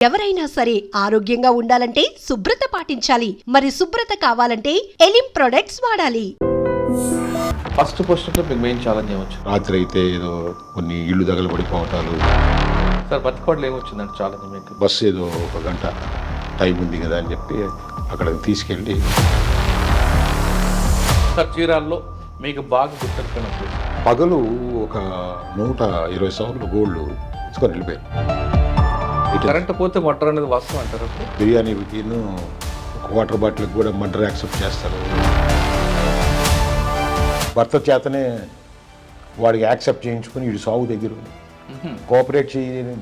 ఎవరైనా సరే ఆరోగ్యంగా ఉండాలంటే శుభ్రత పాటించాలి. మరి శుభ్రత కావాలంటే ఎలిం ప్రొడక్ట్స్ వాడాలి. ఫస్ట్ పోస్ట్లో మీకు మెయిన్ ఛాలెంజ్ ఏమొచ్చు? రాత్రి అయితే ఏదో కొన్ని ఇళ్ళు తగలబడిపోవటాలు. సార్ బతికోవడం ఏమొచ్చిందండి ఛాలెంజ్ మీకు? బస్సు ఏదో ఒక గంట టైం ఉంది కదా అని చెప్పి అక్కడికి తీసుకెళ్ళి సార్ చీరాల్లో మీకు బాగా గుర్తుపెట్టుకున్నప్పుడు పగలు ఒక 120 సవర్లు గోల్డ్ తీసుకొని వెళ్ళిపోయారు. కరెంట్ పోతే మటర్ అనేది వాస్తవం అంటారు. బిర్యానీకి వాటర్ బాటిల్కి కూడా మర్డర్ యాక్సెప్ట్ చేస్తారు. భర్త చేతనే వాడికి యాక్సెప్ట్ చేయించుకుని వీడు సాగు దగ్గర కోఆపరేట్ చేయని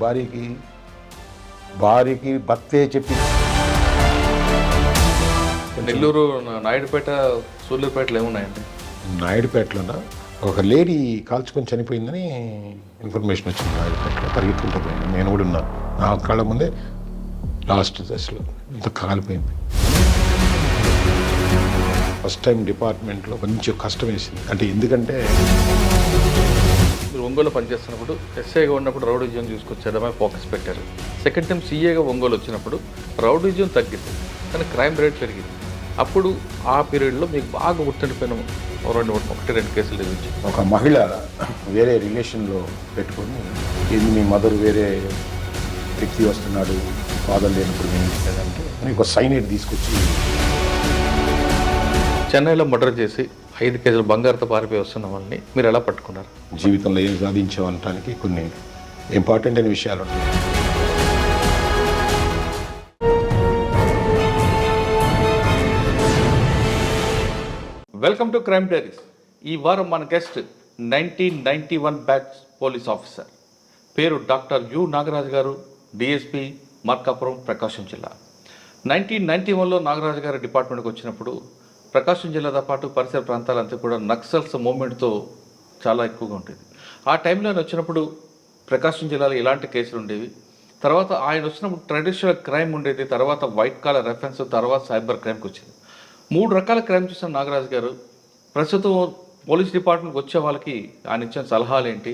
భార్యకి భర్తే చెప్పి నెల్లూరు నాయుడుపేట సూళ్ళూరుపేటలో ఏమున్నాయండి? నాయుడుపేటలోన ఒక లేడీ కాల్చుకొని చనిపోయిందని ఇన్ఫర్మేషన్ వచ్చింది. నాయుడుపేటలో పరిగెత్తుకుంటూ పోయింది. నేను కూడా ఉన్నాను. నా కళ్ళ ముందే లాస్ట్ దశలో ఇంత కాలిపోయింది. ఫస్ట్ టైం డిపార్ట్మెంట్లో కొంచెం కష్టం వేసింది. అంటే ఎందుకంటే మీరు ఒంగోలు పనిచేస్తున్నప్పుడు ఎస్ఐగా ఉన్నప్పుడు రౌడీజం తీసుకొచ్చేయడమే ఫోకస్ పెట్టారు. సెకండ్ టైం సీఏగా ఒంగోలు వచ్చినప్పుడు రౌడీజం తగ్గింది కానీ క్రైమ్ రేట్ పెరిగింది. అప్పుడు ఆ పీరియడ్లో మీకు బాగా గుర్తుండిపోయిన ఒకటి రెండు కేసులు తెచ్చి ఒక మహిళ వేరే రిలేషన్లో పెట్టుకొని ఏంది మీ మదర్ వేరే వ్యక్తి వస్తున్నాడు, ఫాదర్ లేనప్పుడు నేను ఇచ్చేదంటే ఒక సైనైడ్ తీసుకొచ్చి చెన్నైలో మర్డర్ చేసి 5 కేజీల బంగారుతో పారిపోయి వస్తున్న వాళ్ళని మీరు ఎలా పట్టుకున్నారు? జీవితంలో ఏం సాధించామనటానికి కొన్ని ఇంపార్టెంట్ అయిన విషయాలు ఉంటాయి. Welcome to crime diaries. ఈ వారం మన గెస్ట్ 1991 బ్యాచ్ పోలీస్ ఆఫీసర్, పేరు డాక్టర్ యు నాగరాజు గారు, డిఎస్పీ మార్కాపురం, ప్రకాశం జిల్లా. 1991లో నాగరాజు గారు డిపార్ట్మెంట్కి వచ్చినప్పుడు ప్రకాశం జిల్లాతో పాటు పరిసర ప్రాంతాలంతా కూడా నక్సల్స్ మూవ్మెంట్తో చాలా ఎక్కువగా ఉండేది. ఆ టైంలో ఆయన వచ్చినప్పుడు ప్రకాశం జిల్లాలో ఇలాంటి కేసులు ఉండేవి. తర్వాత ఆయన వచ్చినప్పుడు ట్రెడిషనల్ క్రైమ్ ఉండేది, తర్వాత వైట్ కాలర్ రెఫరెన్స్, తర్వాత సైబర్ క్రైమ్కి వచ్చింది. 3 రకాల క్రైమ్ చూసిన నాగరాజు గారు ప్రస్తుతం పోలీస్ డిపార్ట్మెంట్కి వచ్చే వాళ్ళకి ఆయన ఇచ్చిన సలహాలు ఏంటి,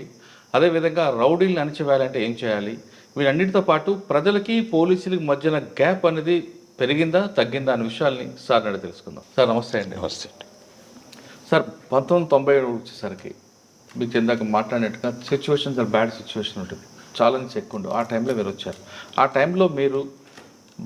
అదేవిధంగా రౌడీలను అణిచివేయాలంటే ఏం చేయాలి, వీటన్నిటితో పాటు ప్రజలకి పోలీసులకి మధ్యన గ్యాప్ అనేది పెరిగిందా తగ్గిందా అనే విషయాల్ని సార్ అడిగి తెలుసుకుందాం. సార్ నమస్తే అండి. నమస్తే. సార్ 1997 వచ్చేసరికి మీకు ఇందాక మాట్లాడినట్టుగా సిచ్యువేషన్ చాలా బ్యాడ్ సిచ్యువేషన్ ఉంటుంది, ఛాలెంజ్ ఎక్కువ ఉండవు. ఆ టైంలో మీరు వచ్చారు. ఆ టైంలో మీరు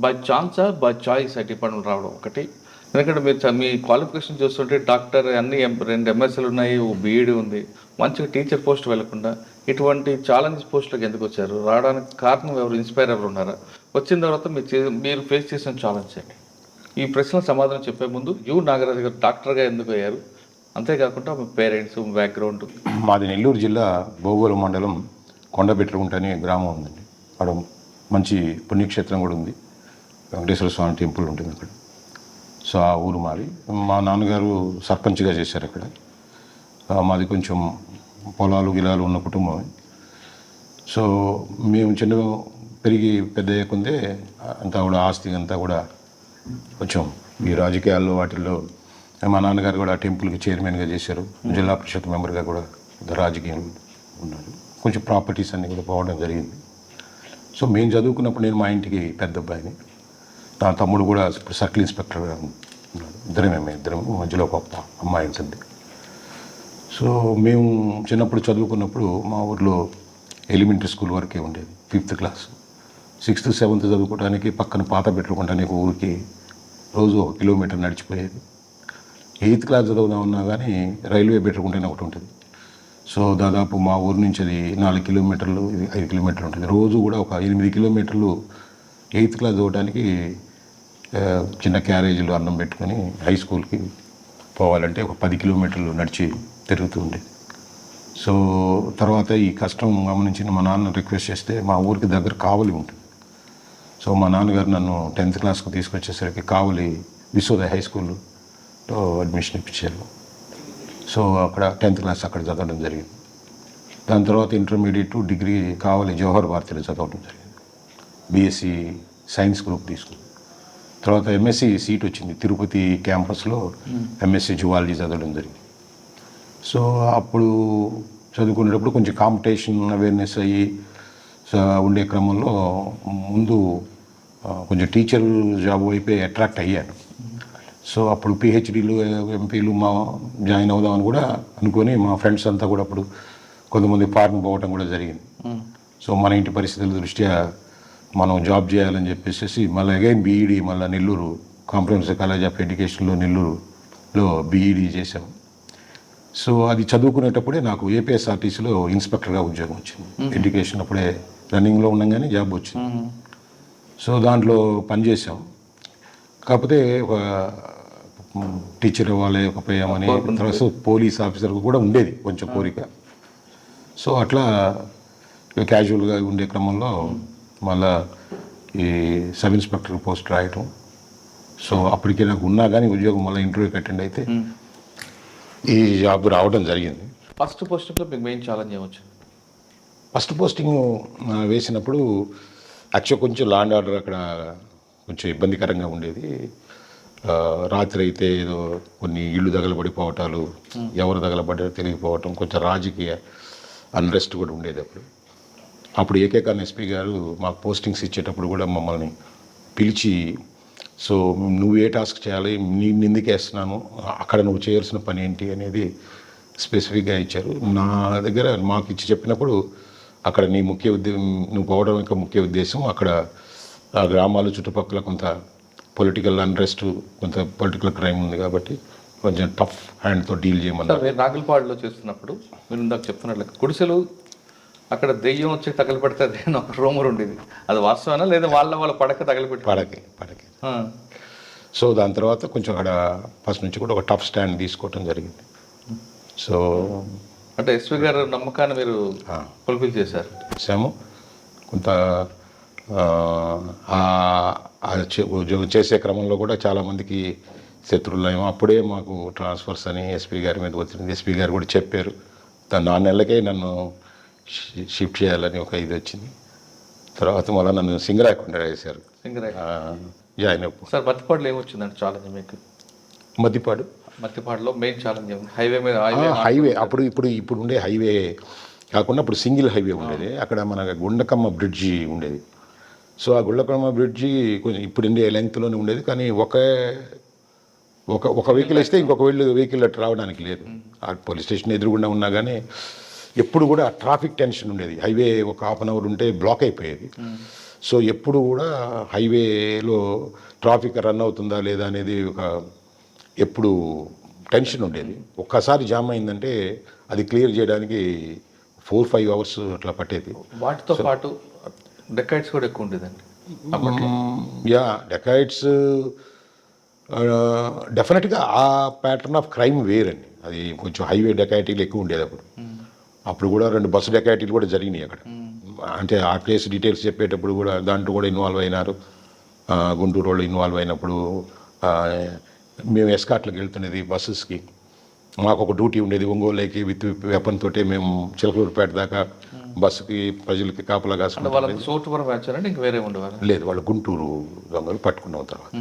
బై ఛాన్సా బై చాయిస్ ఆ డిపార్ట్మెంట్ రావడం ఒకటి, ఎందుకంటే మీరు మీ క్వాలిఫికేషన్ చూస్తుంటే డాక్టర్ అన్ని 2 ఎంఎస్సీలు ఉన్నాయి, ఓ బీఈడీ ఉంది, మంచిగా టీచర్ పోస్ట్ వెళ్లకుండా ఇటువంటి ఛాలెంజ్ పోస్టులకు ఎందుకు వచ్చారు? రావడానికి కారణం ఎవరు, ఇన్స్పైర్ ఎవరు ఉన్నారా? వచ్చిన తర్వాత మీరు ఫేస్ చేసిన ఛాలెంజ్ ఏంటి? ఈ ప్రశ్నల సమాధానం చెప్పే ముందు యు నాగరాజు గారు డాక్టర్గా ఎందుకు అయ్యారు, అంతేకాకుండా మీ పేరెంట్స్ బ్యాక్గ్రౌండ్? మాది నెల్లూరు జిల్లా బోగోలు మండలం కొండబెట్టుకుంట అనే గ్రామం ఉందండి. అక్కడ మంచి పుణ్యక్షేత్రం కూడా ఉంది, వెంకటేశ్వర స్వామి టెంపుల్ ఉంటుంది అక్కడ. సో ఆ ఊరు మాది. మా నాన్నగారు సర్పంచ్గా చేశారు అక్కడ. మాది కొంచెం పొలాలు గిలాలు ఉన్న కుటుంబం. సో మేము చిన్నగా పెరిగి పెద్ద అయ్యకుందే అంతా కూడా ఆస్తి అంతా కూడా కొంచెం ఈ రాజకీయాల్లో వాటిల్లో మా నాన్నగారు కూడా టెంపుల్కి చైర్మన్గా చేశారు, జిల్లా పరిషత్ మెంబర్గా కూడా రాజకీయం ఉన్నారు. కొంచెం ప్రాపర్టీస్ అన్నీ కూడా పోవడం జరిగింది. సో మేము చదువుకున్నప్పుడు నేను మా ఇంటికి పెద్ద అబ్బాయిని, నా తమ్ముడు కూడా సర్కిల్ ఇన్స్పెక్టర్గా ఉన్నాడు. ఇద్దరం మధ్యలో ఒక అమ్మాయి ఉంటుంది. సో మేము చిన్నప్పుడు చదువుకున్నప్పుడు మా ఊర్లో ఎలిమెంటరీ స్కూల్ వరకే ఉండేది, 5th క్లాస్. 6th 7th చదువుకోవడానికి పక్కన పాత పెట్టుకుంటానికి ఊరికి రోజు 1 కిలోమీటర్ నడిచిపోయేది. 8th క్లాస్ చదువుదామన్నా కానీ రైల్వే పెట్టుకుంటేనే ఒకటి ఉంటుంది. సో దాదాపు మా ఊరు నుంచి అది 4 కిలోమీటర్లు, 5 కిలోమీటర్లు ఉంటుంది. రోజు కూడా ఒక 8 కిలోమీటర్లు 8th క్లాస్ చదవడానికి చిన్న క్యారేజీలో అన్నం పెట్టుకొని హై స్కూల్కి పోవాలంటే ఒక 10 కిలోమీటర్లు నడిచి తిరుగుతూ ఉండేది. సో తర్వాత ఈ కష్టం గమనించిన మా నాన్న రిక్వెస్ట్ చేస్తే మా ఊరికి దగ్గర కావలి ఉంటుంది. సో మా నాన్నగారు నన్ను 10th క్లాస్కి తీసుకొచ్చేసరికి కావలి విశ్వోదయ హై స్కూల్లో అడ్మిషన్ ఇప్పించారు. సో అక్కడ 10th క్లాస్ అక్కడ చదవడం జరిగింది. దాని తర్వాత ఇంటర్మీడియట్ డిగ్రీ కావలి జవహర్ భారతిలో చదవడం జరిగింది. బీఎస్సీ సైన్స్ గ్రూప్ తీసుకుంది. తర్వాత ఎంఎస్సీ సీట్ వచ్చింది తిరుపతి క్యాంపస్లో, ఎంఎస్సీ జువాలజీ చదవడం జరిగింది. సో అప్పుడు చదువుకునేటప్పుడు కొంచెం కాంపిటీషన్ అవేర్నెస్ అయ్యి సో ఉండే క్రమంలో ముందు కొంచెం టీచర్ జాబ్ వైపే అట్రాక్ట్ అయ్యాను. సో అప్పుడు పిహెచ్డీలు ఎంపీలు మా జాయిన్ అవుదామని కూడా అనుకొని మా ఫ్రెండ్స్ అంతా కూడా అప్పుడు కొంతమంది ఫారెన్ పోవటం కూడా జరిగింది. సో మన ఇంటి పరిస్థితుల దృష్ట్యా మనం జాబ్ చేయాలని చెప్పేసి మళ్ళీ అగైన్ బీఈడీ మళ్ళీ నెల్లూరు కాంప్రహెన్సివ్ కాలేజ్ ఆఫ్ ఎడ్యుకేషన్లో నెల్లూరులో బీఈడీ చేశాము. సో అది చదువుకునేటప్పుడే నాకు ఏపీఎస్ఆర్టీసీలో ఇన్స్పెక్టర్గా ఉద్యోగం వచ్చింది. ఎడ్యుకేషన్ అప్పుడే రన్నింగ్లో ఉండగానే జాబ్ వచ్చింది. సో దాంట్లో పనిచేసాం. కాకపోతే ఒక టీచర్ అవ్వాలి ఒక పోయామని తర్వాత పోలీస్ ఆఫీసర్ కూడా ఉండేది కొంచెం కోరిక. సో అట్లా క్యాజువల్గా ఉండే క్రమంలో మళ్ళా ఈ సబ్ ఇన్స్పెక్టర్ పోస్ట్ రాయటం. సో అప్పటికే నాకు ఉన్నా కానీ ఉద్యోగం మళ్ళీ ఇంటర్వ్యూకి అటెండ్ అయితే ఈ జాబ్ రావడం జరిగింది. ఫస్ట్ పోస్టింగ్లో మీకు మెయిన్ ఛాలెంజ్ ఏమొచ్చింది? ఫస్ట్ పోస్టింగ్ వేసినప్పుడు యాక్చువల్ కొంచెం లా అండ్ ఆర్డర్ అక్కడ కొంచెం ఇబ్బందికరంగా ఉండేది. రాత్రి అయితే ఏదో కొన్ని ఇళ్ళు తగలబడిపోవటాలు, ఎవరు తగలబడ్డారో తెలియకపోవటం, కొంచెం రాజకీయ అన్రెస్ట్ కూడా ఉండేది. అప్పుడు ఏకేకాన్ ఎస్పీ గారు మాకు పోస్టింగ్స్ ఇచ్చేటప్పుడు కూడా మమ్మల్ని పిలిచి, సో నువ్వు ఏ టాస్క్ చేయాలి, నేను ఎందుకు వేస్తున్నాను, అక్కడ నువ్వు చేయాల్సిన పని ఏంటి అనేది స్పెసిఫిక్గా ఇచ్చారు. నా దగ్గర మాకు ఇచ్చి చెప్పినప్పుడు అక్కడ నీ నువ్వు పోవడం యొక్క ముఖ్య ఉద్దేశం అక్కడ ఆ గ్రామాలు చుట్టుపక్కల కొంత పొలిటికల్ అన్రెస్ట్, కొంత పొలిటికల్ క్రైమ్ ఉంది కాబట్టి కొంచెం టఫ్ హ్యాండ్తో డీల్ చేయమన్నారు. మీరు నాగల్పాడులో చేస్తున్నప్పుడు మీరు ఇందాక చెప్తున్నట్లు గుడిసెలు అక్కడ దెయ్యం వచ్చి తగలబెడితే అని ఒక రూమర్ ఉండేది, అది వాస్తవేనా లేదా వాళ్ళ పడక తగలబెట్టి? పడకే. సో దాని తర్వాత కొంచెం అక్కడ ఫస్ట్ నుంచి కూడా ఒక టఫ్ స్టాండ్ తీసుకోవటం జరిగింది. సో అంటే ఎస్పీ గారు నమ్మకాన్ని మీరు ఫుల్ఫిల్ చేశాము. కొంత ఉద్యోగం చేసే క్రమంలో కూడా చాలామందికి శత్రువులేమో అప్పుడే మాకు ట్రాన్స్ఫర్స్ అని ఎస్పీ గారి మీద వచ్చింది. ఎస్పీ గారు కూడా చెప్పారు. 4 నెలలకే నన్ను షిఫ్ట్ చేయాలని ఒక ఇది వచ్చింది. తర్వాత మళ్ళీ నన్ను సింగరాయకొండ వేశారు. జాయిన్ అయిపో. సార్ మధ్యపాడులో ఏమొచ్చిందంటే ఛాలెంజ్ మీకు? మధ్యపాడులో మెయిన్ ఛాలెంజ్ ఏమి? హైవే మీద హైవే ఇప్పుడు ఉండే హైవే కాకుండా అప్పుడు సింగిల్ హైవే ఉండేది. అక్కడ మన గుండకమ్మ బ్రిడ్జి ఉండేది. సో ఆ గుండకమ్మ బ్రిడ్జి కొంచెం ఇప్పుడు ఉండే లెంగ్త్లోనే ఉండేది, కానీ ఒక వెహికల్ వేస్తే ఇంకొక వెహికల్ అట్లా రావడానికి లేదు. ఆ పోలీస్ స్టేషన్ ఎదురుగుండా ఉన్నా కానీ ఎప్పుడు కూడా ట్రాఫిక్ టెన్షన్ ఉండేది. హైవే ఒక హాఫ్ అన్ అవర్ ఉంటే బ్లాక్ అయిపోయేది. సో ఎప్పుడు కూడా హైవేలో ట్రాఫిక్ రన్ అవుతుందా లేదా అనేది ఎప్పుడు టెన్షన్ ఉండేది. ఒక్కసారి జామ్ అయిందంటే అది క్లియర్ చేయడానికి 4-5 అవర్స్ అట్లా పట్టేది. వాటితో పాటు డెకాయిట్స్ కూడా ఎక్కువ ఉండేదండి. డెకాయిట్స్ డెఫినెట్గా ఆ ప్యాటర్న్ ఆఫ్ క్రైమ్ వేరండి. అది కొంచెం హైవే డెకాయిటీలు ఎక్కువ ఉండేది. అప్పుడు కూడా 2 బస్సు డెకాయిటీలు కూడా జరిగినాయి అక్కడ. అంటే ఆ ప్లేస్ డీటెయిల్స్ చెప్పేటప్పుడు కూడా దాంట్లో కూడా ఇన్వాల్వ్ అయినారు. గుంటూరు వాళ్ళు ఇన్వాల్వ్ అయినప్పుడు మేము ఎస్కాట్లకు వెళ్తున్నది బస్సెస్కి. మాకు ఒక డ్యూటీ ఉండేది ఒంగోలుకి విత్ వెపన్ తోటే మేము చిలకలూరుపేట దాకా బస్సుకి ప్రజలకి కాపలా కాసుకుంటాం. లేదు, వాళ్ళు గుంటూరు దొంగలు పట్టుకున్న తర్వాత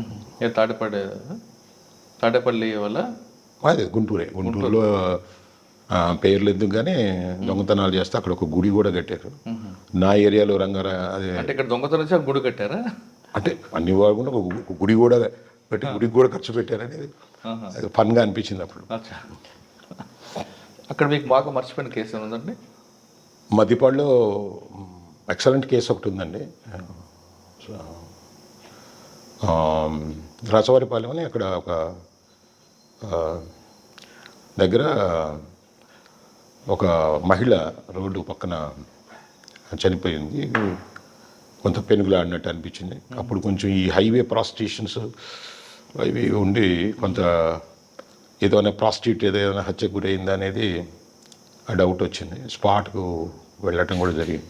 తాడేపల్లి వల్ల అదే గుంటూరులో పేర్లు ఎందుకు కానీ దొంగతనాలు చేస్తే అక్కడ ఒక గుడి కూడా కట్టారు. నా ఏరియాలో అదే అంటే ఇక్కడ దొంగతనం గుడి కట్టారా? అంటే అన్ని వాడుకుంటే ఒక గుడి కూడా పెట్టి గుడికి కూడా ఖర్చు పెట్టారనేది ఫన్గా అనిపించింది అప్పుడు. అక్కడ మీకు బాగా మర్చిపోయిన కేసు ఏముందండి? మధ్యపాడులో ఎక్సలెంట్ కేసు ఒకటి ఉందండి. రాచవారిపాలెం అని అక్కడ ఒక దగ్గర ఒక మహిళ రోడ్డు పక్కన చనిపోయింది. కొంత పెనుగులాడినట్టు అనిపించింది. అప్పుడు కొంచెం ఈ హైవే ప్రాస్టిట్యూషన్స్ అవి ఉండి కొంత ఏదైనా ప్రాస్టిట్యూట్ ఏదైనా హత్యకు గురైందా అనేది ఆ డౌట్ వచ్చింది. స్పాట్కు వెళ్ళటం కూడా జరిగింది.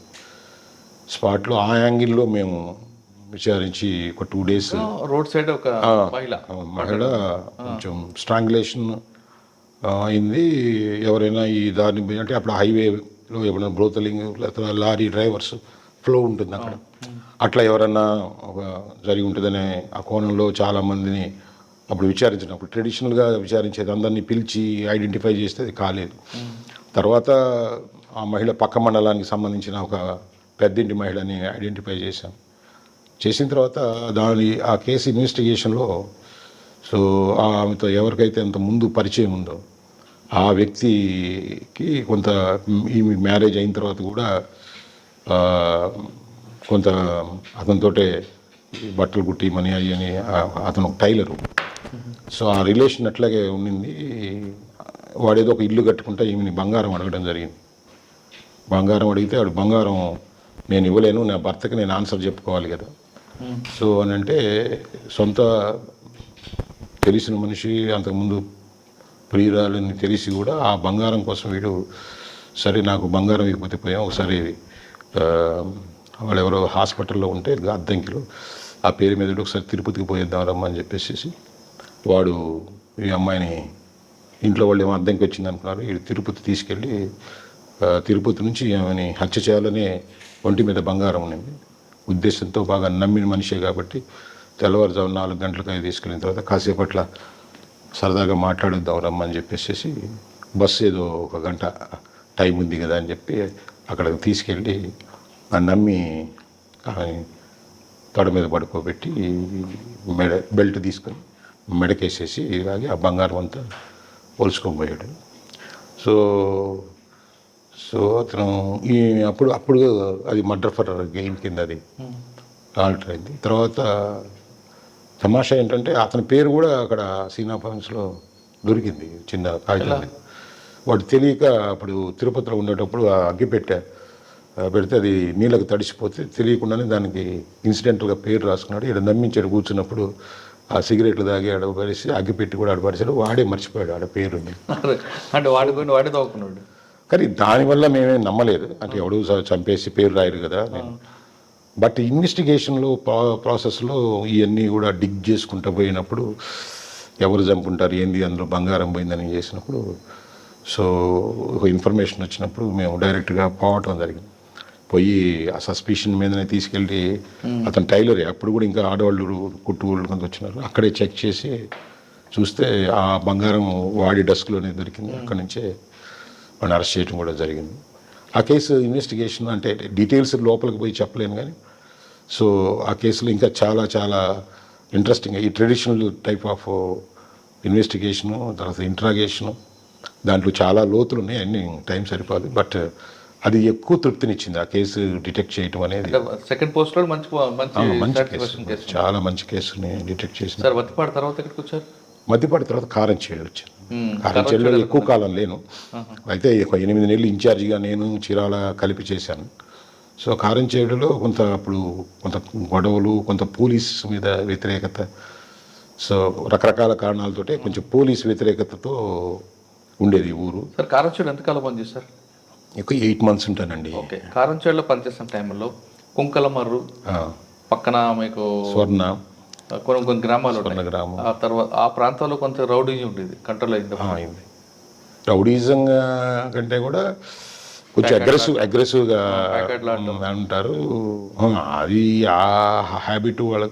స్పాట్లో ఆ యాంగిల్లో మేము విచారించి ఒక 2 days రోడ్ సైడ్ ఒక మహిళ కొంచెం స్ట్రాంగులేషన్ అయింది. ఎవరైనా ఈ దారిని అంటే అప్పుడు హైవేలో ఎవరైనా బ్రోతలింగ్ లేదా లారీ డ్రైవర్స్ ఫ్లో ఉంటుంది అక్కడ, అట్లా ఎవరన్నా జరిగి ఉంటుందనే ఆ కోణంలో చాలామందిని అప్పుడు విచారించినప్పుడు ట్రెడిషనల్గా విచారించేది అందరినీ పిలిచి ఐడెంటిఫై చేస్తే అది కాలేదు. తర్వాత ఆ మహిళ పక్క మండలానికి సంబంధించిన ఒక పెద్దింటి మహిళని ఐడెంటిఫై చేశాం. చేసిన తర్వాత ఆ కేసు ఇన్వెస్టిగేషన్లో సో ఆమెతో ఎవరికైతే అంత ముందు పరిచయం ఉందో ఆ వ్యక్తికి కొంత ఈమె మ్యారేజ్ అయిన తర్వాత కూడా కొంత అతనితోటే బట్టలు కుట్టి మనీ అయ్యని అతను టైలరు. సో ఆ రిలేషన్ అట్లాగే ఉండింది. వాడేదో ఒక ఇల్లు కట్టుకుంటే ఈమెని బంగారం అడగడం జరిగింది. బంగారం అడిగితే వాడు బంగారం నేను ఇవ్వలేను, నా భర్తకి నేను ఆన్సర్ చెప్పుకోవాలి కదా. సో అని అంటే సొంత తెలిసిన మనిషి అంతకుముందు ప్రియురాలని తెలిసి కూడా ఆ బంగారం కోసం వీడు సరే నాకు బంగారం ఇవ్వకపోతే పోయాం. ఒకసారి వాళ్ళు ఎవరో హాస్పిటల్లో ఉంటే అద్దంకిలో ఆ పేరు మీద ఒకసారి తిరుపతికి పోయేద్దాం రమ్మని చెప్పేసి వాడు ఈ అమ్మాయిని ఇంట్లో వాళ్ళు ఏమో అద్దంకి వచ్చింది అనుకున్నారు. వీడు తిరుపతి తీసుకెళ్ళి తిరుపతి నుంచి ఆమెని హత్య చేయాలనే ఒంటి మీద బంగారం ఉన్నది ఉద్దేశంతో బాగా నమ్మిన మనిషే కాబట్టి తెల్లవారుజాము 4 గంటలకు తీసుకెళ్ళిన తర్వాత కాసేపట్ల సరదాగా మాట్లాడుద్దాం రమ్మని చెప్పేసి బస్సు ఏదో 1 గంట టైం ఉంది కదా అని చెప్పి అక్కడికి తీసుకెళ్ళి నమ్మి తొడ మీద పడుకోబెట్టి బెల్ట్ తీసుకొని మెడకేసేసి ఇలాగే ఆ బంగారం అంతా పోల్చుకొని పోయాడు. సో అతను అప్పుడు అది మర్డర్ ఫర్ గెయిన్ కింద అది ఆల్టర్ అయింది. తర్వాత తమాషా ఏంటంటే అతని పేరు కూడా అక్కడ సీనా ఫారెన్స్లో దొరికింది చిన్న కాగితం. వాడు తెలియక అప్పుడు తిరుపతిలో ఉండేటప్పుడు అగ్గి పెడితే అది నీళ్ళకు తడిసిపోతే తెలియకుండానే దానికి ఇన్సిడెంటల్గా పేరు రాసుకున్నాడు. ఇక్కడ నమ్మించాడు కూర్చున్నప్పుడు ఆ సిగరెట్లు తాగి ఆడపడేసి అగ్గిపెట్టి కూడా ఆడపడేసాడు. వాడే మర్చిపోయాడు ఆడ పేరు అంటే వాడే తవ్వుకున్నాడు. కానీ దానివల్ల మేమేం నమ్మలేదు. అంటే ఎవడు చంపేసి పేరు రాయరు కదా నేను. బట్ ఇన్వెస్టిగేషన్లో ప్రాసెస్లో ఇవన్నీ కూడా డిగ్ చేసుకుంటూ పోయినప్పుడు ఎవరు చంపుంటారు ఏంది అందులో బంగారం పోయిందని చేసినప్పుడు సో ఒక ఇన్ఫర్మేషన్ వచ్చినప్పుడు మేము డైరెక్ట్గా పోవటం జరిగింది. పోయి ఆ సస్పిషన్ మీదనే తీసుకెళ్ళి అతను టైలరే అప్పుడు కూడా ఇంకా ఆడవాళ్ళు కుట్టువాళ్ళు కొంత వచ్చినారు. అక్కడే చెక్ చేసి చూస్తే ఆ బంగారం వాడి డస్క్లోనే దొరికింది. అక్కడి నుంచే వాడిని అరెస్ట్ చేయడం కూడా జరిగింది. ఆ కేసు ఇన్వెస్టిగేషన్ అంటే డీటెయిల్స్ లోపలికి పోయి చెప్పలేను కానీ సో ఆ కేసులో ఇంకా చాలా చాలా ఇంట్రెస్టింగ్ ఈ ట్రెడిషనల్ టైప్ ఆఫ్ ఇన్వెస్టిగేషను తర్వాత ఇంట్రాగేషను దాంట్లో చాలా లోతులు ఉన్నాయి. అన్ని టైం సరిపోదు. బట్ అది ఎక్కువ తృప్తినిచ్చింది ఆ కేసు డిటెక్ట్ చేయడం అనేది. సెకండ్ పోస్ట్లో మంచి కేసు, చాలా మంచి కేసుని డిటెక్ట్ చేసింది. సార్ వత్తిపాడు తర్వాత ఎక్కడికి వచ్చారు? మధ్యపాటి తర్వాత కారంచేడు వచ్చాను. కారంచేడులో ఎక్కువ కాలం లేను. అయితే 8 నెలలు ఇన్ఛార్జిగా నేను చీరాల కలిపి చేశాను. సో కారంచేడులో అప్పుడు కొంత గొడవలు, కొంత పోలీస్ మీద వ్యతిరేకత, సో రకరకాల కారణాలతోటే కొంచెం పోలీస్ వ్యతిరేకతతో ఉండేది ఊరు. సార్ కారంచేడు ఎంతకాలం పనిచేస్తారు? ఎక్కువ 8 months ఉంటానండి. ఓకే. కారంచేడులో పనిచేసిన టైంలో కుంకలమర్రు పక్కన మీకు స్వర్ణ కొన్ని గ్రామాలు గ్రామం ఆ తర్వాత ఆ ప్రాంతంలో కొంత రౌడీజం ఉండేది, కంట్రోల్ అయింది. రౌడీజం కంటే కూడా కొంచెం అగ్రెసివ్గా అంటారు. అది ఆ హ్యాబిట్ వాళ్ళ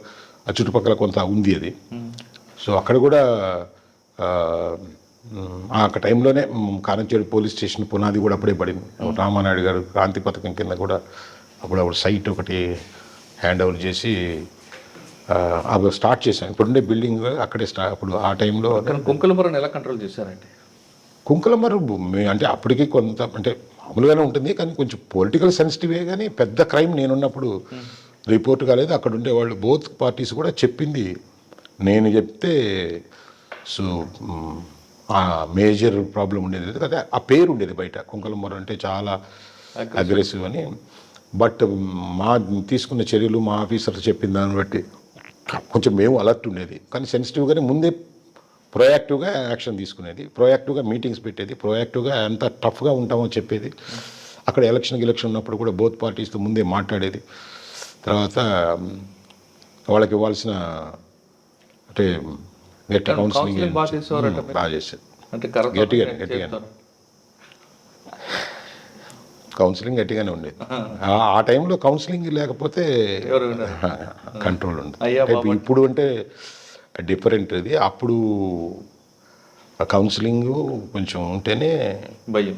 ఆ చుట్టుపక్కల కొంత ఉంది అది. సో అక్కడ కూడా ఆ టైంలోనే కారంచేడు పోలీస్ స్టేషన్ పునాది కూడా అప్పుడే పడింది. రామానాయుడు గారు క్రాంతి పథకం కింద కూడా అప్పుడు సైట్ ఒకటి హ్యాండ్ ఓవర్ చేసి అవి స్టార్ట్ చేశాను. ఇప్పుడుండే బిల్డింగ్ అక్కడే అప్పుడు ఆ టైంలో కుంకులమర్రుని ఎలా కంట్రోల్ చేశారంటే కుంకులమర్రు అంటే అప్పటికి కొంత అంటే మామూలుగానే ఉంటుంది కానీ కొంచెం పొలిటికల్ సెన్సిటివే కానీ పెద్ద క్రైమ్ నేనున్నప్పుడు రిపోర్ట్ కాలేదు. అక్కడ ఉండేవాళ్ళు బోత్ పార్టీస్ కూడా చెప్పింది నేను చెప్తే సో ఆ మేజర్ ప్రాబ్లం ఉండేది కదా. ఆ పేరు ఉండేది బయట కుంకులమర్రు అంటే చాలా అగ్రెసివ్ అని. బట్ మా తీసుకున్న చర్యలు మా ఆఫీసర్ చెప్పిన దాన్ని బట్టి కొంచెం మేము అలర్ట్ ఉండేది. కానీ సెన్సిటివ్గానే ముందే ప్రొయాక్టివ్గా యాక్షన్ తీసుకునేది, ప్రొయాక్టివ్గా మీటింగ్స్ పెట్టేది, ప్రొయాక్టివ్గా ఎంత టఫ్గా ఉంటామో చెప్పేది. అక్కడ ఎలక్షన్ ఉన్నప్పుడు కూడా బోత్ పార్టీస్తో ముందే మాట్లాడేది. తర్వాత వాళ్ళకి ఇవ్వాల్సిన అంటే గట్టి కౌన్సిలింగ్ బాగా చేసేది. గట్టిగా కౌన్సిలింగ్ గట్టిగానే ఉండేది. ఆ టైంలో కౌన్సిలింగ్ లేకపోతే కంట్రోల్ ఉండదు. ఇప్పుడు అంటే డిఫరెంట్ అది. అప్పుడు కౌన్సిలింగ్ కొంచెం ఉంటేనే భయం.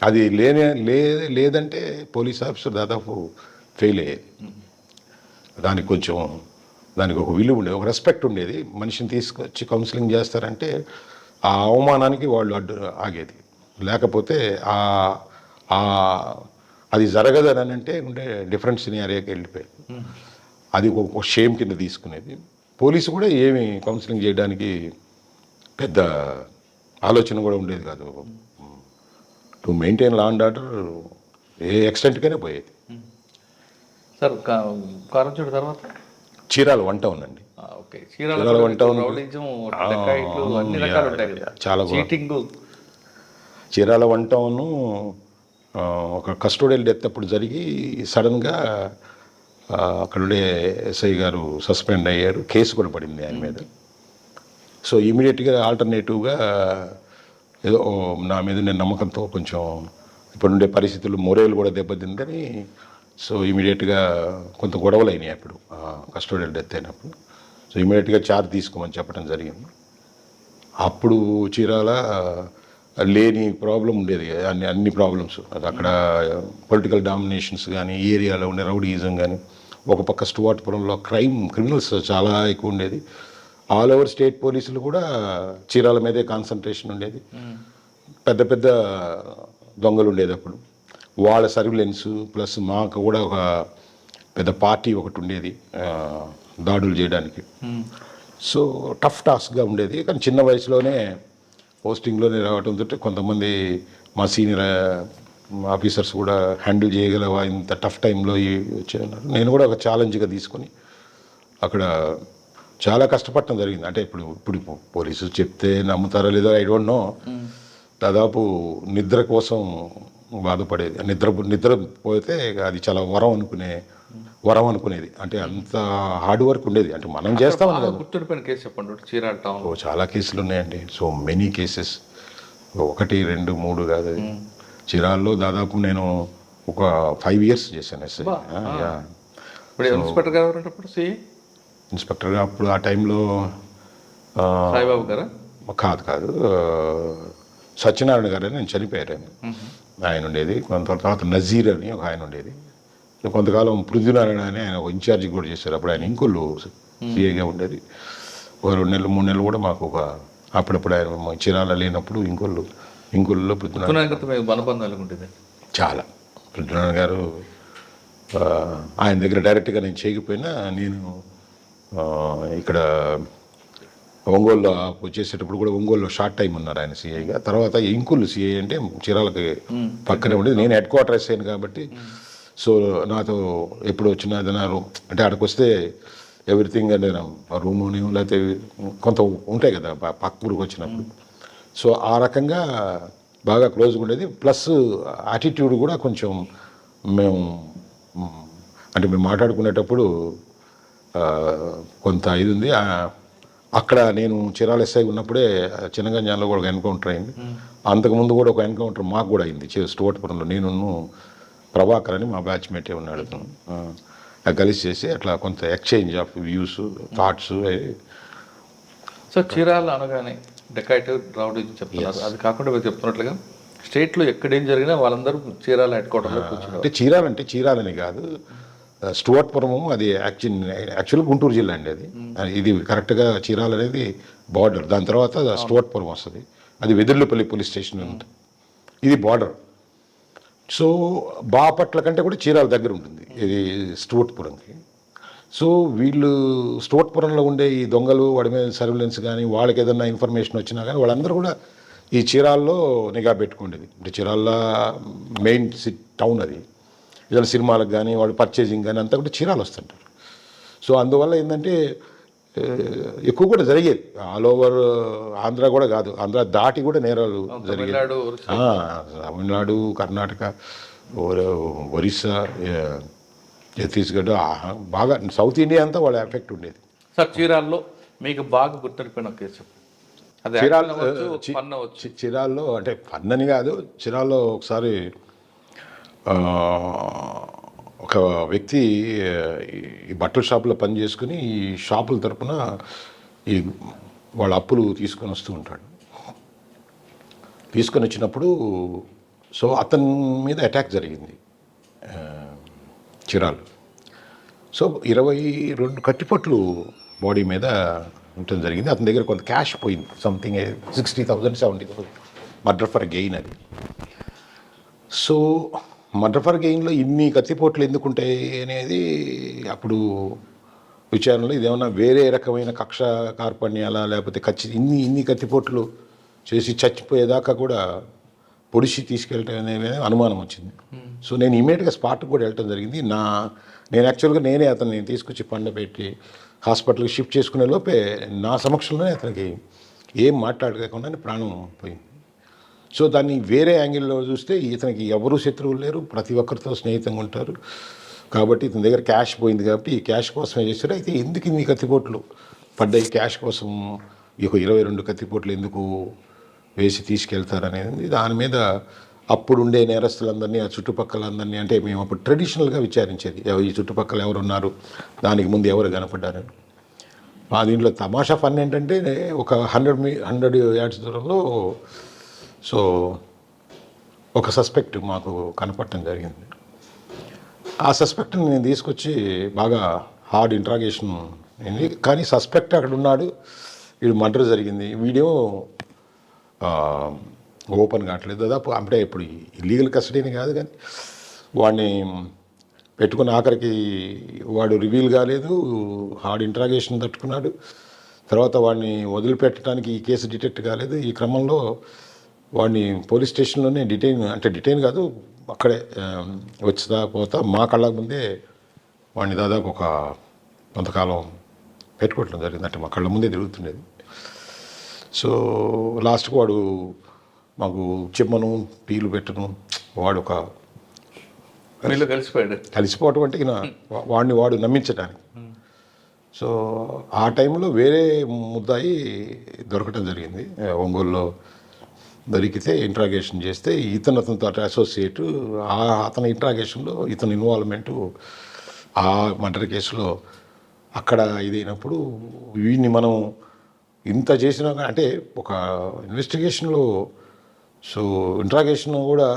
అది లేదంటే పోలీస్ ఆఫీసర్ దాదాపు ఫెయిల్ అయ్యేది. దానికి ఒక విలువ ఉండేది, ఒక రెస్పెక్ట్ ఉండేది. మనిషిని తీసుకొచ్చి కౌన్సిలింగ్ చేస్తారంటే ఆ అవమానానికి వాళ్ళు ఆగేది. లేకపోతే అది జరగదని అంటే ఉండే డిఫరెంట్ సినారియోకి వెళ్ళిపోయేది. అది ఒక షేమ్ కింద తీసుకునేది. పోలీసు కూడా ఏమి కౌన్సిలింగ్ చేయడానికి పెద్ద ఆలోచన కూడా ఉండేది కాదు. To maintain law and order ఏ ఎక్స్టెంట్గానే పోయేది. సార్ కారంచేడు తర్వాత చీరాల వన్ టౌన్ అండి. ఓకే, చీరాల వన్ టౌన్ అన్ని రకాలు ఉంటాయి కదా, చాలా చీటింగ్. చీరాల వన్ టౌన్ ఒక కస్టోడియల్ డెత్ అప్పుడు జరిగి సడన్గా అక్కడ ఉండే ఎస్ఐ గారు సస్పెండ్ అయ్యారు. కేసు కూడా పడింది ఆయన మీద. సో ఇమీడియట్గా ఆల్టర్నేటివ్గా ఏదో నా మీద నేను నమ్మకంతో కొంచెం ఇప్పుడుండే పరిస్థితులు మొరేలు కూడా దెబ్బతిందని, సో ఇమీడియట్గా కొంత గొడవలు అయినాయి అప్పుడు కస్టోడియల్ డెత్ అయినప్పుడు. సో ఇమీడియట్గా చార్జ్ తీసుకోమని చెప్పడం జరిగింది. అప్పుడు చీరాల లేని ప్రాబ్లం ఉండేది, అన్ని ప్రాబ్లమ్స్. అది అక్కడ పొలిటికల్ డామినేషన్స్ కానీ, ఏరియాలో ఉండే రౌడీయిజం కానీ, ఒక పక్క స్టువర్ట్పురంలో క్రిమినల్స్ చాలా ఎక్కువ ఉండేది. ఆల్ ఓవర్ స్టేట్ పోలీసులు కూడా చీరాల మీదే కాన్సన్ట్రేషన్ ఉండేది. పెద్ద పెద్ద దొంగలు ఉండేది అప్పుడు. వాళ్ళ సర్విలెన్స్ ప్లస్ మాకు కూడా ఒక పెద్ద పార్టీ ఒకటి ఉండేది దాడులు చేయడానికి. సో టఫ్ టాస్క్గా ఉండేది. కానీ చిన్న వయసులోనే పోస్టింగ్లోనే రావడంతో కొంతమంది మా సీనియర్ ఆఫీసర్స్ కూడా హ్యాండిల్ చేయగలవా ఇంత టఫ్ టైంలో వచ్చాయన్నారు. నేను కూడా ఒక ఛాలెంజ్గా తీసుకొని అక్కడ చాలా కష్టపడటం జరిగింది. అంటే ఇప్పుడు పోలీసులు చెప్తే నమ్ముతారో లేదో ఐ డోంట్ నో. దాదాపు నిద్ర కోసం బాధపడేది. నిద్ర పోతే అది చాలా వరం అనుకునేది. అంటే అంత హార్డ్ వర్క్ ఉండేది. అంటే మనం చేస్తాం కదా. గుర్తుండిపోయిన కేసు చెప్పండి చీరాల టౌన్. చాలా కేసులు ఉన్నాయండి. సో మెనీ కేసెస్, 1, 2, 3 కాదు. చీరాల్లో దాదాపు నేను ఒక 5 years చేశాను ఎస్ఐ. ఇన్స్పెక్టర్ గారు ఇన్స్పెక్టర్గా అప్పుడు ఆ టైంలో సాయిబాబు గారా? కాదు, సత్యనారాయణ గారు అని నేను చనిపోయారు. ఆయన ఉండేది. కొంత తర్వాత నజీర్ అని ఒక ఆయన ఉండేది. కొంతకాలం పృథ్వీనారాయణ అని ఆయన ఒక ఇన్ఛార్జి కూడా చేశారు. అప్పుడు ఆయన ఇంకొల్లు సిఐగా ఉండేది. ఒక 2 నెలలు 3 నెలలు కూడా మాకు అప్పుడప్పుడు ఆయన చీరాల లేనప్పుడు ఇంకొల్లులో పృథ్వీనారాయణ చాలా. పృథ్వీనారాయణ గారు ఆయన దగ్గర డైరెక్ట్గా నేను చేయకపోయినా, నేను ఇక్కడ ఒంగోలులో చేసేటప్పుడు కూడా ఒంగోలులో షార్ట్ టైం ఉన్నారు ఆయన సిఐగా. తర్వాత ఇంకొల్లు సిఐ అంటే చీరాలకి పక్కనే ఉండేది. నేను హెడ్ క్వార్టర్ అయ్యాను కాబట్టి, సో నాతో ఎప్పుడు వచ్చినా ఏదైనా అంటే అక్కడికి వస్తే ఎవ్రీథింగ్ అంటే రూముని లేకపోతే కొంత ఉంటాయి కదా పక్క ఊరికి వచ్చినప్పుడు. సో ఆ రకంగా బాగా క్లోజ్గా ఉండేది. ప్లస్ యాటిట్యూడ్ కూడా కొంచెం మేము మాట్లాడుకునేటప్పుడు కొంత ఇది ఉంది. అక్కడ నేను చీరాల ఎస్ఐ ఉన్నప్పుడే చిన్నగంజాల్లో కూడా ఒక ఎన్కౌంటర్ అయింది. అంతకుముందు కూడా ఒక ఎన్కౌంటర్ మాకు కూడా అయింది స్టువర్ట్పురంలో. నేను ప్రభాకర్ అని మా బ్యాచ్మేటే ఉన్నాడు. కలిసి చేసి అట్లా కొంత exchange of views, thoughts. So Chirala అనగానే డెకాయిట్ రౌడీ చెప్తున్నారు. అది కాకుండా మీరు చెప్తున్నట్లుగా స్టేట్లో ఎక్కడేం జరిగినా వాళ్ళందరూ చీరాల హెడ్ క్వార్టర్లో కూర్చున్నారు. అంటే చీరాలని కాదు, స్టువర్ట్పురము అది యాక్చువల్గా గుంటూరు జిల్లా అండి. ఇది కరెక్ట్గా చీరాల అనేది బార్డర్. దాని తర్వాత స్టువర్ట్పురం వస్తుంది. అది వెదుర్లపల్లి పోలీస్ స్టేషన్ ఉంటుంది. ఇది బార్డర్. సో బాపట్ల కంటే కూడా చీరాల దగ్గర ఉంటుంది ఇది స్టువర్ట్పురంకి. సో వీళ్ళు స్టువర్ట్పురంలో ఉండే ఈ దొంగలు, వాడి మీద సర్విలెన్స్ కానీ, వాళ్ళకి ఏదైనా ఇన్ఫర్మేషన్ వచ్చినా కానీ వాళ్ళందరూ కూడా ఈ చీరాల్లో నిఘా పెట్టుకుండేది. అంటే చీరాల మెయిన్ టౌన్ అది. ఏదైనా సినిమాలకు కానీ, వాళ్ళు పర్చేజింగ్ కానీ అంతా కూడా చీరాలు వస్తుంటారు. సో అందువల్ల ఏంటంటే ఎక్కువ కూడా జరిగేది. ఆల్ ఓవర్ ఆంధ్ర కూడా కాదు, ఆంధ్ర దాటి కూడా నేరాలు జరిగేది. తమిళనాడు, కర్ణాటక, ఒరిస్సా, ఛత్తీస్గఢ్, బాగా సౌత్ ఇండియా అంతా వాళ్ళ ఎఫెక్ట్ ఉండేది. సార్ చీరాల్లో మీకు బాగా గుర్తుండిపోయిన కేసు? చీరాల్లో అంటే పన్నని కాదు, చీరాల్లో ఒకసారి ఒక వ్యక్తి ఈ బట్టల షాపులో పని చేసుకుని ఈ షాపుల తరపున ఈ వాళ్ళ అప్పులు తీసుకొని వస్తూ ఉంటాడు. తీసుకొని వచ్చినప్పుడు సో అతని మీద అటాక్ జరిగింది చిరాలు. సో 22 కత్తిపట్లు బాడీ మీద ఉండటం జరిగింది. అతని దగ్గర కొంత క్యాష్ పోయింది, సంథింగ్ 60,000 70,000 మర్డర్ ఫర్ గెయిన్ అది. సో మర్డర్ ఫర్ గెయిన్లో ఇన్ని కత్తిపోట్లు ఎందుకుంటాయి అనేది అప్పుడు విచారణలో ఇదేమన్నా వేరే రకమైన కక్ష కార్పణ్యాలా, లేకపోతే ఇన్ని కత్తిపోట్లు చేసి చచ్చిపోయేదాకా కూడా పొడిచి తీసుకెళ్ళటం అనేది అనుమానం వచ్చింది. సో నేను ఇమీడియట్గా స్పాట్కి కూడా వెళ్ళటం జరిగింది. నేను యాక్చువల్గా నేనే అతన్ని తీసుకొచ్చి పండబెట్టి హాస్పిటల్కి షిఫ్ట్ చేసుకునే లోపే నా సమక్షంలోనే అతనికి ఏం మాట్లాడకుండా ప్రాణం పోయింది. సో దాన్ని వేరే యాంగిల్లో చూస్తే ఇతనికి ఎవరూ శత్రువులు లేరు, ప్రతి ఒక్కరితో స్నేహితంగా ఉంటారు. కాబట్టి ఇతని దగ్గర క్యాష్ పోయింది కాబట్టి ఈ క్యాష్ కోసమే చేస్తారు. అయితే ఎందుకు ఇన్ని కత్తిపోట్లు పడ్డాయి, క్యాష్ కోసం ఈ 22 కత్తిపోట్లు ఎందుకు వేసి తీసుకెళ్తారనేది దాని మీద అప్పుడు ఉండే నేరస్తులందరినీ, ఆ చుట్టుపక్కలందరినీ, అంటే మేము అప్పుడు ట్రెడిషనల్గా విచారించేది ఈ చుట్టుపక్కల ఎవరు ఉన్నారు, దానికి ముందు ఎవరు కనపడ్డారని. మా దీంట్లో తమాషా ఫన్ ఏంటంటే ఒక 100 యార్డ్స్ దూరంలో సో ఒక సస్పెక్ట్ మాకు కనపడటం జరిగింది. ఆ సస్పెక్ట్ని నేను తీసుకొచ్చి బాగా హార్డ్ ఇంట్రాగేషన్ అయింది. కానీ సస్పెక్ట్ అక్కడ ఉన్నాడు, వీడు మర్డర్ జరిగింది, వీడియో ఓపెన్ కావట్లేదు దాదాపు. అంటే ఇప్పుడు ఇల్లీగల్ కస్టడీని కాదు కానీ వాడిని పెట్టుకున్న ఆఖరికి వాడు రివీల్ కాలేదు, హార్డ్ ఇంట్రాగేషన్ తట్టుకున్నాడు. తర్వాత వాడిని వదిలిపెట్టడానికి ఈ కేసు డిటెక్ట్ కాలేదు. ఈ క్రమంలో వాడిని పోలీస్ స్టేషన్లోనే డిటైన్ కాదు, అక్కడే వచ్చా పోతా మా కళ్ళ ముందే వాడిని దాదాపు కొంతకాలం పెట్టుకోవటం జరిగింది. అంటే మా కళ్ళ ముందే తిరుగుతుండేది. సో లాస్ట్కి వాడు మాకు చెప్పను, టీలు పెట్టను, వాడు కలిసిపోవటం అంటే వాడు నమ్మించడానికి. సో ఆ టైంలో వేరే ముద్దాయి దొరకటం జరిగింది. ఒంగోలులో దొరికితే ఇంట్రాగేషన్ చేస్తే అతనితో అసోసియేట్, అతని ఇంట్రాగేషన్లో ఇతని ఇన్వాల్వ్మెంటు ఆ మర్డర్ కేసులో అక్కడ ఇదైనప్పుడు వీడిని మనం ఇంత చేసినా అంటే ఒక ఇన్వెస్టిగేషన్లో సో ఇంట్రాగేషన్ కూడా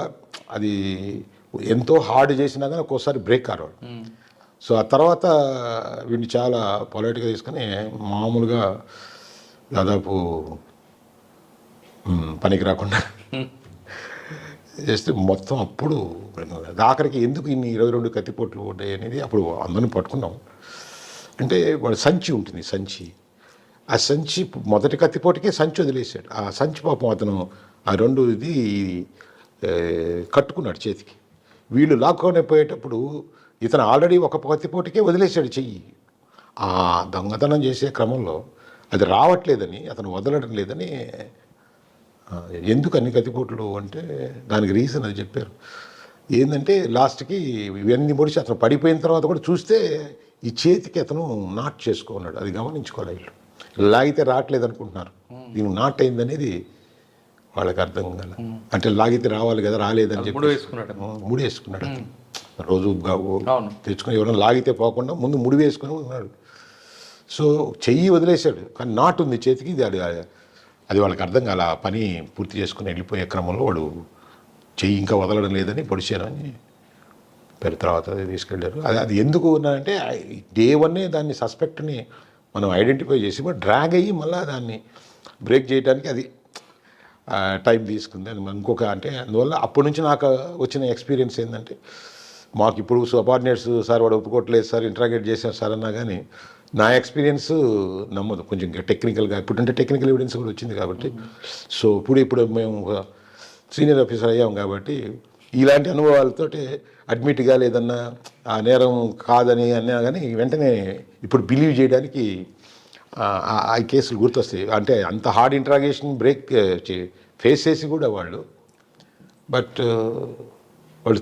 అది ఎంతో హార్డ్ చేసినా కానీ ఒక్కోసారి బ్రేక్ కారాడు. సో ఆ తర్వాత వీడిని చాలా పొలైట్గా తీసుకొని మామూలుగా దాదాపు పనికి రాకుండా చేస్తే మొత్తం అప్పుడు ఆఖరికి ఎందుకు ఇన్ని 22 కత్తిపోట్లు ఉంటాయి అనేది అప్పుడు అందరిని పట్టుకున్నాం. అంటే వాడు సంచి ఉంటుంది, ఆ సంచి మొదటి కత్తిపోటుకే సంచి వదిలేశాడు. ఆ సంచి పాపం అతను ఆ 2 ఇది కట్టుకున్నాడు చేతికి. వీళ్ళు లాక్కొని పోయేటప్పుడు ఇతను ఆల్రెడీ ఒక కత్తిపోటుకే వదిలేశాడు చెయ్యి. ఆ దొంగతనం చేసే క్రమంలో అది రావట్లేదని, అతను వదలడం లేదని. ఎందుకు అన్ని కత్తిపోట్లు అంటే దానికి రీజన్ అది చెప్పారు. ఏంటంటే లాస్ట్కి ఇవన్నీ పొడిచి అతను పడిపోయిన తర్వాత కూడా చూస్తే ఈ చేతికి అతను నాట్ చేసుకున్నాడు. అది గమనించుకోవాలి. వీళ్ళు లాగితే రావట్లేదు అనుకుంటున్నారు, దీనికి నాట్ అయిందనేది వాళ్ళకి అర్థం కాదు. అంటే లాగితే రావాలి కదా, రాలేదని చెప్పి ముడి వేసుకున్నాడు. రోజు తెచ్చుకొని ఎవరైనా లాగితే పోకుండా ముందు ముడి వేసుకొని ఉన్నాడు. సో చెయ్యి వదిలేశాడు, కానీ నాటు ఉంది చేతికి. అది వాళ్ళకి అర్థం కాల. ఆ పని పూర్తి చేసుకుని వెళ్ళిపోయే క్రమంలో వాడు చెయ్యి ఇంకా వదలడం లేదని పొడిచారని తర్వాత తీసుకెళ్ళారు. అది ఎందుకు ఉన్నారంటే డే 1 దాన్ని సస్పెక్ట్ని మనం ఐడెంటిఫై చేసి డ్రాగ్ అయ్యి మళ్ళీ దాన్ని బ్రేక్ చేయడానికి అది టైం తీసుకుంది. అది ఇంకొక అంటే అందువల్ల అప్పటి నుంచి నాకు వచ్చిన ఎక్స్పీరియన్స్ ఏంటంటే, మాకు ఇప్పుడు సబార్డినేట్స్ సార్ వాడు ఒప్పుకోవట్లేదు సార్, ఇంట్రాగేట్ చేశారు సార్ అన్నా కానీ నా ఎక్స్పీరియన్స్ నమ్మదు. కొంచెం టెక్నికల్గా ఇప్పుడంటే టెక్నికల్ ఎవిడెన్స్ కూడా వచ్చింది కాబట్టి. సో ఇప్పుడు మేము సీనియర్ ఆఫీసర్ అయ్యాం కాబట్టి ఇలాంటి అనుభవాలతోటి అడ్మిట్గా లేదన్నా ఆ నేరం కాదని అన్నా కానీ వెంటనే ఇప్పుడు బిలీవ్ చేయడానికి ఆ కేసులు గుర్తొస్తాయి. అంటే అంత హార్డ్ ఇంట్రాగేషన్ బ్రేక్ ఫేస్ చేసి కూడా వాళ్ళు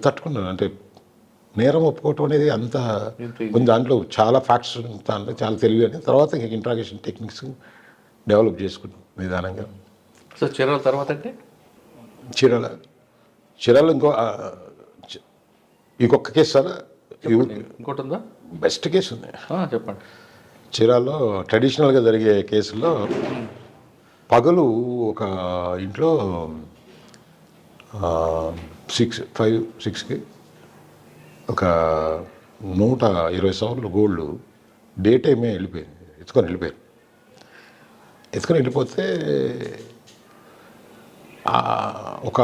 తట్టుకున్నారు. అంటే నేరం ఒప్పుకోవటం అనేది అంత దాంట్లో చాలా ఫ్యాక్ట్స్ దాంట్లో చాలా తెలివి అని తర్వాత ఇంట్రాగేషన్ టెక్నిక్స్ డెవలప్ చేసుకున్నాం నిదానంగా. సో చీరాల తర్వాత అంటే చీరాల ఇంకొక కేసు సార్, ఇంకోటి ఉందా? బెస్ట్ కేసు ఉంది, చెప్పండి. చీరాల్లో ట్రెడిషనల్గా జరిగే కేసుల్లో పగలు ఒక ఇంట్లో 6కి ఒక 120 సవర్లు గోల్డ్ డే టైమే వెళ్ళిపోయింది, ఎత్తుకొని వెళ్ళిపోతే ఒక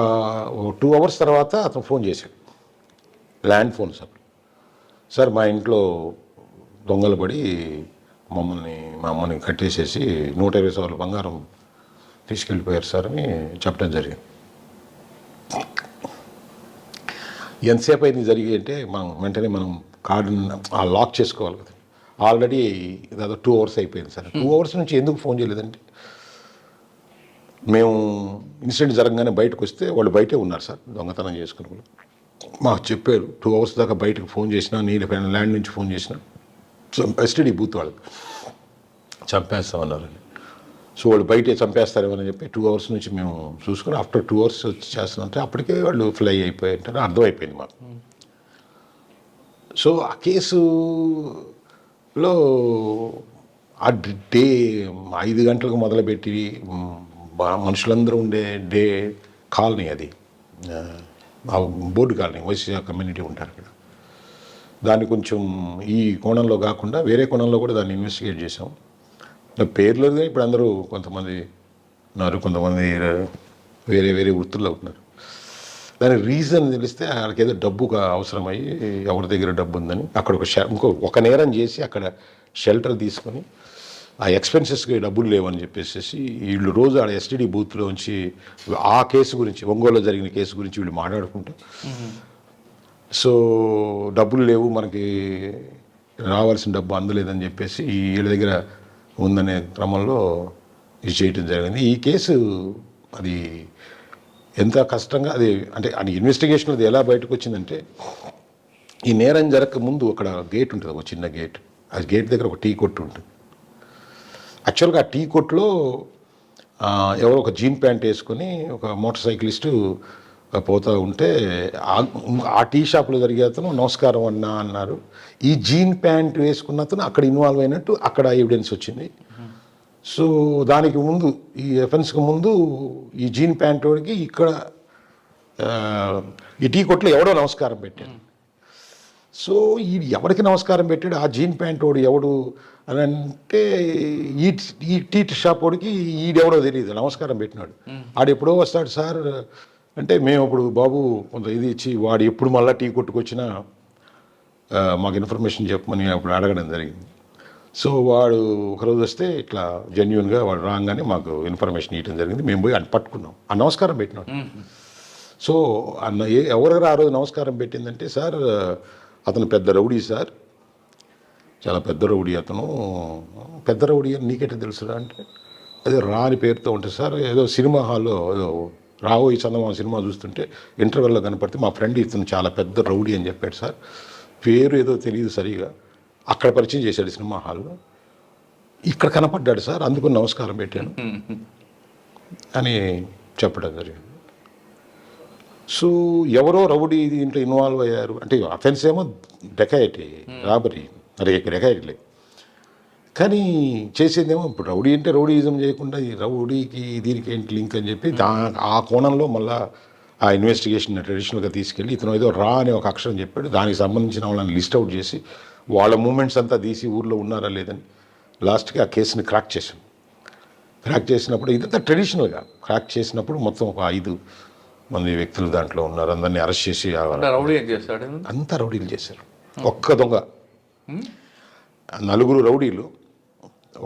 2 hours తర్వాత అతను ఫోన్ చేశాడు, ల్యాండ్ ఫోన్ సార్ మా ఇంట్లో దొంగలు పడి మా అమ్మని కట్టేసేసి 120 సవర్ల బంగారం తీసుకెళ్ళిపోయారు సార్ అని చెప్పడం జరిగింది. ఎంతసేపు అయింది జరిగి అంటే వెంటనే మనం కార్డుని లాక్ చేసుకోవాలి కదా, ఆల్రెడీ దాదాపు 2 hours అయిపోయింది సార్. 2 hours నుంచి ఎందుకు ఫోన్ చేయలేదంటే మేము ఇన్సిడెంట్ జరగగానే బయటకు వస్తే వాళ్ళు బయటే ఉన్నారు సార్, దొంగతనం చేసుకుని వాళ్ళు మాకు చెప్పారు. 2 hours దాకా బయటకు ఫోన్ చేసినా, నీళ్ళపైన ల్యాండ్ నుంచి ఫోన్ చేసినా ఎస్టీడీ బూత్ వాళ్ళు చంపేస్తామన్నారని. సో వాళ్ళు బయటే చంపేస్తారేమని చెప్పి 2 hours నుంచి మేము చూసుకుని ఆఫ్టర్ 2 hours వచ్చి చేస్తామంటే అప్పటికే వాళ్ళు ఫ్లై అయిపోయింటారు, అర్థమైపోయింది మాకు. సో ఆ కేసులో ఆ డే 5 గంటలకు మొదలుపెట్టి మనుషులందరూ ఉండే డే కాలనీ, అది బోర్డు కాలనీ, వైశ్య కమ్యూనిటీ ఉంటారు అక్కడ. దాన్ని కొంచెం ఈ కోణంలో కాకుండా వేరే కోణంలో కూడా దాన్ని ఇన్వెస్టిగేట్ చేసాం. పేర్లుగా ఇప్పుడు అందరూ కొంతమంది ఉన్నారు, కొంతమంది వేరే వేరే వృత్తుల్లో ఉన్నారు. దానికి రీజన్ తెలిస్తే వాళ్ళకి ఏదో డబ్బుగా అవసరమయ్యి ఎవరి దగ్గర డబ్బు ఉందని అక్కడ ఒక నేరం చేసి అక్కడ షెల్టర్ తీసుకొని ఆ ఎక్స్పెన్సెస్కి డబ్బులు లేవని చెప్పేసి వీళ్ళు రోజు ఆడ ఎస్టీడీ బూత్లో ఉంచి ఆ కేసు గురించి, ఒంగోలులో జరిగిన కేసు గురించి వీళ్ళు మాట్లాడుకుంటూ, సో డబ్బులు లేవు మనకి, రావాల్సిన డబ్బు అందలేదని చెప్పేసి వీళ్ళ దగ్గర ఉందనే క్రమంలో ఇది చేయటం జరిగింది. ఈ కేసు అది ఎంత కష్టంగా అది అంటే ఇన్వెస్టిగేషన్ అది ఎలా బయటకు వచ్చిందంటే, ఈ నేరం జరగక ముందు అక్కడ గేట్ ఉంటుంది, ఒక చిన్న గేట్. ఆ గేట్ దగ్గర ఒక టీ కొట్టు ఉంటుంది. యాక్చువల్గా ఆ టీ కొట్లో ఎవరో ఒక జీన్ ప్యాంట్ వేసుకొని ఒక మోటార్ సైక్లిస్టు పోతూ ఉంటే ఆ టీ షాప్లో జరిగే అతను నమస్కారం అన్నా అన్నారు. ఈ జీన్ ప్యాంట్ వేసుకున్న అతను అక్కడ ఇన్వాల్వ్ అయినట్టు అక్కడ ఎవిడెన్స్ వచ్చింది. సో దానికి ముందు, ఈ ఎఫెన్స్కి ముందు ఈ జీన్ ప్యాంట్ వాడికి ఇక్కడ ఈ టీ కొట్లో ఎవడో నమస్కారం పెట్టాడు. సో ఈ ఎవరికి నమస్కారం పెట్టాడు, ఆ జీన్ ప్యాంట్ వాడు ఎవడు అని అంటే ఈ టీ షాప్ వాడికి ఈడెవడో తెలియదు, నమస్కారం పెట్టినాడు. ఆడు ఎప్పుడో వస్తాడు సార్ అంటే, మేము అప్పుడు బాబు కొంత ఇది ఇచ్చి వాడు ఎప్పుడు మళ్ళీ టీ కొట్టుకొచ్చినా మాకు ఇన్ఫర్మేషన్ చెప్పమని అప్పుడు అడగడం జరిగింది. సో వాడు ఒకరోజు వస్తే ఇట్లా జెన్యున్గా వాడు రాగానే మాకు ఇన్ఫర్మేషన్ ఇవ్వడం జరిగింది. మేము పోయి అని పట్టుకున్నాం, ఆ నమస్కారం పెట్టినాడు. సో ఎవరెవరు ఆ రోజు నమస్కారం పెట్టిందంటే, సార్ అతను పెద్ద రౌడీ సార్, చాలా పెద్ద రౌడీ అతను. పెద్ద రౌడీ అని నీకెట్లా తెలుసురా అంటే, అదే రాని పేరుతో ఉంటుంది సార్, ఏదో సినిమా హాల్లో ఏదో రావోయి చందమామ సినిమా చూస్తుంటే ఇంటర్వెల్లో కనపడితే మా ఫ్రెండ్ ఇతను చాలా పెద్ద రౌడీ అని చెప్పాడు సార్, పేరు ఏదో తెలియదు సరిగా, అక్కడ పరిచయం చేశాడు సినిమా హాల్లో, ఇక్కడ కనపడ్డాడు సార్ అందుకు నమస్కారం పెట్టాను అని చెప్పడం జరిగింది. సో ఎవరో రౌడీ దీంట్లో ఇన్వాల్వ్ అయ్యారు అంటే, అఫెన్స్ ఏమో డెకాయిటీ, రాబరీ, డెకాయిటీలే, కానీ చేసేదేమో ఇప్పుడు రౌడీ అంటే రౌడీయిజం చేయకుండా ఈ రౌడీకి దీనికి ఏంటి లింక్ అని చెప్పి ఆ కోణంలో మళ్ళీ ఆ ఇన్వెస్టిగేషన్ ట్రెడిషనల్గా తీసుకెళ్ళి ఇతను ఏదో రా అనే ఒక అక్షరం చెప్పాడు, దానికి సంబంధించిన వాళ్ళని లిస్ట్ అవుట్ చేసి వాళ్ళ మూమెంట్స్ అంతా తీసి ఊర్లో ఉన్నారా లేదని లాస్ట్కి ఆ కేసుని క్రాక్ చేసాం. క్రాక్ చేసినప్పుడు ఇదంతా ట్రెడిషనల్గా క్రాక్ చేసినప్పుడు మొత్తం ఒక 5 మంది వ్యక్తులు దాంట్లో ఉన్నారు, అందరినీ అరెస్ట్ చేసి అంతా రౌడీలు చేశారు. ఒక్క దొంగ, 4 రౌడీలు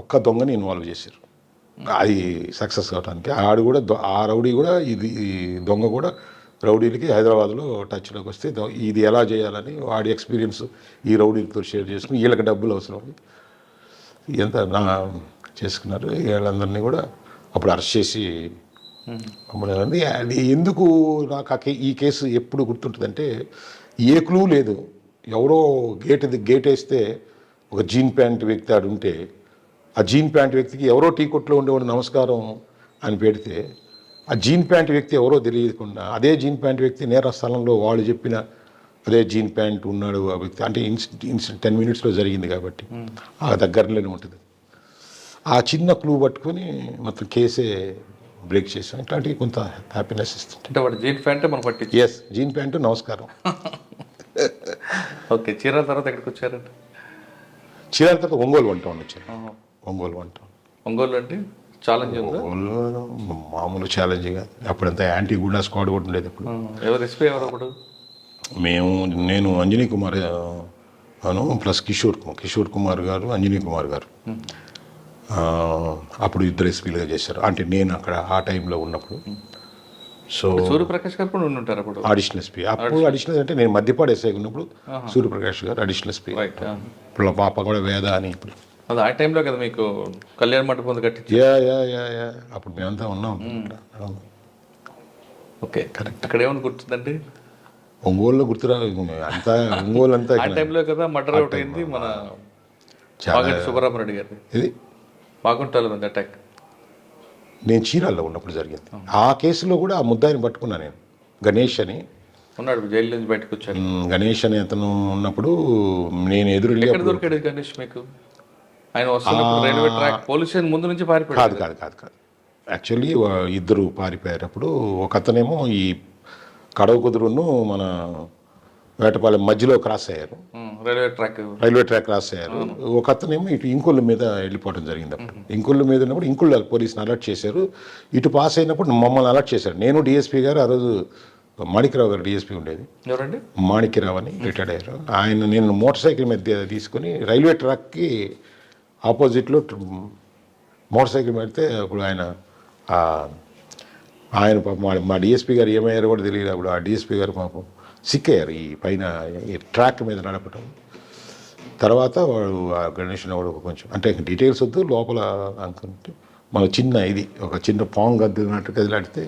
ఒక్క దొంగని ఇన్వాల్వ్ చేశారు. అది సక్సెస్ కావడానికి ఆడు కూడా, ఆ రౌడీ కూడా ఈ దొంగ కూడా రౌడీలకి హైదరాబాద్లో టచ్లోకి వస్తే ఇది ఎలా చేయాలని వాడి ఎక్స్పీరియన్స్ ఈ రౌడీలతో షేర్ చేసుకుని వీళ్ళకి డబ్బులు అవసరం ఎంత చేసుకున్నారు. వీళ్ళందరినీ కూడా అప్పుడు అరెస్ట్ చేసి అమ్మడానికి. అది ఎందుకు నాకు ఈ కేసు ఎప్పుడు గుర్తుంటుందంటే, ఏ క్లూ లేదు, ఎవరో గేట్ వేస్తే ఒక జీన్ ప్యాంట్ వ్యక్తి ఆడు ఉంటే, ఆ జీన్ ప్యాంట్ వ్యక్తికి ఎవరో టీ కొట్లో ఉండేవాడు నమస్కారం అని పెడితే, ఆ జీన్ ప్యాంట్ వ్యక్తి ఎవరో తెలియకుండా అదే జీన్ ప్యాంట్ వ్యక్తి నేర స్థలంలో వాళ్ళు చెప్పిన అదే జీన్ ప్యాంట్ ఉన్నాడు ఆ వ్యక్తి అంటే ఇన్సిడెంట్ 10 minutesలో జరిగింది కాబట్టి ఆ దగ్గరలోనే ఉంటుంది. ఆ చిన్న క్లూ పట్టుకొని మొత్తం కేసే బ్రేక్ చేసాం. ఇట్లాంటివి కొంత హ్యాపీనెస్ ఇస్తుంది. అంటే వాడు జీన్ ప్యాంటే మనం పట్టించి. ఎస్, జీన్ ప్యాంటు, నమస్కారం. ఓకే, చీరాల తర్వాత ఎక్కడికి వచ్చారండి? చీరాల తర్వాత ఒంగోలు వన్ టౌన్ వచ్చాను. Ongole one town. ఒంగోలు అంటే ఛాలెంజ్ ఉందా? ఒంగోలు మామూలు ఛాలెంజింగ్. అప్పుడంతా యాంటీ గుండా స్క్వాడ్ కూడా ఉండేది. ఇప్పుడు ఎవరు ఎస్పీ ఎవరు అప్పుడు? నేను అంజనీ కుమార్ అను ప్లస్ కిషోర్ కుమార్ గారు, అంజనీ కుమార్ గారు అప్పుడు ఇద్దరు ఎస్పీలుగా చేశారు. అంటే నేను అక్కడ ఆ టైంలో ఉన్నప్పుడు. సో సూర్యప్రకాష్ గారు కూడా ఉంటారు అప్పుడు అడిషనల్ ఎస్పీ. అప్పుడు అడిషనల్ అంటే నేను మధ్యపాడు ఎస్ఐ ఉన్నప్పుడు సూర్యప్రకాష్ గారు అడిషనల్ ఎస్పీ. ఇప్పుడు పాప కూడా వేద అని. ఇప్పుడు అది ఆ టైంలో కదా మీకు కళ్యాణ మండపం కట్టి. యా అప్పుడు మేమంతా ఉన్నాం. Okay, correct. అక్కడ ఏమని గుర్తుందండి? ఒంగోలులో గుర్తురా అంతా. ఒంగోలు అంతా ఆ టైంలో కదా మర్డర్ అవుట్ అయింది మన పాగంటి సుబ్బరామరెడ్డి గారి. ఇది బాగుంటారు అటాక్. నేను చీరాల్లో ఉన్నప్పుడు జరిగింది ఆ కేసులో కూడా. ఆ ముద్దాయిని పట్టుకున్నా నేను, గణేష్ అని ఉన్నాడు, జైలు నుంచి బయటకు వచ్చాను. గణేష్ అని అతను ఉన్నప్పుడు నేను ఎదురు ఎక్కడ దొరికాడు గణేష్ మీకు? ఆయన వస్తున్నప్పుడు రైల్వే ట్రాక్ పోలీస్ స్టేషన్ ముందు నుంచి పారిపోయాడు. కాదు యాక్చువల్లీ ఇద్దరు పారిపోయారు. అప్పుడు ఒక అతనేమో ఈ కడవ కుదురును మన వేటపాలెం మధ్యలో క్రాస్ అయ్యారు. రైల్వే ట్రాక్ క్రాస్ అయ్యారు. ఒక అతనేమో ఇటు ఇంకొల్లు మీద వెళ్ళిపోవడం జరిగింది. అప్పుడు ఇంకొల్లు మీద ఉన్నప్పుడు ఇంకొల్లు పోలీసుని అలర్ట్ చేశారు. ఇటు పాస్ అయినప్పుడు మమ్మల్ని అలర్ట్ చేశారు. నేను డిఎస్పీ గారు, ఆ రోజు మాణిక్యరావు గారు డిఎస్పీ ఉండేది. ఎవరండి? మాణిక్యరావు అని రిటైర్డ్ అయ్యారు. నేను మోటార్ సైకిల్ మీద తీసుకుని రైల్వే ట్రాక్కి ఆపోజిట్లో మోటార్ సైకిల్ పెడితే అప్పుడు ఆయన మా డిఎస్పీ గారు ఏమయ్యారో కూడా తెలియదు. అప్పుడు ఆ డిఎస్పీ గారు పాపం సిక్ అయ్యారు ఈ పైన ఈ ట్రాక్ మీద నడపడం. తర్వాత వాడు ఆ గణేష్ వాడు కొంచెం అంటే డీటెయిల్స్ వద్దు, లోపల అనుకుంటే మన చిన్న ఇది ఒక చిన్న పాంగ్ కదిలినట్టు కదిలాడితే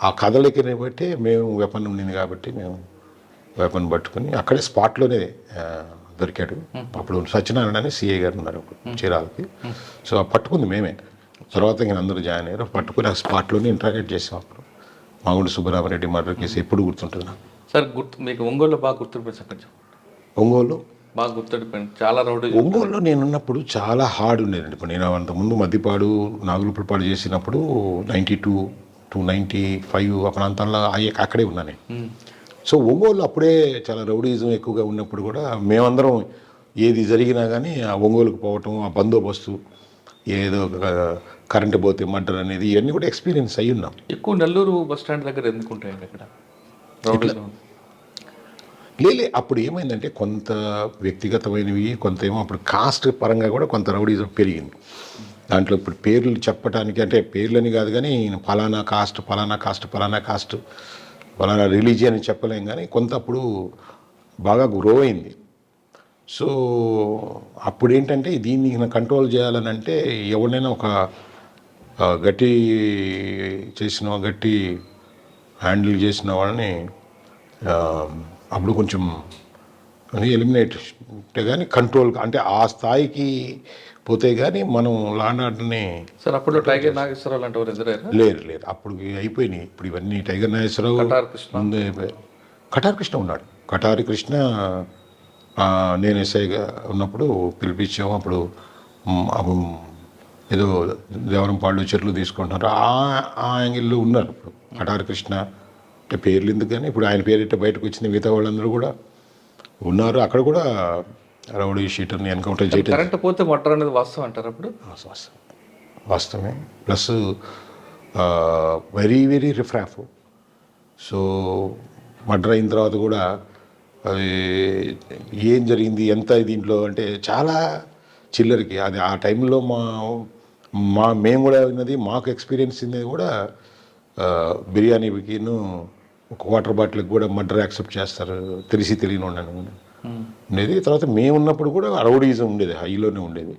ఆ కదలికని బట్టి మేము వెపన్ ఉండింది కాబట్టి మేము వెపన్ పట్టుకుని అక్కడే స్పాట్లోనే దొరికాడు. అప్పుడు సత్యనారాయణ అని సిఐ గారు ఉన్నారు అప్పుడు చీరాలకి. సో పట్టుకుంది మేమే. తర్వాత ఇంకా అందరూ జాయిన్ అయ్యారు. పట్టుకుని ఆ స్పాట్లోనే ఇంట్రాగేట్ చేసాం. అప్పుడు మాగుంటి సుబ్బరామరెడ్డి మర్డర్ కేసు ఎప్పుడు గుర్తుంటుంది నాకు. సార్ మీకు ఒంగోలులో బాగా గుర్తుండిపోయింది సార్? కొంచెం ఒంగోలు బాగా గుర్తుండిపోయింది. చాలా రౌడీ. ఒంగోలులో నేనున్నప్పుడు చాలా హార్డ్ ఉండేదండి. ఇప్పుడు నేను అంతకుముందు మద్దిపాడు, నాగులపురపాడు చేసినప్పుడు 92 to 95 ఆ ప్రాంతాల్లో అక్కడే ఉన్నాను. సో ఒంగోలు అప్పుడే చాలా రౌడీజం ఎక్కువగా ఉన్నప్పుడు కూడా మేమందరం ఏది జరిగినా కానీ ఆ ఒంగోలుకు పోవటం, ఆ బందోబస్తు, ఏదో కరెంటు పోతే మర్డర్ అనేది ఇవన్నీ కూడా ఎక్స్పీరియన్స్ అయ్యి ఉన్నాం. ఎక్కువ నెల్లూరు బస్ స్టాండ్ దగ్గర ఎందుకుంటాయండి అక్కడ? లేలే అప్పుడు ఏమైందంటే కొంత వ్యక్తిగతమైనవి, కొంత ఏమో అప్పుడు కాస్ట్ పరంగా కూడా కొంత రౌడీజం పెరిగింది. దాంట్లో ఇప్పుడు పేర్లు చెప్పడానికి అంటే పేర్లని కాదు కానీ ఫలానా కాస్ట్ ఫలానా రిలీజియన్ చెప్పలేం కానీ కొంత అప్పుడు బాగా గ్రో అయింది. సో అప్పుడు ఏంటంటే దీన్ని కంట్రోల్ చేయాలని అంటే ఎవరినైనా ఒక గట్టి హ్యాండిల్ చేసిన వాళ్ళని అప్పుడు కొంచెం ఎలిమినేట్ అంటే కానీ కంట్రోల్ అంటే ఆ స్థాయికి పోతే కానీ మనం లాండాటని. సార్ అప్పుడు టైగర్ నాగేశ్వరరావు లాంటి వారు ఎదురారు? లేరు అప్పుడు అయిపోయినాయి. ఇప్పుడు ఇవన్నీ టైగర్ నాగేశ్వరరావు ముందే కటారి కృష్ణ ఉన్నాడు. కటారి కృష్ణ నేను ఎస్ఐగా ఉన్నప్పుడు పిలిపించాము. అప్పుడు ఏదో దేవరంపాళ్ళు చెట్లు తీసుకుంటున్నారు ఆ యాంగిల్లో ఉన్నారు. ఇప్పుడు కటారి కృష్ణ అంటే పేర్లు ఎందుకు కానీ ఇప్పుడు ఆయన పేరు ఇట్లా బయటకు వచ్చింది. మిగతా వాళ్ళందరూ కూడా ఉన్నారు. అక్కడ కూడా రౌడీ షీటర్ని ఎన్కౌంటర్ చేయడం. కరెంట్ పోతే మర్డర్ అనేది వాస్తవం అంటారు? అప్పుడు వాస్తవమే. Plus very very riffraff. So murder అయిన తర్వాత కూడా అది ఏం జరిగింది ఎంత దీంట్లో అంటే చాలా చిల్లరికి అది ఆ టైంలో మేము కూడా విన్నది, మాకు ఎక్స్పీరియన్స్ ఉన్నది కూడా బిర్యానీకిను ఒక వాటర్ బాటిల్కి కూడా మర్డర్ యాక్సెప్ట్ చేస్తారు తెలియని ఉండేది. తర్వాత మేము ఉన్నప్పుడు కూడా రౌడీజం ఉండేది, హైలోనే ఉండేది,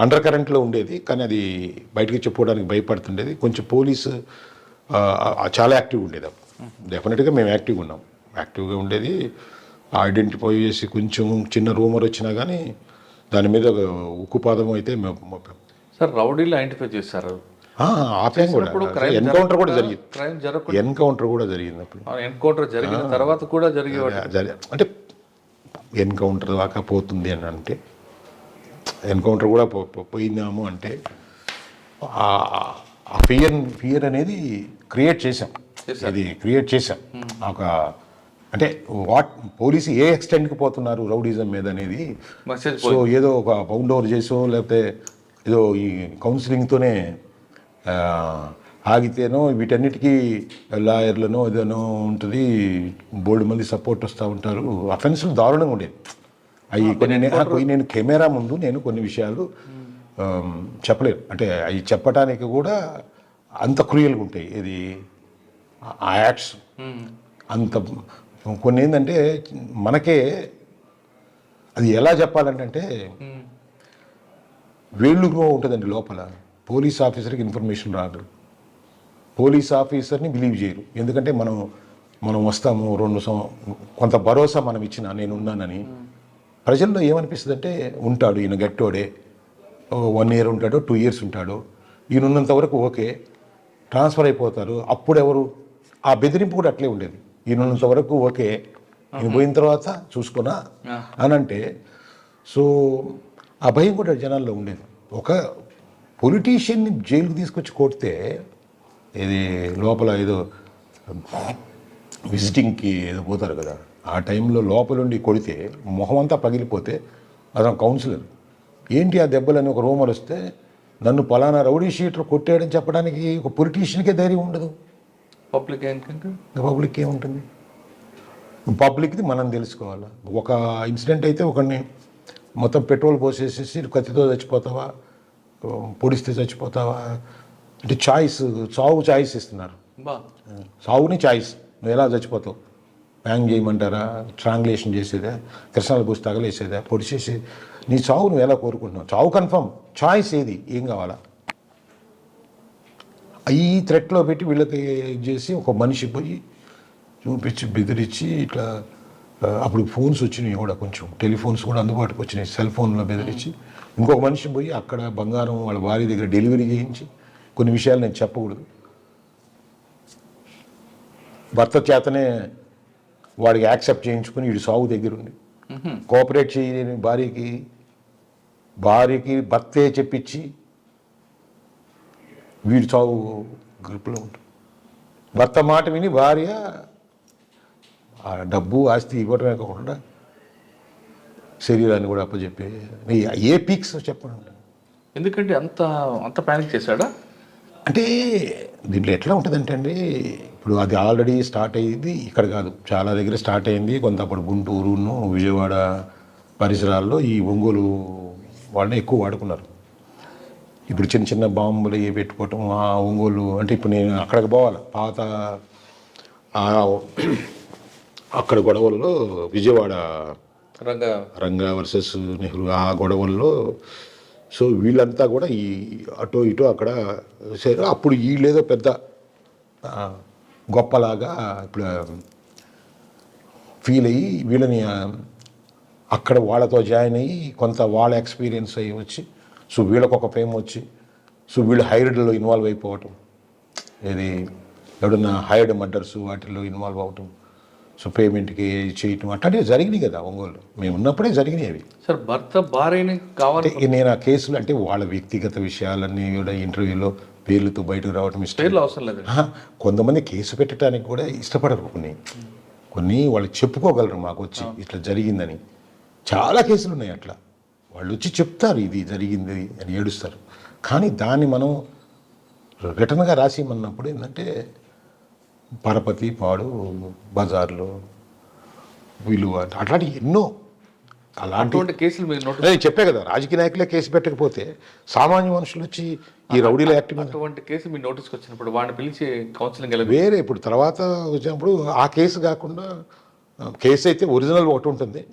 అండర్ కరెంట్లో ఉండేది. కానీ అది బయటకి చెప్పుకోవడానికి భయపడుతుండేది. కొంచెం పోలీసు చాలా యాక్టివ్గా ఉండేది. డెఫినెట్గా మేము యాక్టివ్గా ఉండేది. ఐడెంటిఫై చేసి కొంచెం చిన్న రూమర్ వచ్చినా కానీ దాని మీద ఉక్కుపాదం అయితే మేము సార్ రౌడీలు ఐడెంటిఫై చేశారు. ఆపాం కూడా. ఎన్కౌంటర్ కూడా జరిగింది. అప్పుడు ఎన్కౌంటర్ జరిగిన తర్వాత కూడా అంటే ఎన్కౌంటర్ దాకా పోతుంది అని అంటే ఎన్కౌంటర్ కూడా పోయిందాము అంటే ఆ ఫియర్ అనేది క్రియేట్ చేశాం. ఇది క్రియేట్ చేశాం ఒక అంటే పోలీసు ఏ ఎక్స్టెంట్కి పోతున్నారు రౌడీజం మీద అనేది. మెసేజ్ సో ఏదో ఒక బౌండ్ ఓవర్ చేసో లేకపోతే ఏదో ఈ కౌన్సిలింగ్తోనే ఆగితేనో వీటన్నిటికీ లాయర్లను ఏదైనా ఉంటుంది, బోల్డ్ మంది సపోర్ట్ వస్తూ ఉంటారు. అఫెన్సులు దారుణంగా ఉండేది. అవి నేను కెమెరా ముందు నేను కొన్ని విషయాలు చెప్పలేను, అంటే అవి చెప్పడానికి కూడా అంత క్రూయల్గా ఉంటాయి. ఇది ఆ యాక్ట్స్ అంత కొన్ని ఏంటంటే మనకే అది ఎలా చెప్పాలంటే వేళ్ళుగా ఉంటుందండి లోపల. పోలీస్ ఆఫీసర్కి ఇన్ఫర్మేషన్ రాదు, పోలీస్ ఆఫీసర్ని బిలీవ్ చేయరు. ఎందుకంటే మనం వస్తాము కొంత భరోసా మనం ఇచ్చిన నేనున్నానని. ప్రజల్లో ఏమనిపిస్తుంది అంటే ఉంటాడు ఈయన గట్టోడే, 1 year ఉంటాడో 2 years ఉంటాడో, ఈయన ఉన్నంత వరకు ఓకే, ట్రాన్స్ఫర్ అయిపోతారు. అప్పుడు ఎవరు ఆ బెదిరింపు కూడా అట్లే ఉండేది. ఈయన ఉన్నంత వరకు ఓకే, ఈయన పోయిన తర్వాత చూసుకున్నా అని అంటే. సో ఆ భయం కూడా జనాల్లో ఉండేది. ఒక పొలిటీషియన్ని జైలుకి తీసుకొచ్చి కొడితే ఇది లోపల ఏదో విజిటింగ్కి ఏదో పోతారు కదా, ఆ టైంలో లోపలుండి కొడితే మొహం అంతా పగిలిపోతే అతను కౌన్సిలర్ ఏంటి ఆ దెబ్బలని ఒక రూమర్ వస్తే నన్ను పలానా రౌడీ షీటర్ కొట్టాడని చెప్పడానికి ఒక పొలిటీషియన్కే ధైర్యం ఉండదు. పబ్లిక్ ఏముంటుంది? పబ్లిక్ది మనం తెలుసుకోవాలి. ఒక ఇన్సిడెంట్ అయితే ఒకరిని మొత్తం పెట్రోల్ పోసేసేసి కత్తితో చచ్చిపోతావా, పొడిస్తే చచ్చిపోతావా అంటే చావు చాయిస్ ఇస్తున్నారు. చావుని చాయిస్, నువ్వు ఎలా చచ్చిపోతావు, హ్యాంగ్ చేయమంటారా, స్ట్రాంగులేషన్ చేసేదా, కృష్ణాలు పూసి తగలేసేదా, పొడిచేసి నీ చావు నువ్వు ఎలా కోరుకుంటున్నావు? చావు కన్ఫర్మ్, చాయిస్ ఏది, ఏం కావాలా? ఈ థ్రెట్లో పెట్టి వీళ్ళకి చేసి ఒక మనిషి పోయి చూపించి బెదిరించి ఇట్లా. అప్పుడు ఫోన్స్ వచ్చినాయి కూడా, కొంచెం టెలిఫోన్స్ కూడా అందుబాటుకు వచ్చినాయి, సెల్ ఫోన్లో బెదిరించి ఇంకొక మనిషి పోయి అక్కడ బంగారం వాళ్ళ భార్య దగ్గర డెలివరీ చేయించి కొన్ని విషయాలు నేను చెప్పకూడదు, భర్త చేతనే వాడికి యాక్సెప్ట్ చేయించుకుని వీడి సాగు దగ్గరుండి కోఆపరేట్ చేయని భార్యకి భర్తే చెప్పించి వీడి చావు గ్రిప్లో ఉంటుంది. భర్త మాట విని భార్య ఆ డబ్బు ఆస్తి ఇవ్వడమే కాకుండా శరీరాన్ని కూడా అప్పచెప్పే ఏ పీక్స్ చెప్పండి. ఎందుకంటే అంత ప్యానిక్ చేశాడా? అంటే దీంట్లో ఎట్లా ఉంటుందంటే అండి, ఇప్పుడు అది ఆల్రెడీ స్టార్ట్ అయ్యింది ఇక్కడ కాదు, చాలా దగ్గర స్టార్ట్ అయింది. కొంత అప్పుడు గుంటూరును విజయవాడ పరిసరాల్లో ఈ ఒంగోలు వాళ్ళని ఎక్కువ వాడుకున్నారు. ఇప్పుడు చిన్న చిన్న బాంబులు పెట్టుకోవటం ఆ ఒంగోలు అంటే ఇప్పుడు నేను అక్కడికి పోవాలి పాత అక్కడ గొడవల్లో విజయవాడ రంగా వర్సెస్ నెహ్రూ ఆ గొడవల్లో. సో వీళ్ళంతా కూడా ఈ అటో ఇటో అక్కడ చేరు. అప్పుడు వీళ్ళేదో పెద్ద గొప్పలాగా ఇప్పుడు ఫీల్ అయ్యి వీళ్ళని అక్కడ వాళ్ళతో జాయిన్ అయ్యి కొంత వాళ్ళ ఎక్స్పీరియన్స్ అయ్యి వచ్చి, సో వీళ్ళకు ఒక ఫేమ్ వచ్చి, సో వీళ్ళు హైర్డ్లో ఇన్వాల్వ్ అయిపోవటం, ఏది ఎవడన్నా హైర్డ్ మర్డర్స్ వాటిల్లో ఇన్వాల్వ్ అవటం, సో పేమెంట్కి చేయటం అట్లాంటివి జరిగినాయి కదా ఒంగోలు. మేము ఉన్నప్పుడే జరిగినాయి అవి. సార్ భర్త భార్యని కావాలి నేను ఆ కేసులు అంటే వాళ్ళ వ్యక్తిగత విషయాలన్నీ కూడా ఇంటర్వ్యూలో పేర్లతో బయటకు రావడం ఇష్టం. అవసరం లేదు. కొంతమంది కేసు పెట్టడానికి కూడా ఇష్టపడరు, కొన్ని వాళ్ళు చెప్పుకోగలరు మాకు వచ్చి ఇట్లా జరిగిందని. చాలా కేసులు ఉన్నాయి అట్లా, వాళ్ళు వచ్చి చెప్తారు ఇది జరిగింది అని ఏడుస్తారు. కానీ దాన్ని మనం రిటర్న్గా రాసిమన్నప్పుడు ఏంటంటే పరపతి పాడు బజార్లో వీళ్ళు అట్లాంటి ఎన్నో అలాంటి కేసులు నేను చెప్పే కదా, రాజకీయ నాయకులే కేసు పెట్టకపోతే సామాన్య మనుషులు వచ్చి ఈ రౌడీల యాక్టివ్ అటువంటి కేసు మీ నోటీస్కి వచ్చినప్పుడు వాడిని పిలిచి కౌన్సిలింగ్ వేరే ఇప్పుడు తర్వాత వచ్చినప్పుడు ఆ కేసు కాకుండా కేసు అయితే ఒరిజినల్ ఒకటి ఉంటుంది.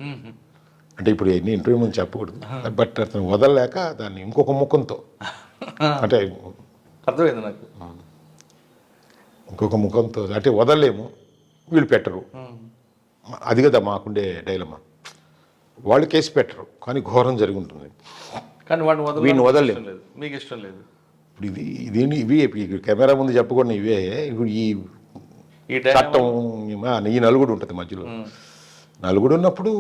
అంటే ఇప్పుడు ఎన్ని ఇంటర్వ్యూ ముందు చెప్పకూడదు, బట్ అతను వదలలేక దాన్ని ఇంకొక ముఖంతో అంటే అర్థమైంది నాకు, ఇంకొక ముఖంతో అంటే వదలలేము వీళ్ళు పెట్టరు. అది కదా మాకుండే డైలమా, వాళ్ళు కేసు పెట్టరు కానీ ఘోరం జరిగి ఉంటుంది. కానీ వీడిని వదలలేము, మీకు ఇష్టం లేదు. ఇప్పుడు ఇవి కెమెరా ముందు చెప్పకుండా ఇవే ఇప్పుడు ఈ చట్టం ఈ నలుగుడు ఉంటుంది మధ్యలో, నలుగుడు ఉన్నప్పుడు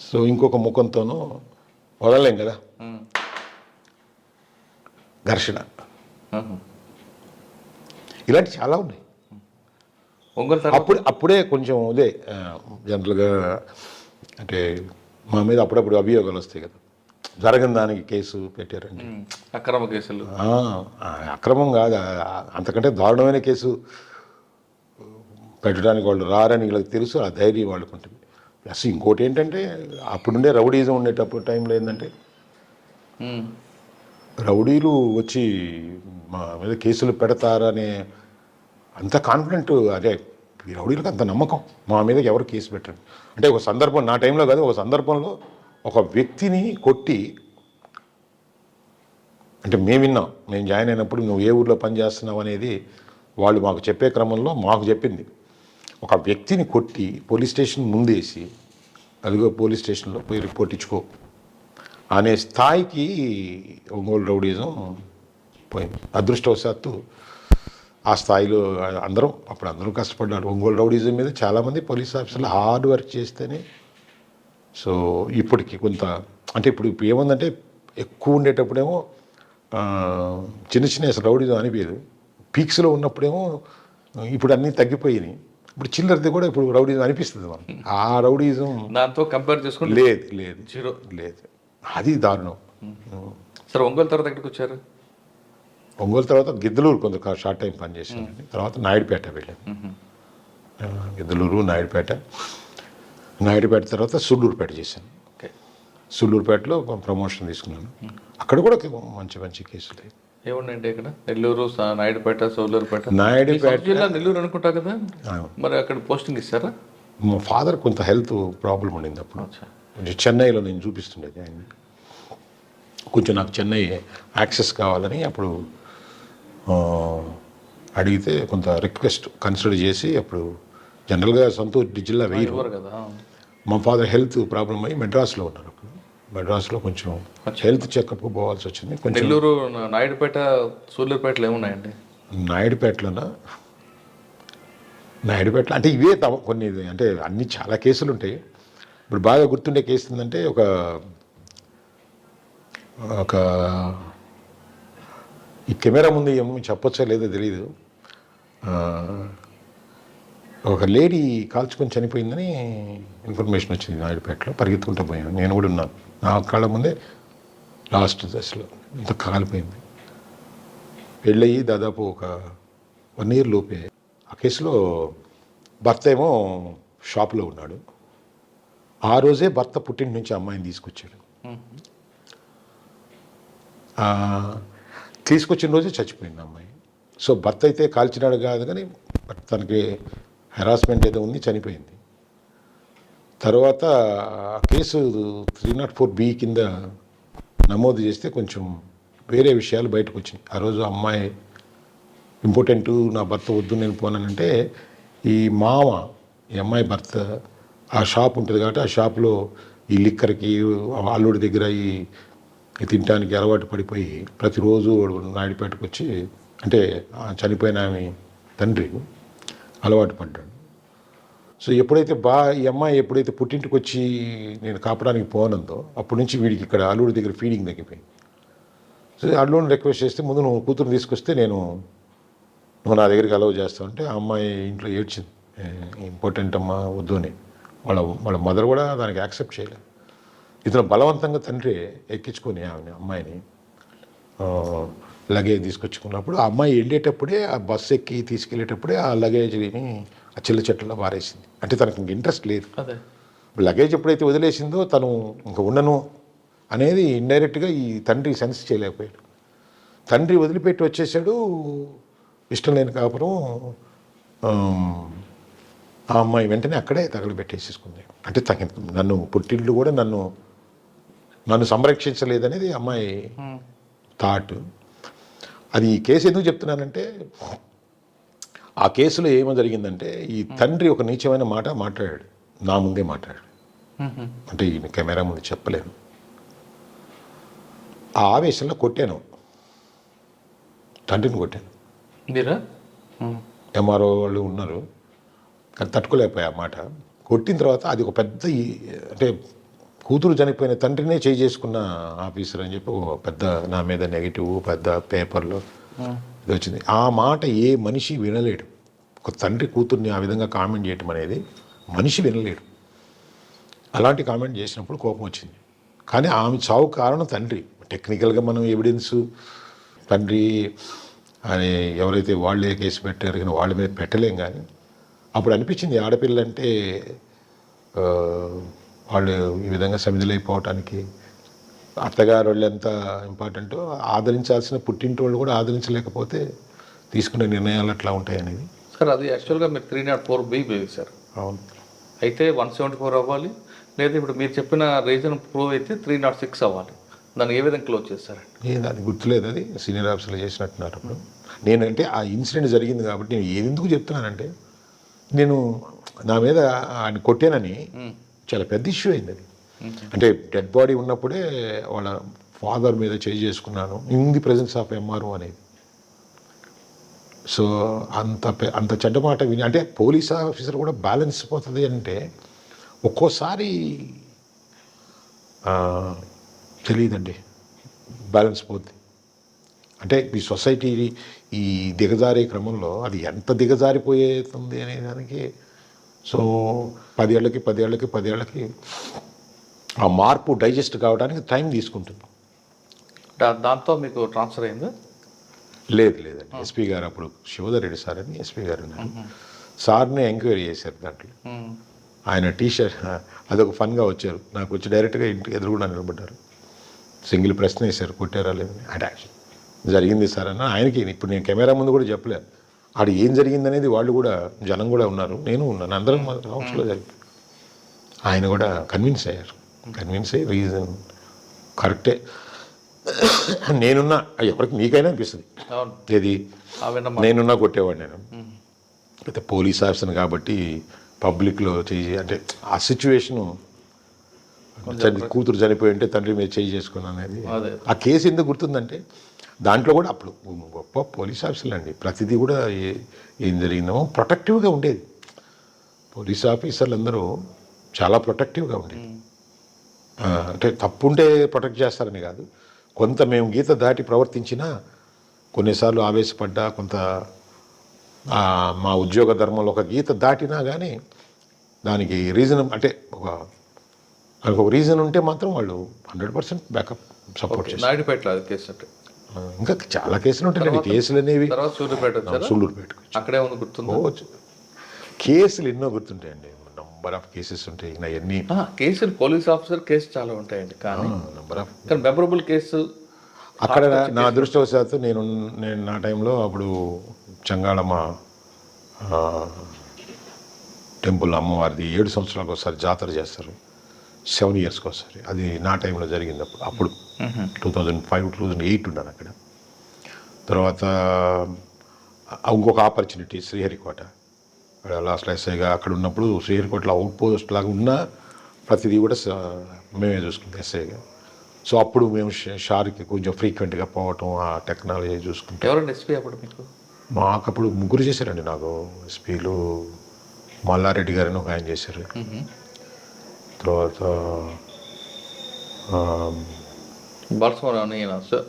సో ఇంకొక ముఖంతోనూ వదలలేం కదా. ఘర్షణ, ఆహా. ఇలాంటి చాలా ఉన్నాయి. ఒంగోలు తర్వాత అప్పుడే కొంచెం అదే జనరల్గా అంటే మా మీద అప్పుడప్పుడు అభియోగాలు వస్తాయి కదా, జరగని దానికి కేసు పెట్టారండి. అక్రమ కేసులు. అక్రమం కాదు, అంతకంటే దారుణమైన కేసు పెట్టడానికి వాళ్ళు రారని వీళ్ళకి తెలుసు, ఆ ధైర్యం వాళ్ళకు ఉంటుంది. ప్లస్ ఇంకోటి ఏంటంటే అప్పుడుండే రౌడీజం ఉండేటప్పుడు టైంలో ఏంటంటే రౌడీలు వచ్చి మా మీద కేసులు పెడతారనే అంత కాన్ఫిడెంట్, అదే ఈ రౌడీలకు అంత నమ్మకం మా మీద ఎవరు కేసు పెట్టరు. అంటే ఒక సందర్భం, నా టైంలో కాదు, ఒక సందర్భంలో ఒక వ్యక్తిని కొట్టి, అంటే మేము విన్నాం, మేము జాయిన్ అయినప్పుడు నువ్వు ఏ ఊర్లో పనిచేస్తున్నావు అనేది వాళ్ళు మాకు చెప్పే క్రమంలో మాకు చెప్పింది. ఒక వ్యక్తిని కొట్టి పోలీస్ స్టేషన్ ముందేసి, అదిగో పోలీస్ స్టేషన్లో పోయి రిపోర్ట్ ఇచ్చుకో అనే స్థాయికి ఒంగోలు రౌడీజం పోయింది. అదృష్టవశాత్తు ఆ స్థాయిలో అందరూ కష్టపడ్డారు. ఒంగోలు రౌడీజం మీద చాలామంది పోలీస్ ఆఫీసర్లు హార్డ్ వర్క్ చేస్తేనే. సో ఇప్పటికి కొంత అంటే ఇప్పుడు ఏముందంటే ఎక్కువ ఉండేటప్పుడేమో చిన్న చిన్న అసలు రౌడీజం అనిపించదు. పీక్స్లో ఉన్నప్పుడేమో ఇప్పుడు అన్నీ తగ్గిపోయినాయి. ఇప్పుడు చిల్లరది కూడా ఇప్పుడు రౌడీజం అనిపిస్తుంది మనకి. ఆ రౌడీజం దాంతో కంపేర్ చేసుకుంటే లేదు జీరో. లేదు, అది దారుణం. సరే, ఒంగోలు తర్వాత ఎక్కడికి వచ్చారు? ఒంగోలు తర్వాత గిద్దలూరు కొంత షార్ట్ టైం పనిచేసానండి. తర్వాత నాయుడుపేట వెళ్ళాను. గిద్దలూరు, నాయుడుపేట తర్వాత సుళ్ళూరుపేట చేశాను. ఓకే. సుళ్ళూరుపేటలో ప్రమోషన్ తీసుకున్నాను. అక్కడ కూడా మంచి మంచి కేసులు. ఏమున్నాయండి ఇక్కడ? నెల్లూరు, నాయుడుపేట, సోలూరుపేట. నాయుడుపేట జిల్లా నెల్లూరు అనుకుంటా కదా, మరి అక్కడ పోస్టింగ్ ఇస్తారా? మా ఫాదర్ కొంత హెల్త్ ప్రాబ్లం ఉండింది అప్పుడు. కొంచెం చెన్నైలో నేను చూపిస్తుండేది ఆయన. కొంచెం నాకు చెన్నై యాక్సెస్ కావాలని అప్పుడు అడిగితే కొంత రిక్వెస్ట్ కన్సిడర్ చేసి అప్పుడు జనరల్గా సొంతూరు జిల్లా వేయరు కదా. మా ఫాదర్ హెల్త్ ప్రాబ్లం అయ్యి మెడ్రాస్లో ఉన్నారు. అప్పుడు మెడ్రాస్లో కొంచెం హెల్త్ చెకప్ పోవాల్సి వచ్చింది. కొంచెం నెల్లూరు, నాయుడుపేట, సూళ్ళూరుపేటలో ఏమున్నాయండి? నాయుడుపేటలో అంటే ఇవే కొన్ని, అంటే అన్ని చాలా కేసులు ఉంటాయి. ఇప్పుడు బాగా గుర్తుండే కేసు ఏంటంటే ఒక ఈ కెమెరా ముందు ఏమో చెప్పొచ్చో లేదో తెలీదు, ఒక లేడీ కాల్చుకొని చనిపోయిందని ఇన్ఫర్మేషన్ వచ్చింది నాయుడుపేటలో. పరిగెత్తుకుంటూ పోయాను, నేను కూడా ఉన్నాను. నా కళ్ళ ముందే లాస్ట్ దశలో ఇంత కాలిపోయింది. పెళ్ళయి దాదాపు ఒక 1 year లోపే. ఆ కేసులో భర్త ఏమో షాపులో ఉన్నాడు. ఆ రోజే భర్త పుట్టింటి నుంచి అమ్మాయిని తీసుకొచ్చాడు. తీసుకొచ్చిన రోజే చచ్చిపోయింది అమ్మాయి. సో భర్త అయితే కాల్చినాడు కాదు, కానీ తనకి హెరాస్మెంట్ ఏదో ఉంది, చనిపోయింది. తర్వాత కేసు 304B కింద నమోదు చేస్తే కొంచెం వేరే విషయాలు బయటకు వచ్చినాయి. ఆ రోజు అమ్మాయి ఇంపార్టెంట్, నా భర్త వద్దు నేను పోనానంటే ఈ అమ్మాయి భర్త ఆ షాప్ ఉంటుంది కాబట్టి ఆ షాప్లో ఈ లిక్కర్కి అల్లుడి దగ్గర ఈ తినడానికి అలవాటు పడిపోయి ప్రతిరోజు నాయుడుపేటకు వచ్చి, అంటే చనిపోయిన ఆమె తండ్రి అలవాటు పడ్డాడు. సో ఎప్పుడైతే ఈ అమ్మాయి ఎప్పుడైతే పుట్టింటికి వచ్చి నేను కాపడానికి పోనందో అప్పటి నుంచి వీడికి ఇక్కడ అల్లుడి దగ్గర ఫీడింగ్ తగ్గిపోయింది. సో అల్లుడిని రిక్వెస్ట్ చేస్తే, ముందు నువ్వు కూతురు తీసుకొస్తే నువ్వు నా దగ్గరికి అలవ్ చేస్తావు అంటే, ఆ అమ్మాయి ఇంట్లో ఏడ్చింది, ఇంపార్టెంట్ అమ్మా వద్దు అని. వాళ్ళ మదర్ కూడా దానికి యాక్సెప్ట్ చేయలేదు. ఇతను బలవంతంగా తండ్రి ఎక్కించుకొని అమ్మాయిని లగేజ్ తీసుకొచ్చుకున్నప్పుడు ఆ అమ్మాయి వెళ్ళేటప్పుడే, ఆ బస్సు ఎక్కి తీసుకెళ్ళేటప్పుడే ఆ లగేజ్ని ఆ చిల్ల చెట్లలో పారేసింది. అంటే తనకు ఇంక ఇంట్రెస్ట్ లేదు. లగేజ్ ఎప్పుడైతే వదిలేసిందో తను ఇంక ఉండను అనేది ఇండైరెక్ట్గా ఈ తండ్రి సెన్స్ చేయలేకపోయాడు. తండ్రి వదిలిపెట్టి వచ్చేసాడు, ఇష్టం లేని కాపురం. ఆ అమ్మాయి వెంటనే అక్కడే తగలబెట్టేసేసుకుంది. అంటే నన్ను పుట్టిల్లు కూడా నన్ను సంరక్షించలేదనేది అమ్మాయి థాట్. అది ఈ కేసు ఎందుకు చెప్తున్నానంటే, ఆ కేసులో ఏమో జరిగిందంటే ఈ తండ్రి ఒక నీచమైన మాట మాట్లాడాడు, నా ముందే మాట్లాడాడు. అంటే ఈయన కెమెరా ముందు చెప్పలేను. ఆ ఆవేశంలో కొట్టాను, తండ్రిని కొట్టాను. ఎంఆర్ఓ వాళ్ళు ఉన్నారు, కానీ తట్టుకోలేకపోయా ఆ మాట. కొట్టిన తర్వాత అది ఒక పెద్ద, అంటే కూతురు చనిపోయిన తండ్రినే చేయి చేసుకున్న ఆఫీసర్ అని చెప్పి ఓ పెద్ద నా మీద నెగిటివ్ పెద్ద పేపర్లో ఇది వచ్చింది. ఆ మాట ఏ మనిషి వినలేడు. ఒక తండ్రి కూతుర్ని ఆ విధంగా కామెంట్ చేయటం అనేది మనిషి వినలేడు. అలాంటి కామెంట్ చేసినప్పుడు కోపం వచ్చింది. కానీ ఆమె చావు కారణం తండ్రి. టెక్నికల్గా మనం ఎవిడెన్స్ తండ్రి అని ఎవరైతే వాళ్ళే కేసు పెట్టారు కానీ వాళ్ళ మీద పెట్టలేం. కానీ అప్పుడు అనిపించింది ఆడపిల్లంటే వాళ్ళు ఈ విధంగా సమిధులైపోవటానికి అత్తగారు వాళ్ళు ఎంత ఇంపార్టెంటో ఆదరించాల్సిన పుట్టింటి వాళ్ళు కూడా ఆదరించలేకపోతే తీసుకునే నిర్ణయాలు అట్లా ఉంటాయి అనేది. సార్ అది యాక్చువల్గా మీరు 304B వేశారు. అవును. అయితే 174 అవ్వాలి, లేదా ఇప్పుడు మీరు చెప్పిన రీజన్ ప్రూవ్ అయితే 306 అవ్వాలి. దాన్ని ఏ విధంగా క్లోజ్ చేస్తారండి? ఏది అది గుర్తులేదు. అది సీనియర్ ఆఫీసర్లు చేసినట్టున్నారు. అప్పుడు నేనంటే ఆ ఇన్సిడెంట్ జరిగింది కాబట్టి నేను ఏది ఎందుకు చెప్తున్నానంటే నేను నా మీద ఆయన కొట్టానని చాలా పెద్ద ఇష్యూ అయింది. అది అంటే డెడ్ బాడీ ఉన్నప్పుడే వాళ్ళ ఫాదర్ మీద చేంజ్ చేసుకున్నాను in the presence of MRO అనేది. సో అంత చెడ్డ మాట విని అంటే పోలీస్ ఆఫీసర్ కూడా బ్యాలెన్స్ పోతుంది అంటే ఒక్కోసారి తెలియదండి, బ్యాలెన్స్ పోద్ది. అంటే ఈ సొసైటీ ఈ దిగజారే క్రమంలో అది ఎంత దిగజారిపోయేతుంది అనే దానికి సో 10 ఏళ్ళకి ఆ మార్పు డైజెస్ట్ కావడానికి టైం తీసుకుంటుంది. దాంతో మీకు ట్రాన్స్ఫర్ అయిందా? లేదండి. ఎస్పీ గారు అప్పుడు శివధర్ రెడ్డి సార్ అని ఎస్పీ గారు ఉన్నారు. సార్ని ఎంక్వైరీ చేశారు. దాంట్లో ఆయన టీషర్ట్ అదొక ఫన్గా వచ్చారు. నాకు వచ్చి డైరెక్ట్గా ఇంటికి ఎదురుగుండా నిలబడ్డారు. సింగిల్ ప్రశ్న వేశారు, కొట్టారా లేదని. అంటే జరిగింది సార్ అన్న ఆయనకి. ఇప్పుడు నేను కెమెరా ముందు కూడా చెప్పలేను ఆడు ఏం జరిగిందనేది. వాళ్ళు కూడా జనం కూడా ఉన్నారు, నేను ఉన్నాను, అందరం హౌస్లో జరిగింది. ఆయన కూడా కన్విన్స్ అయ్యారు. కన్విన్స్ అయ్యి రీజన్ కరెక్టే నేనున్నా ఎవరికి మీకైనా అనిపిస్తుంది ఏది నేనున్నా కొట్టేవాడు. నేను అయితే పోలీస్ ఆఫీసర్ కాబట్టి పబ్లిక్లో చేయి అంటే ఆ సిచ్యువేషను కూతురు చనిపోయి ఉంటే తండ్రి మీద చేయి చేసుకున్నాను అనేది. ఆ కేసు ఎందుకు గుర్తుందంటే దాంట్లో కూడా అప్పుడు గొప్ప పోలీస్ ఆఫీసర్లు అండి. ప్రతిదీ కూడా ఏం జరిగిందో ప్రొటెక్టివ్గా ఉండేది. పోలీస్ ఆఫీసర్లు అందరూ చాలా ప్రొటెక్టివ్గా ఉండేది. అంటే తప్పుంటే ప్రొటెక్ట్ చేస్తారని కాదు, కొంత మేము గీత దాటి ప్రవర్తించినా కొన్నిసార్లు ఆవేశపడ్డా కొంత మా ఉద్యోగ ధర్మంలో ఒక గీత దాటినా కానీ దానికి రీజన్ అంటే ఒక రీజన్ ఉంటే మాత్రం వాళ్ళు 100% బ్యాకప్ సపోర్ట్ చేస్తారు. నాయుడుపేటలో కేసు అంటే ఇంకా చాలా కేసులు ఉంటాయండి. కేసులు అనేవి సూళ్ళూరుపేట అక్కడే ఉంది గుర్తుంది. కేసులు ఎన్నో గుర్తుంటాయండి. నంబర్ ఆఫ్ కేసెస్ ఉంటాయి. అవన్నీ కేసులు పోలీస్ ఆఫీసర్ కేసు చాలా ఉంటాయండి. కానీ నంబర్ ఆఫ్ మెమరబుల్ కేసు అక్కడ నా అదృష్టవశాత్తు నేను నా టైంలో అప్పుడు చంగాళమ్మ టెంపుల్ అమ్మవారిది 7 సంవత్సరాలకు ఒకసారి జాతర చేస్తారు, 7 ఇయర్స్కి ఒకసారి. అది నా టైంలో జరిగింది. అప్పుడు 2005-2008 ఉన్నాను అక్కడ. తర్వాత ఇంకొక ఆపర్చునిటీ శ్రీహరికోట లాస్ట్ ఎస్ఐగా అక్కడ ఉన్నప్పుడు శ్రీహరికోటలో అవుట్ పోస్ట్ లాగా ఉన్నా ప్రతిదీ కూడా మేమే చూసుకుంటాం ఎస్ఐగా. సో అప్పుడు మేము షార్కి కొంచెం ఫ్రీక్వెంట్గా పోవటం ఆ టెక్నాలజీ చూసుకుంటాం. ఎవరండి ఎస్పీ అప్పుడు మీకు? మాకు అప్పుడు 3 చేశారండి. నాకు ఎస్పీలు మల్లారెడ్డి గారిని ఒక ఆయన చేశారు. తర్వాత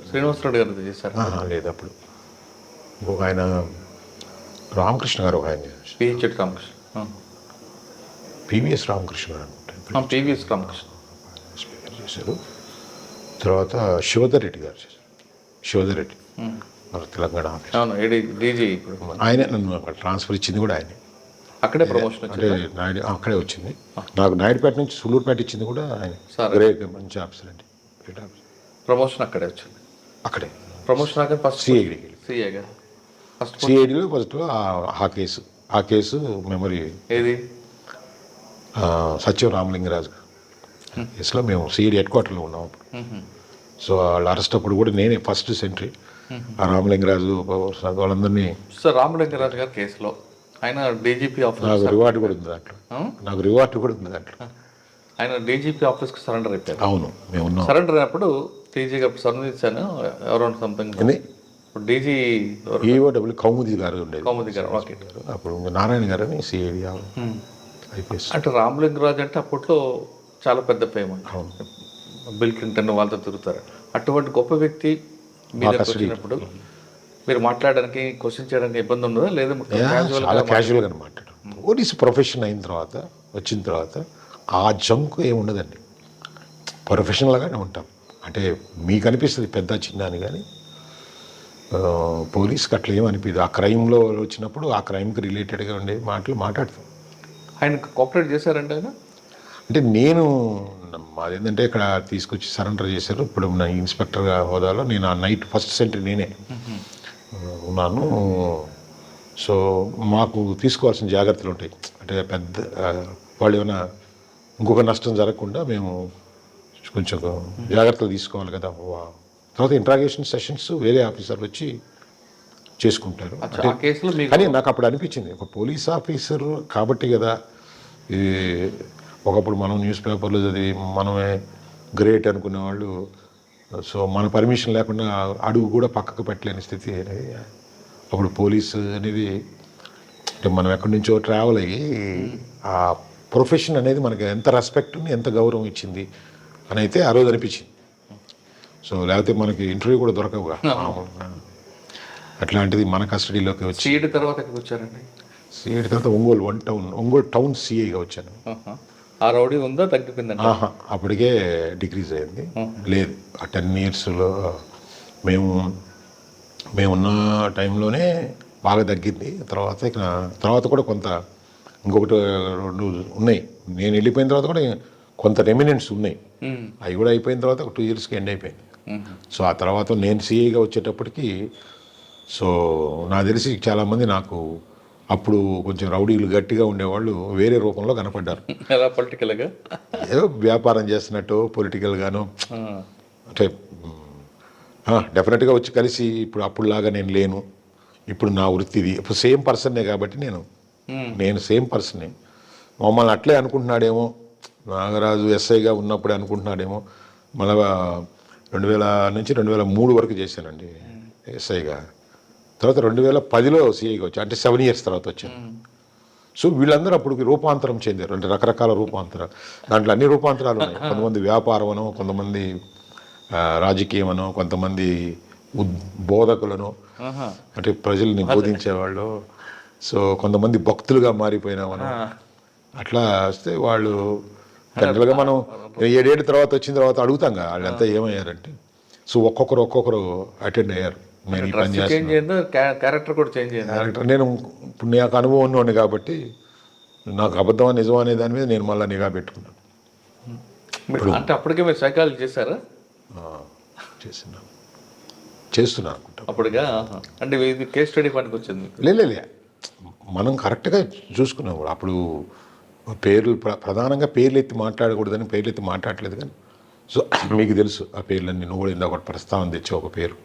శ్రీనివాసరెడ్డి గారు చేశారు. లేదు అప్పుడు ఇంకొక ఆయన రామకృష్ణ గారు ఒక ఆయన చేశారు. రామకృష్ణ పివిఎస్ రామకృష్ణ గారు అనుకుంటాను. పివిఎస్ రామకృష్ణ చేశారు. తర్వాత శివధర్ రెడ్డి గారు చేశారు. శివధర్ రెడ్డి మన తెలంగాణ డీజీ. ఆయన నన్ను అక్కడ ట్రాన్స్ఫర్ ఇచ్చింది కూడా ఆయనే. అక్కడే ప్రమోషన్ అంటే నాయుడు అక్కడే వచ్చింది నాకు. నాయుడుపేట నుంచి సూళ్ళూరుపేట ఇచ్చింది కూడా ఆయన. గ్రేట్ మంచి ఆఫీసర్ అండి. Great officer. ప్రమోషన్ అక్కడే వచ్చింది. అక్కడే ప్రమోషన్ అక్కడ ఫస్ట్ సిఐడిలో ఫస్ట్ ఆ కేసు మెమరీ ఏది సత్యం రామలింగరాజు కేసులో మేము సిఐడి హెడ్ క్వార్టర్లో ఉన్నాం అప్పుడు. సో వాళ్ళు అరెస్ట్ అప్పుడు కూడా నేనే ఫస్ట్ సెంట్రీ. ఆ రామలింగరాజు వాళ్ళందరినీ. సార్ రామలింగరాజు గారి కేసులో ఆయన డీజీపీ ఆఫీస్. నాకు రివార్డు కూడా ఉంది దాంట్లో. ఆయన డీజీపీ ఆఫీస్కి సరెండర్ అయిపోయారు. అవును మేము ఉన్నాం. సరెండర్ అయినప్పుడు టీజీగా సంబంధించాను ఎవరైనా సంథింగ్ డీజీ ఈఓడబ్ల్యూ కౌముది గారు ఉండేది. కౌముది గారు అప్పుడు నారాయణ గారు అని సిఐడి ఐపీఎస్. అంటే రామలింగరాజు అంటే అప్పట్లో చాలా పెద్ద ఫేమ్ బిల్ క్లింటన్ వాళ్ళతో తిరుగుతారు. అటువంటి గొప్ప వ్యక్తి మీ దగ్గరకు వచ్చినప్పుడు మీరు మాట్లాడడానికి క్వశ్చన్ చేయడానికి ఇబ్బంది ఉండదా లేదా? చాలా క్యాజువల్గా మాట్లాడు. పోలీస్ ప్రొఫెషన్ అయిన తర్వాత వచ్చిన తర్వాత ఆ జంకు ఏమి ఉండదండి, ప్రొఫెషనల్గానే ఉంటాం. అంటే మీకు అనిపిస్తుంది పెద్ద చిన్న అని, కానీ పోలీస్కి అట్లా ఏమనిపించదు. ఆ క్రైమ్లో వచ్చినప్పుడు ఆ క్రైమ్కి రిలేటెడ్గా ఉండే మాటలు మాట్లాడతాం. ఆయన కోఆపరేట్ చేశారంటే ఆయన అంటే నేను మాది ఏంటంటే ఇక్కడ తీసుకొచ్చి సరెండర్ చేశారు. ఇప్పుడు నా ఇన్స్పెక్టర్ హోదాలో నేను ఆ నైట్ ఫస్ట్ సెంట్రీ నేనే ఉన్నాను. సో మాకు తీసుకోవాల్సిన జాగ్రత్తలు ఉంటాయి. అంటే పెద్ద వాళ్ళు ఏమైనా ఇంకొక నష్టం జరగకుండా మేము కొంచెం జాగ్రత్తలు తీసుకోవాలి కదా. తర్వాత ఇంట్రాగేషన్ సెషన్స్ వేరే ఆఫీసర్లు వచ్చి చేసుకుంటారు. కానీ నాకు అప్పుడు అనిపించింది, ఒక పోలీస్ ఆఫీసర్ కాబట్టి కదా ఈ ఒకప్పుడు మనం న్యూస్ పేపర్లో చదివి మనమే గ్రేట్ అనుకునే వాళ్ళు, సో మన పర్మిషన్ లేకుండా అడుగు కూడా పక్కకు పెట్టలేని స్థితి అనేది. అప్పుడు పోలీసు అనేది అంటే మనం ఎక్కడి నుంచో ట్రావెల్ అయ్యి ఆ ప్రొఫెషన్ అనేది మనకి ఎంత రెస్పెక్ట్ని ఎంత గౌరవం ఇచ్చింది అని అయితే ఆ రోజు అనిపించింది. సో లేకపోతే మనకి ఇంటర్వ్యూ కూడా దొరకవుగా. అట్లాంటిది మన కస్టడీలోకి వచ్చి సీడ్ తర్వాత ఎక్కడికి వచ్చారండి? సీడ్ తర్వాత ఒంగోలు టౌన్ సిఐగా వచ్చాను. ఆ రౌడీ ఉందో తగ్గిపోయిందండి? అప్పటికే డిక్రీజ్ అయింది. లేదు, ఆ 10 yearsలో మేమున్న టైంలోనే బాగా తగ్గింది. తర్వాత కూడా కొంత ఇంకొకటి 2 ఉన్నాయి. నేను వెళ్ళిపోయిన తర్వాత కూడా కొంత రెమినెంట్స్ ఉన్నాయి. అవి కూడా అయిపోయిన తర్వాత ఒక 2 yearsకి ఎండ్ అయిపోయింది. సో ఆ తర్వాత నేను సిఐగా వచ్చేటప్పటికి సో నాకు తెలిసి చాలామంది నాకు అప్పుడు కొంచెం రౌడీలు గట్టిగా ఉండేవాళ్ళు వేరే రూపంలో కనపడ్డారు. ఎలా పొలిటికల్గా ఏదో వ్యాపారం చేస్తున్నట్టు పొలిటికల్గాను. అంటే డెఫినెట్గా వచ్చి కలిసి ఇప్పుడు అప్పుడులాగా నేను లేను, ఇప్పుడు నా వృత్తి ఇది, ఇప్పుడు సేమ్ పర్సన్నే కాబట్టి నేను సేమ్ పర్సనే. మమ్మల్ని అట్లే అనుకుంటున్నాడేమో, నాగరాజు ఎస్ఐగా ఉన్నప్పుడే అనుకుంటున్నాడేమో. మళ్ళా 2000 నుంచి 2003 వరకు చేశానండి ఎస్ఐగా. తర్వాత 2010లో సిఐగా వచ్చాను, అంటే 7 years తర్వాత వచ్చాను. సో వీళ్ళందరూ అప్పటికి రూపాంతరం చెందారు, అంటే రకరకాల రూపాంతరాలు. దాంట్లో అన్ని రూపాంతరాలు ఉన్నాయి. కొంతమంది వ్యాపారమనో, కొంతమంది రాజకీయమనో, కొంతమంది బోధకులను అంటే ప్రజల్ని బోధించేవాళ్ళు, సో కొంతమంది భక్తులుగా మారిపోయినామనో. అట్లా వస్తే వాళ్ళు జనరల్గా మనం 7 ఏళ్ళ తర్వాత వచ్చిన తర్వాత అడుగుతాం కదా వాళ్ళంతా ఏమయ్యారంటే, సో ఒక్కొక్కరు అటెండ్ అయ్యారు. నేను ఈ పని చేస్తాను, క్యారెక్టర్ కూడా చేంజ్ అయ్యింది. క్యారెక్టర్ నేను ఇప్పుడు నాకు అనుభవం ఉన్నవాడిని కాబట్టి నాకు అబద్ధం నిజం అనే దాని మీద నేను మళ్ళీ నిఘా పెట్టుకున్నాను. అంటే అప్పటికే మీరు సైకాలజీ చేశారా? చేస్తున్నా అనుకుంటా అప్పుడుగా. అంటే ఇది కేస్ స్టడీ పనికి వచ్చింది? లే మనం కరెక్ట్గా చూసుకున్నాం. అప్పుడు పేర్లు ప్రధానంగా పేర్లు ఎత్తి మాట్లాడకూడదని పేర్లు ఎత్తి మాట్లాడలేదు. కానీ సో మీకు తెలుసు ఆ పేర్లన్నీ, నువ్వు కూడా ఇందాక ప్రస్తావన తెచ్చి ఒక పేరు.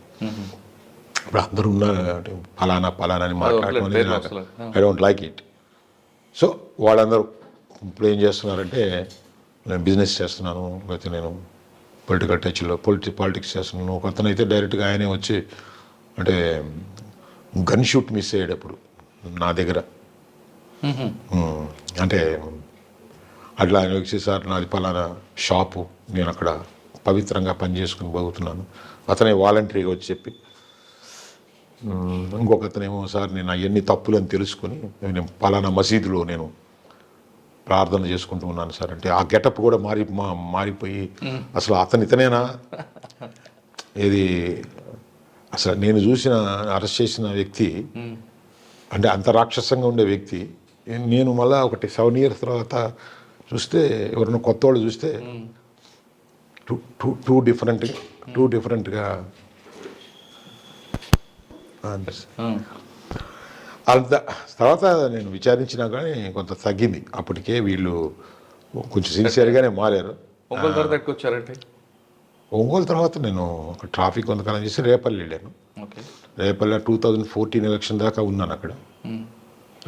ఇప్పుడు అందరూ ఉన్నారు ఫలానా అని మాట్లాడటం అనేది I don't like it. So వాళ్ళందరూ ఇప్పుడు ఏం చేస్తున్నారంటే, నేను బిజినెస్ చేస్తున్నాను, లేకపోతే నేను పొలిటికల్ టచ్లో పాలిటిక్స్ చేస్తున్నాను. ఒక అతను అయితే డైరెక్ట్గా ఆయనే వచ్చి అంటే గన్ షూట్ మిస్ అయ్యేటప్పుడు నా దగ్గర అంటే అట్లా ఆయన వచ్చి, సార్ నాది పలానా షాపు, నేను అక్కడ పవిత్రంగా పనిచేసుకుని బతుకుతున్నాను. అతనే వాలంటరీగా వచ్చి చెప్పి, ఇంకొక అతనేమో, సార్ నేను అవన్నీ తప్పులు అని తెలుసుకుని నేను పలానా మసీదులో నేను ప్రార్థన చేసుకుంటూ ఉన్నాను సార్ అంటే, ఆ గెటప్ కూడా మారిపోయి అసలు అతను ఇతనేనా ఇది అసలు నేను చూసిన అరెస్ట్ చేసిన వ్యక్తి అంటే అంత రాక్షసంగా ఉండే వ్యక్తి. నేను మళ్ళీ ఒకటి 7 years తర్వాత చూస్తే ఎవరైనా కొత్త వాళ్ళు చూస్తే టూ డిఫరెంట్గా అంత తర్వాత నేను విచారించినా కానీ కొంత తగ్గింది. అప్పటికే వీళ్ళు కొంచెం సిన్సియర్గానే మారారు. ఒంగోలు తర్వాత ఎక్కువ వచ్చారంటే? ఒంగోలు తర్వాత నేను ఒక ట్రాఫిక్ కొంతకాలం చేసి రేపల్లి వెళ్ళాను. రేపల్లి 2014 ఎలక్షన్ దాకా ఉన్నాను అక్కడ.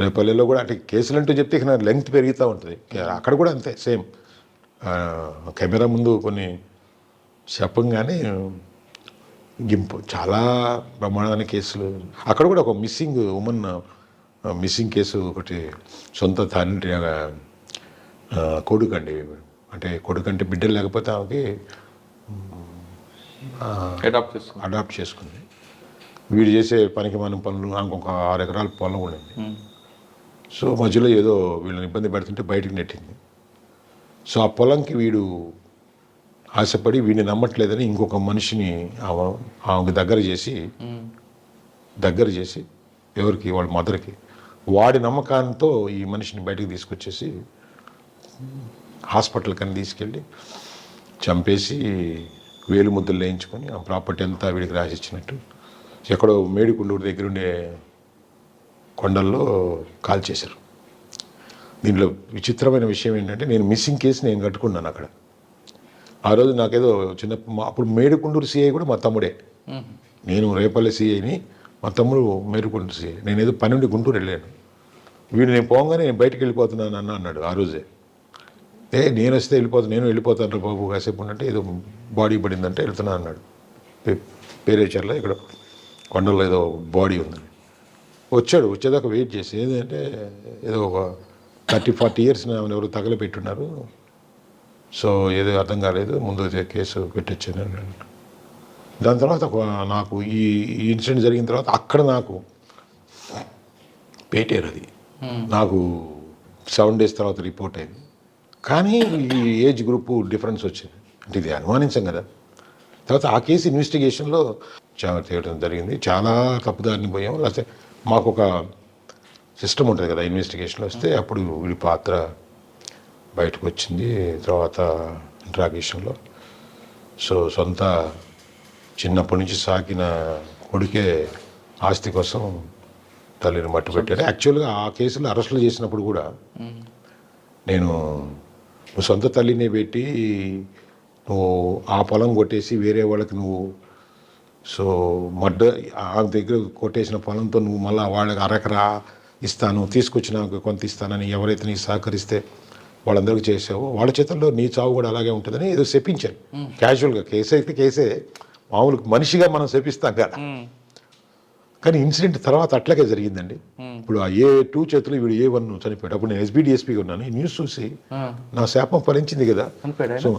రేపల్లిలో కూడా అంటే కేసులు అంటూ చెప్తే ఇక లెంగ్త్ పెరుగుతూ ఉంటుంది. అక్కడ కూడా అంతే సేమ్, కెమెరా ముందు కొన్ని చెప్పంగానే గింపు చాలా ప్రమాదమైన కేసులు. అక్కడ కూడా ఒక మిస్సింగ్ కేసు ఒకటి, సొంత తండ్రి కొడుకండి అంటే కొడుకంటే బిడ్డలు లేకపోతే ఆమెకి అడాప్ట్ చేసుకుంది. వీడు చేసే పనికి మనం పనులు ఆమెకు ఒక 6 ఎకరాల పొలం ఉండింది. సో మధ్యలో ఏదో వీళ్ళని ఇబ్బంది పెడుతుంటే బయటికి నెట్టింది. సో ఆ పొలంకి వీడు ఆశపడి వీడిని నమ్మట్లేదని ఇంకొక మనిషిని ఆమెకు దగ్గర చేసి ఎవరికి వాళ్ళ మదర్కి వాడి నమ్మకాంతో ఈ మనిషిని బయటకు తీసుకొచ్చేసి హాస్పిటల్ కని తీసుకెళ్ళి చంపేసి వేలు ముద్దలు వేయించుకొని ఆ ప్రాపర్టీ అంతా వీడికి రాసిచ్చినట్టు ఎక్కడో మేడికుండూరు దగ్గర ఉండే కొండల్లో కాల్చేశారు. దీంట్లో విచిత్రమైన విషయం ఏంటంటే నేను మిస్సింగ్ కేసు నేను కట్టుకున్నాను అక్కడ. ఆ రోజు నాకేదో అప్పుడు మేడికుండూరు సిఐ కూడా మా తమ్ముడే. నేను రేపల్లె సిఐని, మా తమ్ముడు మేడికుండూరు సిఐ. నేను ఏదో పని నుండి గుంటూరు వెళ్ళాను. వీడు నేను పోగానే నేను బయటికి వెళ్ళిపోతున్నాను అన్నాడు ఆ రోజే. నేను వస్తే నేను వెళ్ళిపోతాను బాబు కాసేపు ఉన్నట్టే ఏదో బాడీ పడిందంటే వెళ్తున్నాను అన్నాడు. పేరేచర్ల ఇక్కడ కొండల్లో ఏదో బాడీ ఉందని వచ్చేదాకా వెయిట్ చేసి ఏంటంటే ఏదో ఒక 30-40 years ఎవరు తగలపెట్టున్నారు. సో ఏదో అర్థం కాలేదు, ముందు కేసు పెట్టొచ్చాను. దాని తర్వాత నాకు ఈ ఇన్సిడెంట్ జరిగిన తర్వాత అక్కడ నాకు పెట్టారు. అది నాకు 7 days తర్వాత రిపోర్ట్ అయింది. కానీ ఈ ఏజ్ గ్రూప్ డిఫరెన్స్ వచ్చింది అంటే ఇది అనుమానించాం కదా. తర్వాత ఆ కేసు ఇన్వెస్టిగేషన్లో చాలా తేయడం జరిగింది. చాలా తప్పుదారిని పోయాం. లేకపోతే మాకు ఒక సిస్టమ్ ఉంటుంది కదా ఇన్వెస్టిగేషన్లో వస్తే అప్పుడు వీడి పాత్ర బయటకు వచ్చింది. తర్వాత ఇంట్రాగేషన్లో సో సొంత చిన్నప్పటి నుంచి సాకిన కొడుకే ఆస్తి కోసం తల్లిని మట్టు పెట్టాడు. యాక్చువల్గా ఆ కేసులో అరెస్టులు చేసినప్పుడు కూడా నేను నువ్వు సొంత తల్లిని పెట్టి నువ్వు ఆ పొలం కొట్టేసి వేరే వాళ్ళకి నువ్వు సో ఆ దగ్గర కొట్టేసిన పొలంతో నువ్వు మళ్ళీ వాళ్ళకి అరెకరా ఇస్తాను తీసుకొచ్చినాక కొంత ఇస్తానని ఎవరైతే నీకు సహకరిస్తే వాళ్ళందరికీ చేసావో వాళ్ళ చేతుల్లో నీ చావు కూడా అలాగే ఉంటుందని ఏదో చెప్పించాను. క్యాజువల్గా కేసు అయితే కేసే, మామూలు మనిషిగా మనం శపిస్తాం కదా. కానీ ఇన్సిడెంట్ తర్వాత అట్లాగే జరిగిందండి. ఇప్పుడు ఆ A2 చేతులు వీడు A1 చనిపోయాడు. అప్పుడు నేను SBDSPగా ఉన్నాను. ఈ న్యూస్ చూసి నా శాపం ఫలించింది కదా. సో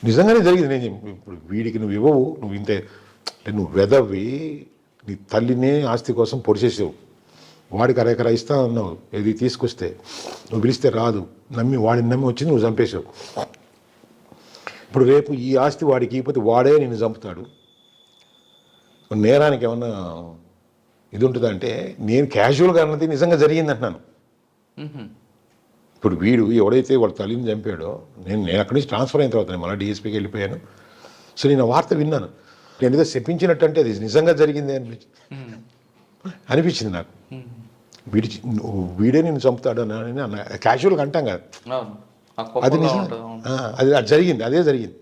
నిజంగానే జరిగింది. నేను ఇప్పుడు వీడికి నువ్వు ఇవ్వవు, నువ్వు ఇంతే అంటే నువ్వు వెదవి నీ తల్లినే ఆస్తి కోసం పొడిచేసావు. వాడికి అరెకరా ఇస్తా అన్నావు, ఏది తీసుకొస్తే నువ్వు పిలిస్తే రాదు, వాడిని నమ్మి వచ్చి నువ్వు చంపేశావు. ఇప్పుడు రేపు ఈ ఆస్తి వాడికి ఇకపోతే వాడే నిన్ను చంపుతాడు. నేరానికి ఏమన్నా ఇది ఉంటుందంటే నేను క్యాజువల్గా అన్నది నిజంగా జరిగింది అంటున్నాను. ఇప్పుడు వీడు ఎవడైతే వాళ్ళ తల్లిని చంపాడో నేను అక్కడి నుంచి ట్రాన్స్ఫర్ అయిన తర్వాత నేను మళ్ళీ DSPకి వెళ్ళిపోయాను. సో నేను ఆ వార్త విన్నాను. నేను ఏదో చెప్పించినట్టు అంటే అది నిజంగా జరిగింది అనిపించింది నాకు. వీడే నేను చంపుతాడు అని అన్న క్యాజువల్గా అంటాం కదా. అది నిజం, అది జరిగింది, అదే జరిగింది,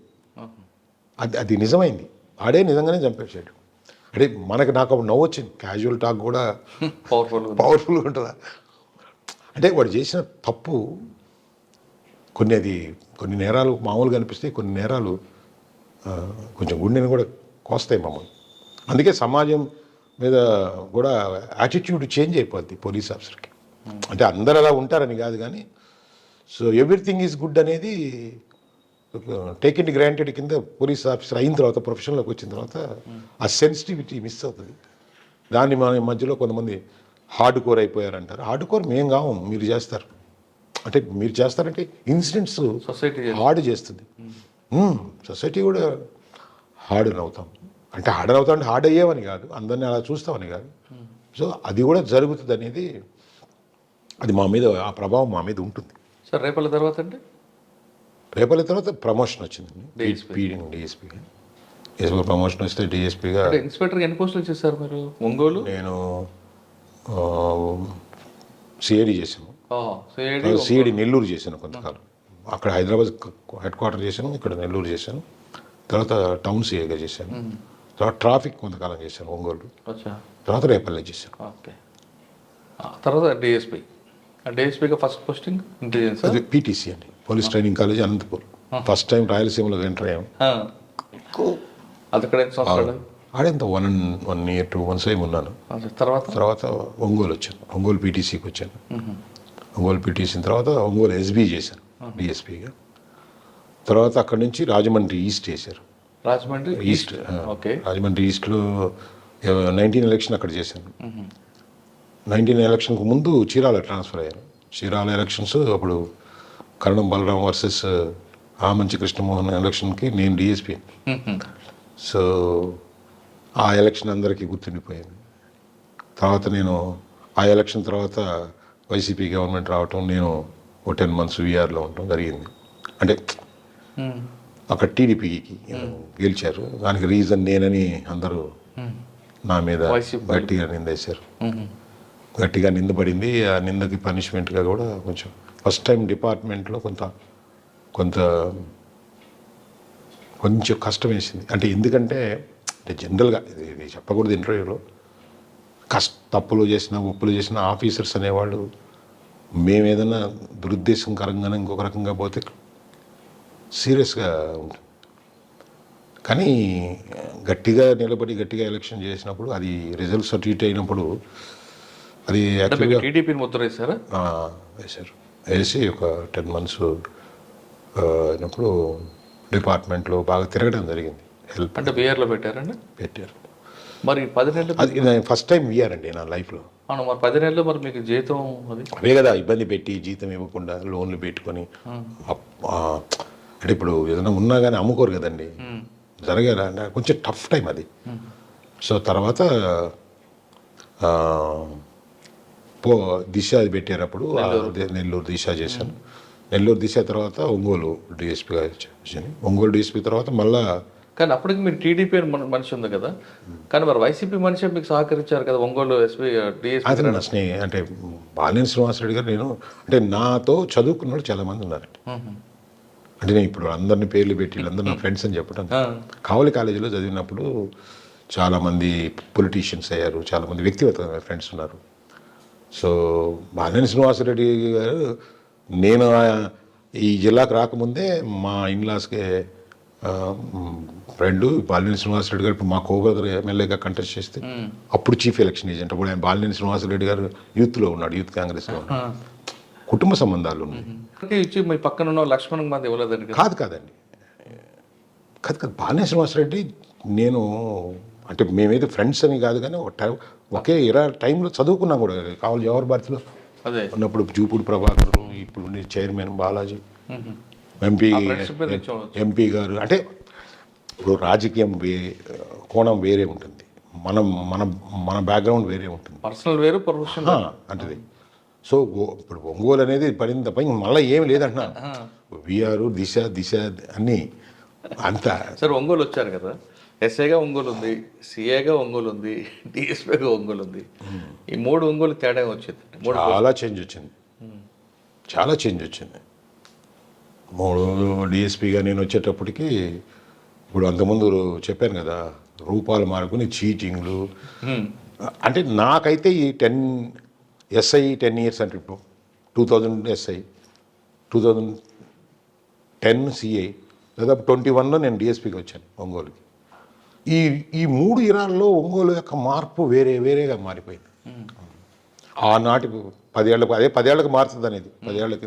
అది నిజమైంది. ఆడే నిజంగానే చంపేసాడు. అంటే నాకు అప్పుడు నవ్వు వచ్చింది. క్యాజువల్ టాక్ కూడా పవర్ఫుల్గా ఉంటుందా అంటే వాడు చేసిన తప్పు కొన్ని నేరాలు మామూలుగా అనిపిస్తాయి, కొన్ని నేరాలు కొంచెం గుండెని కూడా కోస్తాయి మమ్మల్ని. అందుకే సమాజం మీద కూడా యాటిట్యూడ్ చేంజ్ అయిపోద్ది పోలీస్ ఆఫీసర్కి. అంటే అందరు అలా ఉంటారని కాదు కానీ సో ఎవ్రీథింగ్ ఈజ్ గుడ్ అనేది టేక్ ఇట్ గ్రాంటెడ్ కింద పోలీస్ ఆఫీసర్ అయిన తర్వాత ప్రొఫెషన్లోకి వచ్చిన తర్వాత ఆ సెన్సిటివిటీ మిస్ అవుతుంది. దాన్ని మన మధ్యలో కొంతమంది హార్డ్ కోర్ అయిపోయారంటారు. హార్డ్ కోర్ మేము కావు, మీరు చేస్తారు. అంటే మీరు చేస్తారంటే ఇన్సిడెంట్స్ హార్డ్ చేస్తుంది. సొసైటీ కూడా హార్డ్ అవుతాం. అంటే హార్డ్ అయ్యేవని కాదు, అందరినీ అలా చూస్తామని కాదు. సో అది కూడా జరుగుతుంది అనేది అది మా మీద ఆ ప్రభావం మా మీద ఉంటుంది. సార్ రేపటి తర్వాత అంటే రేపటి తర్వాత ప్రమోషన్ వచ్చిందండి DSPగా. ప్రమోషన్ వస్తే DSPగా. ఇన్స్పెక్టర్ ఎన్ని పోస్టులు చేశారు మీరు? ఒంగోలు నేను CID చేశాను. CID నెల్లూరు చేశాను కొంతకాలం. అక్కడ హైదరాబాద్ హెడ్ క్వార్టర్ చేశాను, ఇక్కడ నెల్లూరు చేశాను. తర్వాత టౌన్ CIగా చేశాను. తర్వాత ట్రాఫిక్ కొంతకాలం చేశాను ఒంగోలు. తర్వాత రేపల్లె చేశాను. ఓకే. తర్వాత DSPగా ఫస్ట్ పోస్టింగ్ ఇంటెలిజెన్స్ అది PTC అండి, police training college Anantapur. First time రాయలసీమలో ఎంటర్ అయ్యాము. అది అక్కడ ఆడేంత 1 year 2 months ఏమి ఉన్నాను. తర్వాత ఒంగోలు వచ్చాను, ఒంగోలు PTCకి వచ్చాను. ఒంగోలు PTC తర్వాత ఒంగోలు SB చేశాను DSPగా. తర్వాత అక్కడి నుంచి రాజమండ్రి ఈస్ట్ చేశారు. Rajahmundry east okay. రాజమండ్రి ఈస్ట్లో 19 ఎలక్షన్ అక్కడ చేశాను. 19 ఎలక్షన్కు ముందు చీరాల ట్రాన్స్ఫర్ అయ్యాను. చీరాల ఎలక్షన్స్ అప్పుడు కరణం బలరాం వర్సెస్ ఆమంచి కృష్ణమోహన్ ఎలక్షన్కి నేను డిఎస్పీ. సో ఆ ఎలక్షన్ అందరికీ గుర్తుండిపోయింది. తర్వాత నేను ఆ ఎలక్షన్ తర్వాత వైసీపీ గవర్నమెంట్ రావటం, నేను ఒక 10 months వీఆర్లో ఉండటం జరిగింది. అంటే అక్కడ టీడీపీకి గెలిచారు. దానికి రీజన్ నేనని అందరూ నా మీద గట్టిగా నిందేశారు. గట్టిగా నిందపడింది. ఆ నిందకి పనిష్మెంట్గా కూడా కొంచెం ఫస్ట్ టైం డిపార్ట్మెంట్లో కొంచెం కష్టం వేసింది. అంటే ఎందుకంటే జనరల్గా ఇది చెప్పకూడదు ఇంటర్వ్యూలో, తప్పులు చేసిన ఒప్పులు చేసిన ఆఫీసర్స్ అనేవాళ్ళు మేము ఏదైనా దురుద్దేశంకరంగానే ఇంకొక రకంగా పోతే సీరియస్గా ఉంటుంది. కానీ గట్టిగా నిలబడి గట్టిగా ఎలక్షన్ చేసినప్పుడు అది రిజల్ట్స్ అటు ఇటు అయినప్పుడు అది యాక్చువల్గా టీడీపీని ముద్ర వేశారా? వేశారు. వేసి ఒక 10 months అయినప్పుడు డిపార్ట్మెంట్లో బాగా తిరగడం జరిగింది. హెల్ప్ అంటే బీఆర్లో పెట్టారండి? పెట్టారు. మరి 10 నెలలు అది ఫస్ట్ టైం వీఆర్ అండి నా లైఫ్లో. అవును. మరి 10 నెలలు మరి మీకు జీతం అది అవే కదా ఇబ్బంది పెట్టి జీతం ఇవ్వకుండా లోన్లు పెట్టుకొని అంటే ఇప్పుడు ఏదైనా ఉన్నా కానీ అమ్ముకోరు కదండి. జరగాలి అంటే కొంచెం టఫ్ టైం అది. సో తర్వాత దిశ అది పెట్టారు. అప్పుడు నెల్లూరు దిశ చేశాను. నెల్లూరు దిశ తర్వాత ఒంగోలు డిఎస్పీగా వచ్చాను. ఒంగోలు డిఎస్పీ తర్వాత మళ్ళా. కానీ అప్పటికి మీరు టీడీపీ మనిషి ఉంది కదా, కానీ మరి వైసీపీ మనిషి మీకు సహకరించారు కదా ఒంగోలు ఎస్పీ డిఎస్పీ. అతను నా అంటే బాలినేని శ్రీనివాసరెడ్డి గారు నేను అంటే నాతో చదువుకున్న వాళ్ళు చాలామంది ఉన్నారండి. అంటే నేను ఇప్పుడు అందరినీ పేర్లు పెట్టి వీళ్ళందరూ నా ఫ్రెండ్స్ అని చెప్పడం. కావలి కాలేజీలో చదివినప్పుడు చాలామంది పొలిటీషియన్స్ అయ్యారు, చాలామంది వ్యక్తిగత ఫ్రెండ్స్ ఉన్నారు. సో బాలినేని శ్రీనివాసరెడ్డి గారు నేను ఈ జిల్లాకు రాకముందే మా ఇన్లాస్కి ఫ్రెండ్ బాలినేని శ్రీనివాసరెడ్డి గారు ఇప్పుడు మా కోబ్రదర్ ఎమ్మెల్యేగా కంటెస్ట్ చేస్తే అప్పుడు చీఫ్ ఎలక్షన్ ఏజెంట్. అప్పుడు ఆయన బాలినేని శ్రీనివాసరెడ్డి గారు యూత్లో ఉన్నాడు, యూత్ కాంగ్రెస్లో ఉన్నాడు. కుటుంబ సంబంధాలు ఉన్నాయి. ఇచ్చి మీ పక్కన ఉన్న లక్ష్మణ్ మంది ఇవ్వలేదండి? కాదండి కాదు. బాలినేని శ్రీనివాసరెడ్డి నేను అంటే మేమైతే ఫ్రెండ్స్ అని కాదు కానీ ఒకే టైంలో చదువుకున్నాం కూడా. కావాలి జవహర్ భారతిలో అదే ఉన్నప్పుడు జూపూడి ప్రభాకర్, ఇప్పుడు చైర్మన్ బాలాజీ, ఎంపీ గారు. అంటే ఇప్పుడు రాజకీయం కోణం వేరే ఉంటుంది, మన బ్యాక్గ్రౌండ్ వేరే ఉంటుంది, పర్సనల్ వేరు ప్రొఫెషనల్ అంటే. సో ఇప్పుడు ఒంగోలు అనేది పడింది తప్ప మళ్ళీ ఏమి లేదంటున్నా. వీఆర్ దిశ అన్నీ అంతా. సరే ఒంగోలు వచ్చారు కదా, ఎస్ఐగా ఒంగోలు ఉంది, సిఏగా ఒంగోలు ఉంది, డిఎస్పీగా ఒంగోలు ఉంది. ఈ 3 ఒంగోలు తేడా వచ్చింది. చాలా చేంజ్ వచ్చింది. 3 డిఎస్పీగా నేను వచ్చేటప్పటికి ఇప్పుడు అంతకుముందు చెప్పాను కదా రూపాలు మారుకుని చీటింగ్లు. అంటే నాకైతే ఈ 10 years అంటే 2000 ఎస్ఐ, 2010 సిఐ, దాదాపు 21లో నేను డిఎస్పీకి వచ్చాను ఒంగోలుకి. ఈ 3 ఇరాల్లో ఒంగోలు యొక్క మార్పు వేరేగా మారిపోయింది. ఆనాటి 10 ఏళ్ళకు అదే 10 ఏళ్ళకి మారుతుంది అనేది 10 ఏళ్ళకి.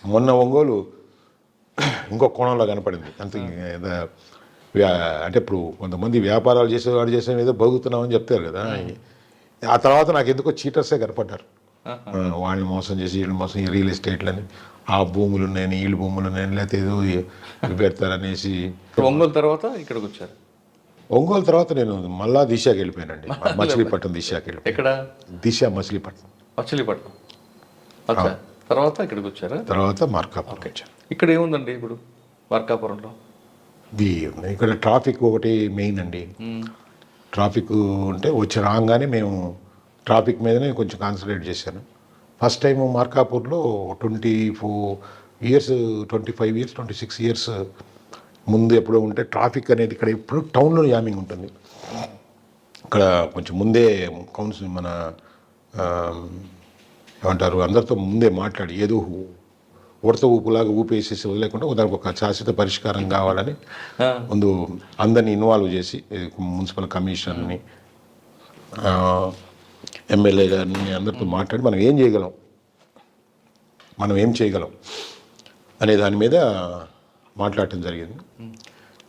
మొన్న ఒంగోలు ఇంకో కోణంలో కనపడింది. అంత అంటే ఇప్పుడు కొంతమంది వ్యాపారాలు చేసేవాడు చేసే ఏదో బగుతున్నామని చెప్తారు కదా. ఆ తర్వాత నాకు ఎందుకో చీటర్సే కనపడ్డారు. వాళ్ళని మోసం చేసి వీళ్ళు మోసం, ఈ రియల్ ఎస్టేట్లని ఆ భూములు ఉన్నాయని వీళ్ళు భూములు ఉన్నాయని లేకపోతే ఏదో పెడతారనేసి. ఒంగోలు తర్వాత ఇక్కడికి వచ్చారు. ఒంగోలు తర్వాత నేను మళ్ళా దిశకి వెళ్ళిపోయానండి. మచిలీపట్నం దిశకి వెళ్ళిపోయాను. ఎక్కడ? దిశ మచిలీపట్నం. తర్వాత ఇక్కడికి వచ్చారా? తర్వాత మార్కాపురం వచ్చాను. ఇక్కడ ఏముందండి ఇప్పుడు మార్కాపురంలో? ఇక్కడ ట్రాఫిక్ ఒకటి మెయిన్ అండి. ట్రాఫిక్ ఉంటే వచ్చి రాగానే మేము ట్రాఫిక్ మీదనే కొంచెం కాన్సన్ట్రేట్ చేశాను. ఫస్ట్ టైం మార్కాపూర్లో 24 years 25 years 26 years ముందు ఎప్పుడో ఉంటే ట్రాఫిక్ అనేది ఇక్కడ ఎప్పుడు టౌన్లో జామింగ్ ఉంటుంది. ఇక్కడ కొంచెం ముందే కౌన్సిల్ మన ఏమంటారు అందరితో ముందే మాట్లాడి ఏదో ఉడత ఊపులాగా ఊపేసేసి వదిలేకుండా దానికి ఒక శాశ్వత పరిష్కారం కావాలని ముందు అందరినీ ఇన్వాల్వ్ చేసి మున్సిపల్ కమిషనర్ని, ఎమ్మెల్యే గారిని అందరితో మాట్లాడి మనం ఏం చేయగలం అనే దాని మీద మాట్లాడటం జరిగింది.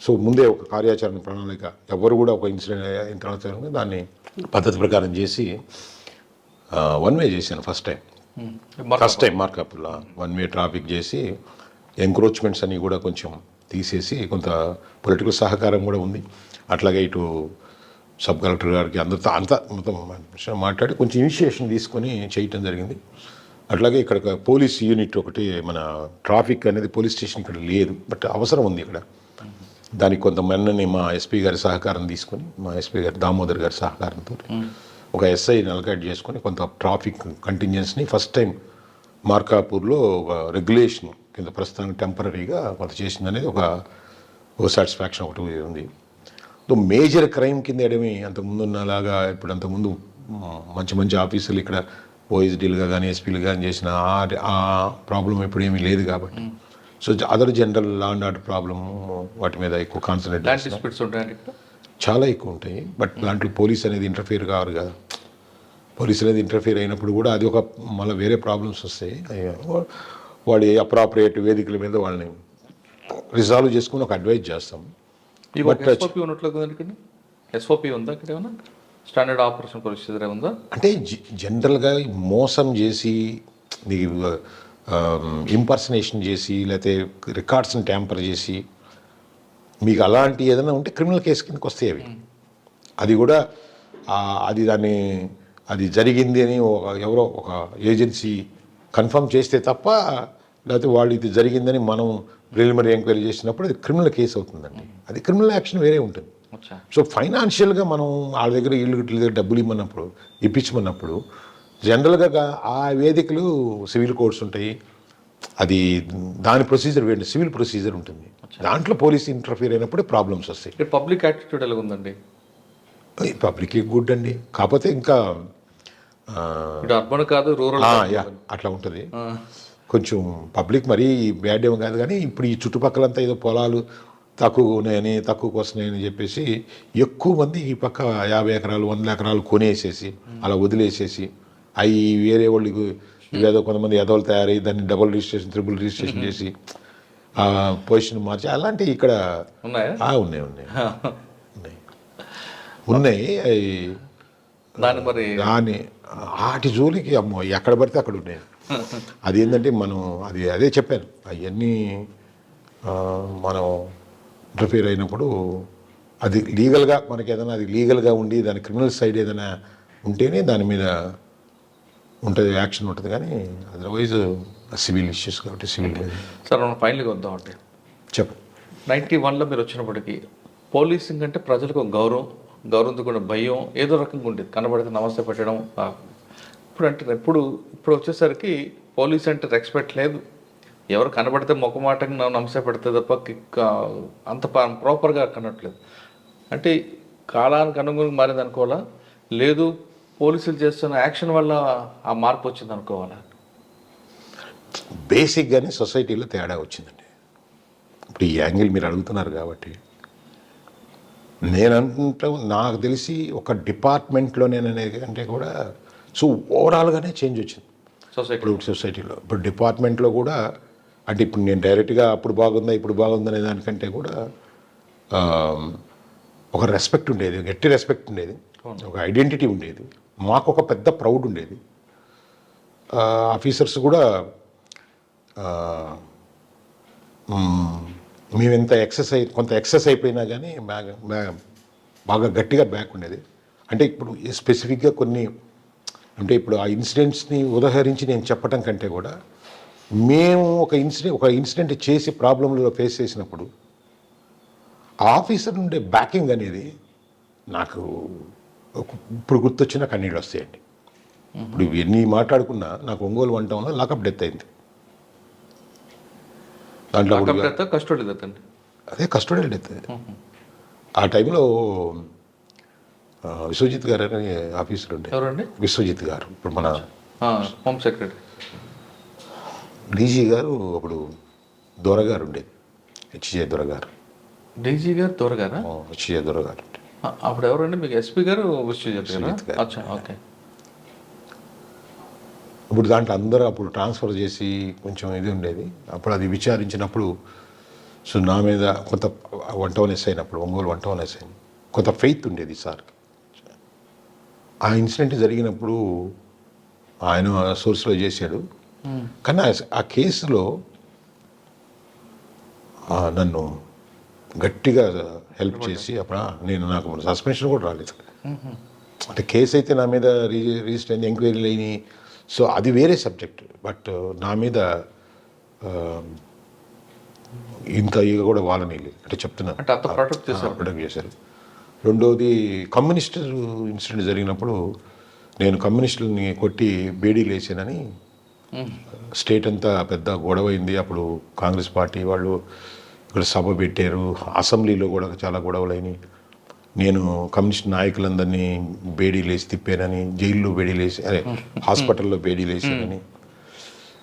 సో ముందే ఒక కార్యాచరణ ప్రణాళిక ఎవరు కూడా ఒక ఇన్సిడెంట్ అయిన తర్వాత దాన్ని పద్ధతి ప్రకారం చేసి వన్ వే చేశాను ఫస్ట్ టైం మార్కాపుల్లో 1 వే ట్రాఫిక్ చేసి ఎంక్రోచ్మెంట్స్ అన్నీ కూడా కొంచెం తీసేసి కొంత పొలిటికల్ సహకారం కూడా ఉంది. అట్లాగే ఇటు సబ్ కలెక్టర్ గారికి అందరితో మొత్తం మాట్లాడి కొంచెం ఇనిషియేషన్ తీసుకొని చేయటం జరిగింది. అట్లాగే ఇక్కడ పోలీస్ యూనిట్ ఒకటి, మన ట్రాఫిక్ అనేది పోలీస్ స్టేషన్ ఇక్కడ లేదు, బట్ అవసరం ఉంది ఇక్కడ. దానికి కొంతమందిని మా ఎస్పీ గారి సహకారం తీసుకొని, మా ఎస్పీ గారి దామోదర్ గారి సహకారంతో ఒక ఎస్ఐని అలకేట్ చేసుకొని కొంత ట్రాఫిక్ కంటింజెన్స్ని ఫస్ట్ టైం మార్కాపూర్లో ఒక రెగ్యులేషన్ కింద ప్రస్తుతానికి టెంపరీగా కొంత చేసింది అనేది ఒక సాటిస్ఫాక్షన్ ఒకటి ఉంది. మేజర్ క్రైమ్ కింద ఏడమి అంతకుముందు ఉన్నలాగా ఇప్పుడు అంతకుముందు మంచి ఆఫీసులు ఇక్కడ ఓఎస్డీలుగా కానీ ఎస్పీలు కానీ చేసిన ఆ ప్రాబ్లం ఇప్పుడు ఏమీ లేదు కాబట్టి, so other general law and order problem వాటి మీద ఎక్కువ కాన్సన్ట్రేట్ చాలా ఎక్కువ ఉంటాయి. బట్ దాంట్లో పోలీస్ అనేది ఇంటర్ఫియర్ కావాలి కదా. పోలీస్ అనేది ఇంటర్ఫియర్ అయినప్పుడు కూడా అది ఒక మళ్ళీ వేరే ప్రాబ్లమ్స్ వస్తాయి. వాడి అప్రాపరియేట్ వేదికల మీద వాళ్ళని రిజాల్వ్ చేసుకుని ఒక అడ్వైజ్ చేస్తాం. ఎస్ఓపి ఉన్నట్లు కదండి, ఎస్ఓపి ఉందా ఇక్కడ ఏమన్నా? స్టాండర్డ్ ఆపరేషన్ ప్రొసీజర్ ఉందా? అంటే జనరల్గా మోసం చేసి ఇంపర్సనేషన్ చేసి లేకపోతే రికార్డ్స్ని ట్యాంపర్ చేసి మీకు అలాంటి ఏదైనా ఉంటే క్రిమినల్ కేసు కిందకి వస్తాయి అవి. అది కూడా అది జరిగింది అని ఎవరో ఒక ఏజెన్సీ కన్ఫర్మ్ చేస్తే తప్ప, లేకపోతే వాళ్ళు ఇది జరిగిందని మనం ప్రిలిమినరీ ఎంక్వైరీ చేసినప్పుడు అది క్రిమినల్ కేసు అవుతుందండి. అది క్రిమినల్ యాక్షన్ వేరే ఉంటుంది. సో ఫైనాన్షియల్గా మనం వాళ్ళ దగ్గర వీళ్ళ దగ్గర డబ్బులు ఇప్పించమన్నప్పుడు జనరల్గా ఆ వేదికలు సివిల్ కోర్ట్స్ ఉంటాయి. అది దాని ప్రొసీజర్ వేయండి, సివిల్ ప్రొసీజర్ ఉంటుంది. దాంట్లో పోలీస్ ఇంటర్ఫియర్ అయినప్పుడు ప్రాబ్లమ్స్ వస్తాయి. పబ్లిక్ యాటిట్యూడ్ ఎలా ఉందండి? పబ్లిక్ గుడ్ అండి, కాకపోతే ఇంకా అర్బన్ కాదు రూరల్ అట్లా ఉంటుంది. కొంచెం పబ్లిక్ మరీ బ్యాడ్ ఏమో కాదు, కానీ ఇప్పుడు ఈ చుట్టుపక్కలంతా ఏదో పొలాలు తక్కువకు వస్తున్నాయని చెప్పేసి ఎక్కువ మంది ఈ పక్క 50 ఎకరాలు 100 ఎకరాలు కొనేసేసి అలా వదిలేసేసి అవి వేరే వాళ్ళకి ఏదో కొంతమంది ఎదవలు తయారై దాన్ని డబుల్ రిజిస్ట్రేషన్ ట్రిపుల్ రిజిస్ట్రేషన్ చేసి పొజిషన్ మార్చి అలాంటివి ఇక్కడ ఉన్నాయి. దాని వాటి జోలికి అమ్మో ఎక్కడ పడితే అక్కడ ఉన్నాయి. అది ఏంటంటే మనం అదే చెప్పాను, అవన్నీ మనం ఇంటర్ఫియర్ అయినప్పుడు అది లీగల్గా మనకి ఏదైనా అది లీగల్గా ఉండి దాని క్రిమినల్ సైడ్ ఏదైనా ఉంటేనే దాని మీద ఉంటుంది, యాక్షన్ ఉంటుంది. కానీ అదర్వైజ్ సివిల్ ఇష్యూస్ కాబట్టి సివిల్ మీద. సార్ మనం ఫైనల్గా వద్దామంటే చెప్పు. 91లో మీరు వచ్చినప్పటికీ పోలీసింగ్ అంటే ప్రజలకు ఒక గౌరవంతో కూడా భయం ఏదో రకంగా ఉండేది. కనబడితే నమస్తే పెట్టడం. ఇప్పుడు వచ్చేసరికి పోలీస్ అంటే రెస్పెక్ట్ లేదు. ఎవరు కనబడితే మొక్కమాటంగా నమస్తే పెడితే తప్ప అంత ప్రాపర్గా కనట్లేదు. అంటే కాలానికి అనుగుణంగా మారింది అనుకోవాలా, లేదు పోలీసులు చేస్తున్న యాక్షన్ వల్ల ఆ మార్పు వచ్చింది అనుకోవాలా? బేసిక్గానే సొసైటీలో తేడా వచ్చిందండి. ఇప్పుడు ఈ యాంగిల్ మీరు అడుగుతున్నారు కాబట్టి నేనంటూ నాకు తెలిసి ఒక డిపార్ట్మెంట్లో నేననేది అంటే కూడా సో ఓవరాల్గానే చేంజ్ వచ్చింది సొసైటీలో. ఇప్పుడు డిపార్ట్మెంట్లో కూడా అంటే ఇప్పుడు నేను డైరెక్ట్గా అప్పుడు బాగుందా ఇప్పుడు బాగుందనే దానికంటే కూడా ఒక రెస్పెక్ట్ ఉండేది, గట్టి రెస్పెక్ట్ ఉండేది, ఒక ఐడెంటిటీ ఉండేది, మాకు ఒక పెద్ద ప్రౌడ్ ఉండేది. ఆఫీసర్స్ కూడా మేమెంత కొంత ఎక్సెస్ అయిపోయినా కానీ బాగా గట్టిగా బ్యాక్ ఉండేది. అంటే ఇప్పుడు స్పెసిఫిక్గా కొన్ని అంటే ఇప్పుడు ఆ ఇన్సిడెంట్స్ని ఉదాహరించి నేను చెప్పడం కంటే కూడా మేము ఒక ఇన్సిడెంట్ చేసి ప్రాబ్లంలో ఫేస్ చేసినప్పుడు ఆఫీసర్ నుండే బ్యాకింగ్ అనేది నాకు ఇప్పుడు గుర్తొచ్చిన కన్నీళ్ళు వస్తాయండి. ఇప్పుడు ఎన్ని మాట్లాడుకున్నా నాకు ఒంగోలు 1 టౌన్లో లాకప్ డెత్ అయింది. దాంట్లో అదే కస్టోడియల్ డెత్. ఆ టైంలో విశ్వజిత్ గారు అని ఆఫీసర్ ఉండే. విశ్వజిత్ గారు ఇప్పుడు మన హోమ్ సెక్రటరీ. డీజీ గారు అప్పుడు దొరగారు ఉండేది, హెచ్జే దొరగారు. డీజీ గారు దొరగారా? హెచ్జే దొరగారు. అప్పుడు ఎవరండి మీకు? ఎస్పీ గారు విశ్వజిత్ గారు. ఓకే. ఇప్పుడు దాంట్లో అందరూ అప్పుడు ట్రాన్స్ఫర్ చేసి కొంచెం ఇది ఉండేది. అప్పుడు అది విచారించినప్పుడు సో నా మీద కొంత 1 ఎస్ అయినప్పుడు ఒంగోలు 1 ఎస్ అయింది, కొంత ఫెయిత్ ఉండేది సార్కి. ఆ ఇన్సిడెంట్ జరిగినప్పుడు ఆయన సోర్స్లో చేశాడు, కానీ ఆ కేసులో నన్ను గట్టిగా హెల్ప్ చేసి అప్పుడు నాకు సస్పెన్షన్ కూడా రాలేదు. అంటే కేసు అయితే నా మీద రిజిస్టర్ అయింది, ఎంక్వైరీలు అయినాయి, సో అది వేరే సబ్జెక్ట్. బట్ నా మీద ఇంత ఇక కూడా వాళ్ళని అంటే చెప్తున్నాను, అంటే అంత ప్రొటెక్ట్ చేశారు. రెండోది కమ్యూనిస్ట్ ఇన్సిడెంట్ జరిగినప్పుడు నేను కమ్యూనిస్టులని కొట్టి బేడీలు వేసానని స్టేట్ అంతా పెద్ద గొడవ అయింది. అప్పుడు కాంగ్రెస్ పార్టీ వాళ్ళు ఇక్కడ సభ పెట్టారు, అసెంబ్లీలో కూడా చాలా గొడవలు అయినాయి. నేను కమ్యూనిస్ట్ నాయకులందరినీ బేడీలు వేసి తిప్పానని, జైల్లో బేడీలు వేసి, అదే హాస్పిటల్లో బేడీలు వేసానని.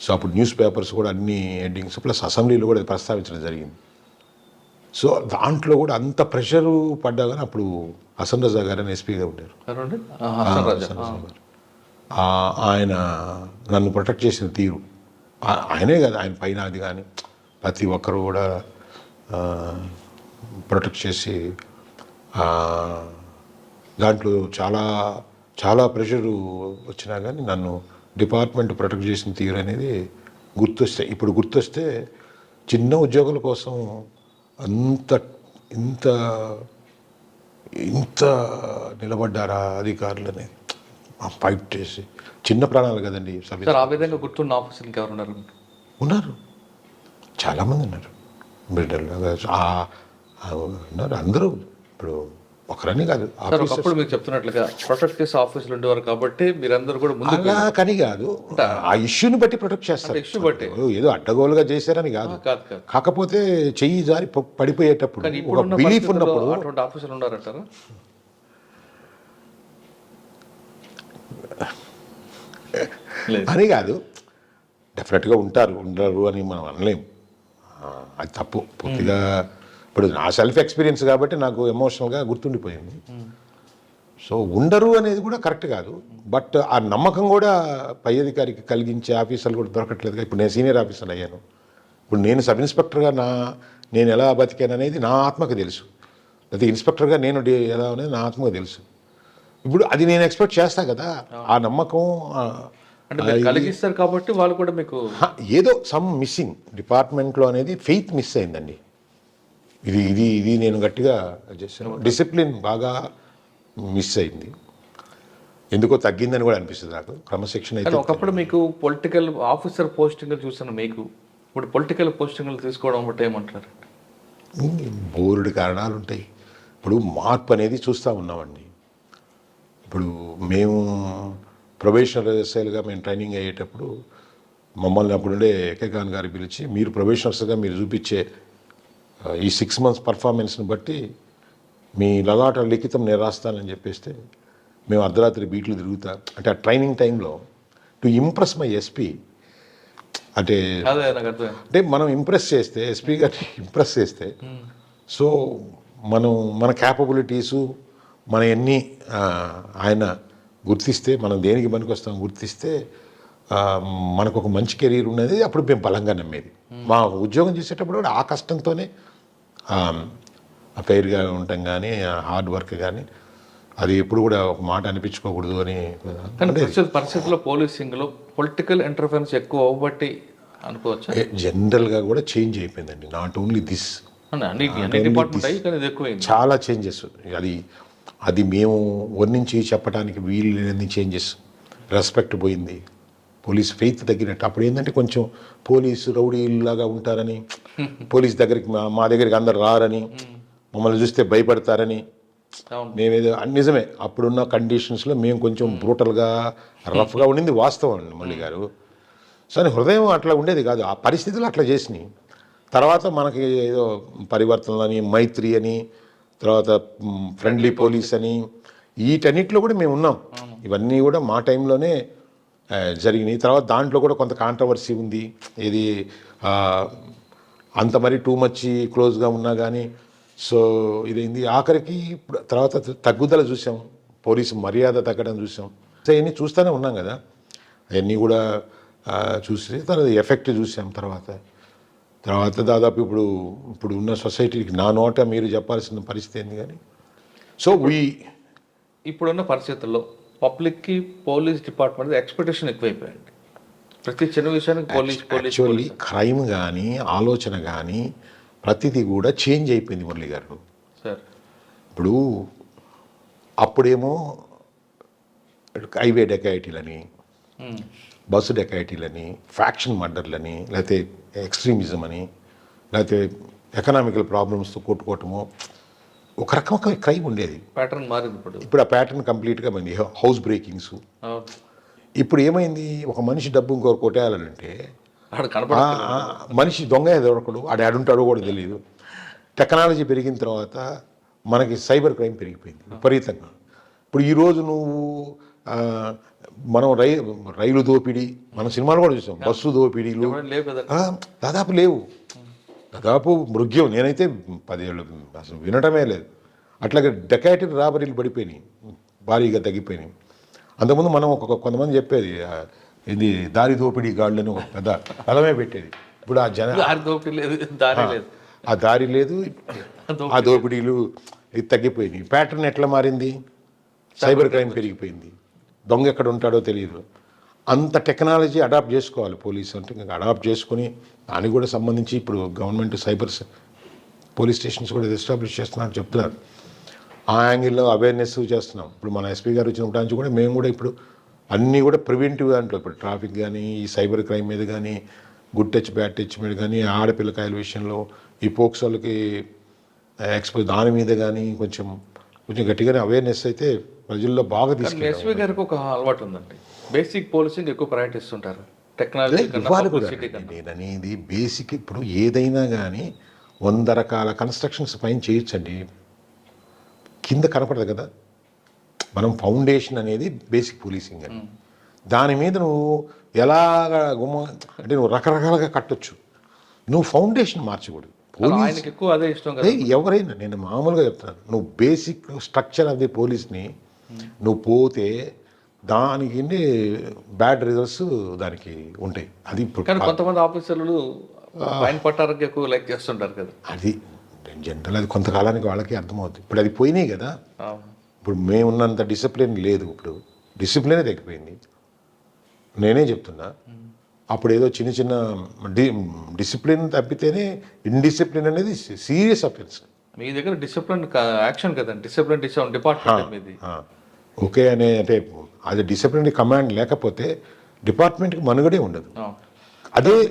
సో అప్పుడు న్యూస్ పేపర్స్ కూడా అన్ని హెడ్డింగ్స్ ప్లస్ అసెంబ్లీలో కూడా ప్రస్తావించడం జరిగింది. సో దాంట్లో కూడా అంత ప్రెషరు పడ్డా కానీ అప్పుడు హసన్ రజా గారు అని ఎస్పీగా ఉండేరు. ఆయన నన్ను ప్రొటెక్ట్ చేసిన తీరు, ఆయనే కాదు ఆయన పైన అది కానీ ప్రతి ఒక్కరు కూడా ప్రొటెక్ట్ చేసి, దాంట్లో చాలా చాలా ప్రెషరు వచ్చినా కానీ నన్ను డిపార్ట్మెంట్ ప్రొటెక్ట్ చేసిన తీరు అనేది ఇప్పుడు గుర్తొస్తే చిన్న ఉద్యోగుల కోసం ఇంత నిలబడ్డారా అధికారులు అనేది ఫైట్ చేసి, చిన్న ప్రాణాలు కదండి. ఆ విధంగా గుర్తున్న ఆఫీసర్లు ఎవరు ఉన్నారు, చాలామంది ఉన్నారు. బిడ్డలు ఉన్నారు, అందరూ. ఇప్పుడు ఒకరని కాదు. ఒకప్పుడు మీరు చెప్తున్నట్లుగా ప్రొటెక్ట్ చేసే ఆఫీసులు ఉండేవారు కాబట్టి మీరందరూ కూడా ముందు కానీ కాదు, ఆ ఇష్యూని బట్టి ప్రొటెక్ట్ చేస్తారు. ఇష్యూ బట్టి ఏదో అడ్డగోలుగా చేశారని కాదు. కాకపోతే చెయ్యి జారి పడిపోయేటప్పుడు బిలీఫ్ ఉన్నప్పుడు అటువంటి ఆఫీసులు ఉన్నారంటారా? అని కాదు, డెఫినెట్గా ఉండరు అని మనం అనలేము. అది తప్పు పూర్తిగా. ఇప్పుడు నా సెల్ఫ్ ఎక్స్పీరియన్స్ కాబట్టి నాకు ఎమోషనల్గా గుర్తుండిపోయింది. సో ఉండరు అనేది కూడా కరెక్ట్ కాదు. బట్ ఆ నమ్మకం కూడా పై అధికారికి కలిగించే ఆఫీసర్లు కూడా దొరకట్లేదు. ఇప్పుడు నేను సీనియర్ ఆఫీసర్ అయ్యాను. ఇప్పుడు నేను సబ్ ఇన్స్పెక్టర్గా నేను ఎలా బతికాను అనేది నా ఆత్మకు తెలుసు. అయితే ఇన్స్పెక్టర్గా నేను ఎలా అనేది నా ఆత్మకు తెలుసు. ఇప్పుడు అది నేను ఎక్స్పెక్ట్ చేస్తా కదా, ఆ నమ్మకం కలిగిస్తారు కాబట్టి వాళ్ళు కూడా మీకు ఏదో సమ్ మిస్సింగ్ డిపార్ట్మెంట్లో అనేది ఫెయిత్ మిస్ అయిందండి. ఇది నేను గట్టిగా చేశాను. డిసిప్లిన్ బాగా మిస్ అయింది, ఎందుకో తగ్గిందని కూడా అనిపిస్తుంది నాకు. క్రమశిక్షణ అయితే ఒకప్పుడు మీకు పొలిటికల్ ఆఫీసర్ పోస్టింగ్లు చూసాను, మీకు ఇప్పుడు పొలిటికల్ పోస్టింగ్లు తీసుకోవడం బట్టి ఏమంటారు? బోర్డు కారణాలు ఉంటాయి. ఇప్పుడు మార్పు అనేది చూస్తూ ఉన్నామండి. ఇప్పుడు మేము ప్రొబేషనర్ ఎస్ఐలుగా మేము ట్రైనింగ్ అయ్యేటప్పుడు మమ్మల్ని అప్పుడుండే ఏకే ఖాన్ గారు పిలిచి, మీరు ప్రొబేషనర్స్గా మీరు చూపించే ఈ 6 months పర్ఫార్మెన్స్ని బట్టి మీ లలాట లిఖితం నేను రాస్తానని చెప్పేస్తే మేము అర్ధరాత్రి బీట్లు తిరుగుతా. అంటే ఆ ట్రైనింగ్ టైంలో టు ఇంప్రెస్ మై ఎస్పీ, అంటే మనం ఇంప్రెస్ చేస్తే, ఎస్పీ గారిని ఇంప్రెస్ చేస్తే, సో మన క్యాపబిలిటీసు మన ఎన్ని ఆయన గుర్తిస్తే, మనం దేనికి పనికి వస్తాం గుర్తిస్తే మనకు ఒక మంచి కెరీర్ ఉన్నది. అప్పుడు మేము బలంగా నమ్మేది. మా ఉద్యోగం చేసేటప్పుడు కూడా ఆ కష్టంతోనే ఫెయిర్గా ఉండటం కానీ, హార్డ్ వర్క్ కానీ, అది ఎప్పుడు కూడా ఒక మాట అనిపించుకోకూడదు అని. పరిస్థితుల్లో పోలీసింగ్లో పొలిటికల్ ఇంటర్ఫరెన్స్ ఎక్కువ అవ్వబట్టి అనుకోవచ్చు. జనరల్గా కూడా చేంజ్ అయిపోయిందండి. నాట్ ఓన్లీ దిస్, చాలా చేంజెస్. అది మేము వర్ణించి చెప్పడానికి వీలు లేని చేంజెస్. రెస్పెక్ట్ పోయింది, పోలీస్ ఫెయిత్ తగ్గినట్టు. అప్పుడు ఏంటంటే కొంచెం పోలీసు రౌడీలాగా ఉంటారని, పోలీస్ దగ్గరికి మా దగ్గరికి అందరు రారని, మమ్మల్ని చూస్తే భయపడతారని, మేమేదో నిజమే అప్పుడున్న కండిషన్స్లో మేము కొంచెం బ్రూటల్గా రఫ్గా ఉండింది వాస్తవం అండి మురళి గారు. సో హృదయం అట్లా ఉండేది కాదు, ఆ పరిస్థితులు అట్లా చేసినాయి. తర్వాత మనకి ఏదో పరివర్తనలు అని, మైత్రి అని, తర్వాత ఫ్రెండ్లీ పోలీస్ అని, వీటన్నిటిలో కూడా మేము ఉన్నాం. ఇవన్నీ కూడా మా టైంలోనే జరిగినాయి. తర్వాత దాంట్లో కూడా కొంత కాంట్రవర్సీ ఉంది. ఇది అంత మరి టూ మచ్ క్లోజ్గా ఉన్నా కానీ. సో ఇదేంది ఆఖరికి తర్వాత తగ్గుదల చూసాం, పోలీసు మర్యాద తగ్గడం చూసాం. సో ఇవన్నీ చూస్తూనే ఉన్నాం కదా, అవన్నీ కూడా చూసి తర్వాత ఎఫెక్ట్ చూసాం. తర్వాత తర్వాత దాదాపు ఇప్పుడు ఉన్న సొసైటీకి నా నోట మీరు చెప్పాల్సిన పరిస్థితి ఏంది కానీ సో ఇప్పుడున్న పరిస్థితుల్లో పబ్లిక్కి పోలీస్ డిపార్ట్మెంట్ ఎక్స్పెక్టేషన్ ఎక్కువైపోయింది. ప్రతి చిన్న విషయానికి పోలీస్ యాక్చువల్లీ క్రైమ్ కానీ ఆలోచన కానీ ప్రతిదీ కూడా చేంజ్ అయిపోయింది మురళి గారు. సార్ ఇప్పుడు అప్పుడేమో హైవే డెకాయిటీలని, బస్సు డెకాయిటీలని, ఫ్యాక్షన్ మర్డర్లని, లేకపోతే ఎక్స్ట్రీమిజం అని, లేకపోతే ఎకనామికల్ ప్రాబ్లమ్స్తో కొట్టుకోవటము, ఒక రకమైన క్రైమ్ ఉండేది. ప్యాటర్న్ మారింది. ఇప్పుడు ఆ ప్యాటర్న్ కంప్లీట్గా పోయింది. House breakings. ఇప్పుడు ఏమైంది, ఒక మనిషి డబ్బు ఇంకొకరు కొట్టేయాలంటే మనిషి దొంగ దొరకడు, ఆడుంటాడో కూడా తెలియదు. టెక్నాలజీ పెరిగిన తర్వాత మనకి సైబర్ క్రైమ్ పెరిగిపోయింది విపరీతంగా. ఇప్పుడు ఈరోజు నువ్వు మనం రైలు దోపిడీ, మన సినిమాలు కూడా చూసాం, బస్సు దోపిడీలు దాదాపు లేవు, దాదాపు మృగ్యం. నేనైతే 10 ఏళ్ళు అసలు వినటమే లేదు. అట్లాగే డెకాయిటీ రాబరీలు పడిపోయినాయి, భారీగా తగ్గిపోయినాయి. అంతకుముందు మనం కొంతమంది చెప్పేది ఇది దారి దోపిడీ గాళ్ళని ఒక పెద్ద పదమే పెట్టేది. ఇప్పుడు ఆ ఆ దారి లేదు, ఆ దోపిడీలు ఇది తగ్గిపోయినాయి. ప్యాటర్న్ ఎట్లా మారింది, సైబర్ క్రైమ్ పెరిగిపోయింది, దొంగ ఎక్కడ ఉంటాడో తెలియదు. అంత టెక్నాలజీ అడాప్ట్ చేసుకోవాలి పోలీసు అంటే. ఇంకా అడాప్ట్ చేసుకుని దానికి కూడా సంబంధించి ఇప్పుడు గవర్నమెంట్ సైబర్ పోలీస్ స్టేషన్స్ కూడా ఎస్టాబ్లిష్ చేస్తున్నారని చెప్తున్నారు. ఆ యాంగిల్లో అవేర్నెస్ చేస్తున్నాం. ఇప్పుడు మన ఎస్పీ గారు వచ్చినప్పటి నుంచి కూడా మేము కూడా ఇప్పుడు అన్నీ కూడా ప్రివెంటివ్ దాంట్లో, ఇప్పుడు ట్రాఫిక్ కానీ, ఈ సైబర్ క్రైమ్ మీద కానీ, గుడ్ టచ్ బ్యాడ్ టచ్ మీద కానీ, ఆడపిల్లకాయల విషయంలో ఈ పోక్సోలకి ఎక్స్పోజ్ దాని మీద కానీ కొంచెం గట్టిగానే అవేర్నెస్ అయితే ప్రజల్లో బాగా తీసుకెళ్ళి. ఎస్పీ గారికి ఒక అలవాటు ఉందండి, బేసిక్ పోలీసింగ్ ఎక్కువ ప్రయారిటీ ఇస్తుంటారు. టెక్నాలజీ నేను అనేది బేసిక్. ఇప్పుడు ఏదైనా కానీ 100 రకాల కన్స్ట్రక్షన్స్ పైన చేయొచ్చండి, కింద కనపడదు కదా. మనం ఫౌండేషన్ అనేది బేసిక్ పోలీసింగ్ అని, దాని మీద నువ్వు ఎలాగా అంటే నువ్వు రకరకాలుగా కట్టొచ్చు, నువ్వు ఫౌండేషన్ మార్చకూడదు. ఆయనకి ఎక్కువ అదే ఇష్టం కదా. ఎవరైనా, నేను మామూలుగా చెప్తున్నాను, నువ్వు బేసిక్ స్ట్రక్చర్ ఆఫ్ ది పోలీస్ని నువ్వు పోతే దానికి బ్యాడ్ రిజల్ట్స్ దానికి ఉంటాయి. అది ఇప్పుడు కొంతమంది ఆఫీసర్లు పైన పట్టానికి ఎక్కువ లైక్ చేస్తుంటారు కదా. అది జనరల్, అది కొంతకాలానికి వాళ్ళకి అర్థమవుతుంది. ఇప్పుడు అది పోయినాయి కదా. ఇప్పుడు మేమున్నంత డిసిప్లిన్ లేదు, ఇప్పుడు డిసిప్లినే తగ్గిపోయింది. నేనే చెప్తున్నా, అప్పుడు ఏదో చిన్న చిన్న డిసిప్లిన్ తప్పితేనే ఇండిసిప్లిన్ అనేది సీరియస్ అఫెన్స్. మీ దగ్గర డిసిప్లిన్ యాక్షన్ కదండి, డిసిప్లిన్ డిపార్ట్మెంట్ మీది. ఓకే అనే అంటే అది డిసిప్లిన్ కమాండ్ లేకపోతే డిపార్ట్మెంట్కి మనుగడే ఉండదు.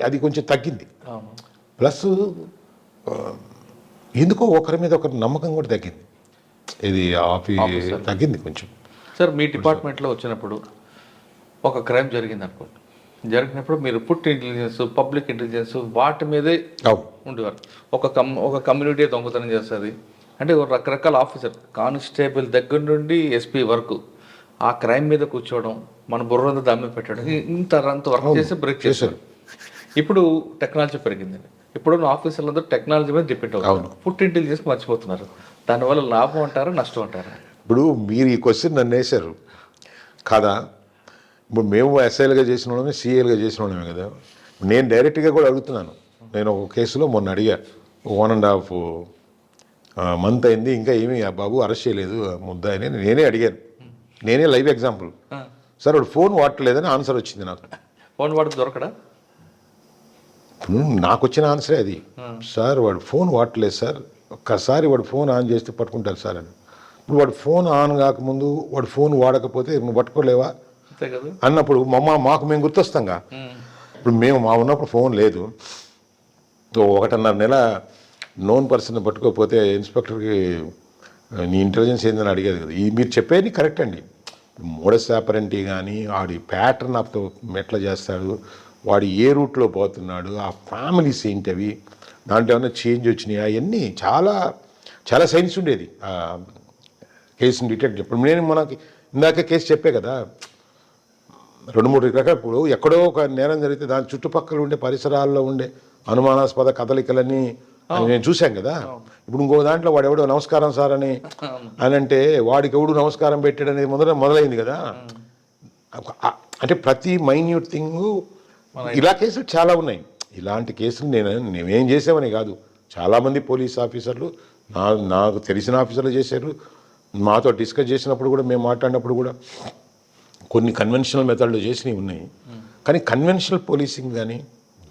అది కొంచెం తగ్గింది. ప్లస్ ఎందుకో ఒకరి మీద ఒకరి నమ్మకం కూడా తగ్గింది. ఇది ఆఫీస్ తగ్గింది కొంచెం. సార్ మీ డిపార్ట్మెంట్లో వచ్చినప్పుడు ఒక క్రైమ్ జరిగింది అనుకోండి, జరిగినప్పుడు మీరు ఫుడ్ ఇంటెలిజెన్స్, పబ్లిక్ ఇంటెలిజెన్స్ వాటి మీదే ఉండేవారు. ఒక కమ్యూనిటీ దొంగతనం చేస్తుంది అంటే రకరకాల ఆఫీసర్, కానిస్టేబుల్ దగ్గర నుండి ఎస్పీ వరకు ఆ క్రైమ్ మీద కూర్చోవడం, మన బుర్రంతా దమ్మి పెట్టడం, ఇంత వర్క్ చేసి బ్రేక్ చేశారు. ఇప్పుడు టెక్నాలజీ పెరిగిందండి, ఇప్పుడున్న ఆఫీసర్లందరూ టెక్నాలజీ మీద డిపెండ్ అవుతారు, ఫుడ్ ఇంటెలిజెన్స్ మర్చిపోతున్నారు. దానివల్ల లాభం అంటారా నష్టం అంటారా? ఇప్పుడు మీరు ఈ క్వశ్చన్ నన్ను వేశారు కదా. ఇప్పుడు మేము ఎస్ఐలుగా చేసిన వాళ్ళమే, సిఐలుగా చేసిన వాళ్ళమే కదా. నేను డైరెక్ట్గా కూడా అడుగుతున్నాను. నేను ఒక కేసులో మొన్న అడిగా, 1.5 మంత్ అయింది, ఇంకా ఏమీ బాబు అరెస్ట్ చేయలేదు ముద్దాయిని నేనే అడిగాను. నేనే లైవ్ ఎగ్జాంపుల్. సార్ వాడు ఫోన్ వాడలేదని ఆన్సర్ వచ్చింది నాకు. ఫోన్ వాడితే దొరకడా? నాకు వచ్చిన ఆన్సరే అది. సార్ వాడు ఫోన్ వాడలేదు సార్, ఒక్కసారి వాడు ఫోన్ ఆన్ చేస్తే పట్టుకుంటారు సార్ అని. ఇప్పుడు వాడు ఫోన్ ఆన్ కాకముందు వాడు ఫోన్ వాడకపోతే నువ్వు పట్టుకోలేవా అన్నప్పుడు మాకు మేము గుర్తొస్తాంగా. ఇప్పుడు మేము ఉన్నప్పుడు ఫోన్ లేదు, 1.5 నెల నోన్ పర్సన్ పట్టుకోకపోతే ఇన్స్పెక్టర్కి నీ ఇంటెలిజెన్స్ ఏందని అడిగేది కదా. ఇది మీరు చెప్పేది కరెక్ట్ అండి. మోడస్ ఆపరెంటీ కానీ, వాడి ప్యాటర్న్ ఆఫ్ ఎట్లా చేస్తాడు, వాడు ఏ రూట్లో పోతున్నాడు, ఆ ఫ్యామిలీస్ ఏంటవి, దాంట్లో ఏమైనా చేంజ్ వచ్చినాయి, అవన్నీ చాలా చాలా సైన్స్ ఉండేది కేసుని డిటెక్ట్. ఇప్పుడు నేను మనకి ఇందాక కేసు చెప్పే కదా, 2-3 రకాలు. ఇప్పుడు ఎక్కడో ఒక నేరం జరిగితే దాని చుట్టుపక్కల ఉండే పరిసరాల్లో ఉండే అనుమానాస్పద కదలికలన్నీ నేను చూశాం కదా. ఇప్పుడు ఇంకో దాంట్లో వాడు ఎవడో నమస్కారం సార్ అని అంటే వాడికి ఎవడు నమస్కారం పెట్టాడనేది మొదలైంది కదా. అంటే ప్రతి మైన్యూట్ థింగ్ ఇలా కేసులు చాలా ఉన్నాయి. ఇలాంటి కేసులు నేనేం చేసామని కాదు, చాలామంది పోలీస్ ఆఫీసర్లు నాకు తెలిసిన ఆఫీసర్లు చేశారు. మాతో డిస్కస్ చేసినప్పుడు కూడా, మేము మాట్లాడినప్పుడు కూడా కొన్ని కన్వెన్షనల్ మెథడ్లు చేసినవి ఉన్నాయి. కానీ కన్వెన్షనల్ పోలీసింగ్ కానీ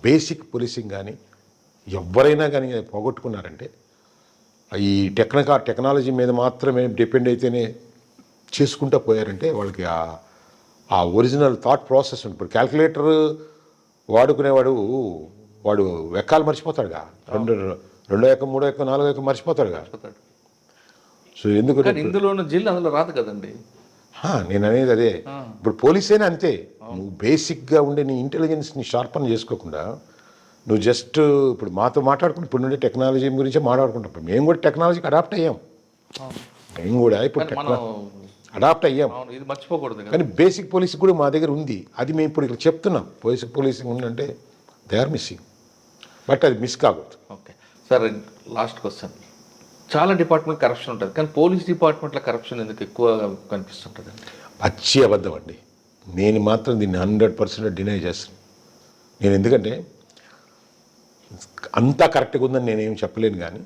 బేసిక్ పోలీసింగ్ కానీ ఎవరైనా కానీ పోగొట్టుకున్నారంటే ఈ టెక్నాలజీ మీద మాత్రమే డిపెండ్ అయితేనే చేసుకుంటూ పోయారంటే వాళ్ళకి ఆ ఒరిజినల్ థాట్ ప్రాసెస్ ఉంటుంది. ఇప్పుడు క్యాల్కులేటర్ వాడుకునేవాడు వాడు ఎక్కాలు మర్చిపోతాడుగా, రెండో ఎక్క, మూడో ఎక్క, నాలుగో ఎక్క మర్చిపోతాడుగా. సో ఎందుకు ఇందులో ఉన్న జిల్లు అందులో రాదు కదండి. నేను అనేది అదే. ఇప్పుడు పోలీసేనా అంతే, నువ్వు బేసిక్గా ఉండే నీ ఇంటెలిజెన్స్ని షార్పన్ చేసుకోకుండా నువ్వు జస్ట్ ఇప్పుడు మాతో మాట్లాడుకుంటే ఇప్పుడు నుండి టెక్నాలజీ గురించి మాట్లాడుకుంటాం. మేము కూడా టెక్నాలజీకి అడాప్ట్ అయ్యాం. మేము కూడా ఇప్పుడు అడాప్ట్ అయ్యాం. ఇది మర్చిపోకూడదు. కానీ బేసిక్ పోలీసింగ్ కూడా మా దగ్గర ఉంది. అది మేము ఇప్పుడు ఇక్కడ చెప్తున్నాం. బేసిక్ పోలీసింగ్ ఉందంటే దే ఆర్ మిస్సింగ్. బట్ అది మిస్ కాకూడదు. Okay sir, last question. చాలా డిపార్ట్మెంట్ కరప్షన్ ఉంటుంది, కానీ పోలీస్ డిపార్ట్మెంట్లో కరప్షన్ ఎందుకు ఎక్కువ కనిపిస్తుంటుంది? పచ్చి అబద్ధం అండి. నేను మాత్రం దీన్ని 100% డినై చేస్తాను. నేను ఎందుకంటే అంతా కరెక్ట్గా ఉందని నేనేం చెప్పలేను, కానీ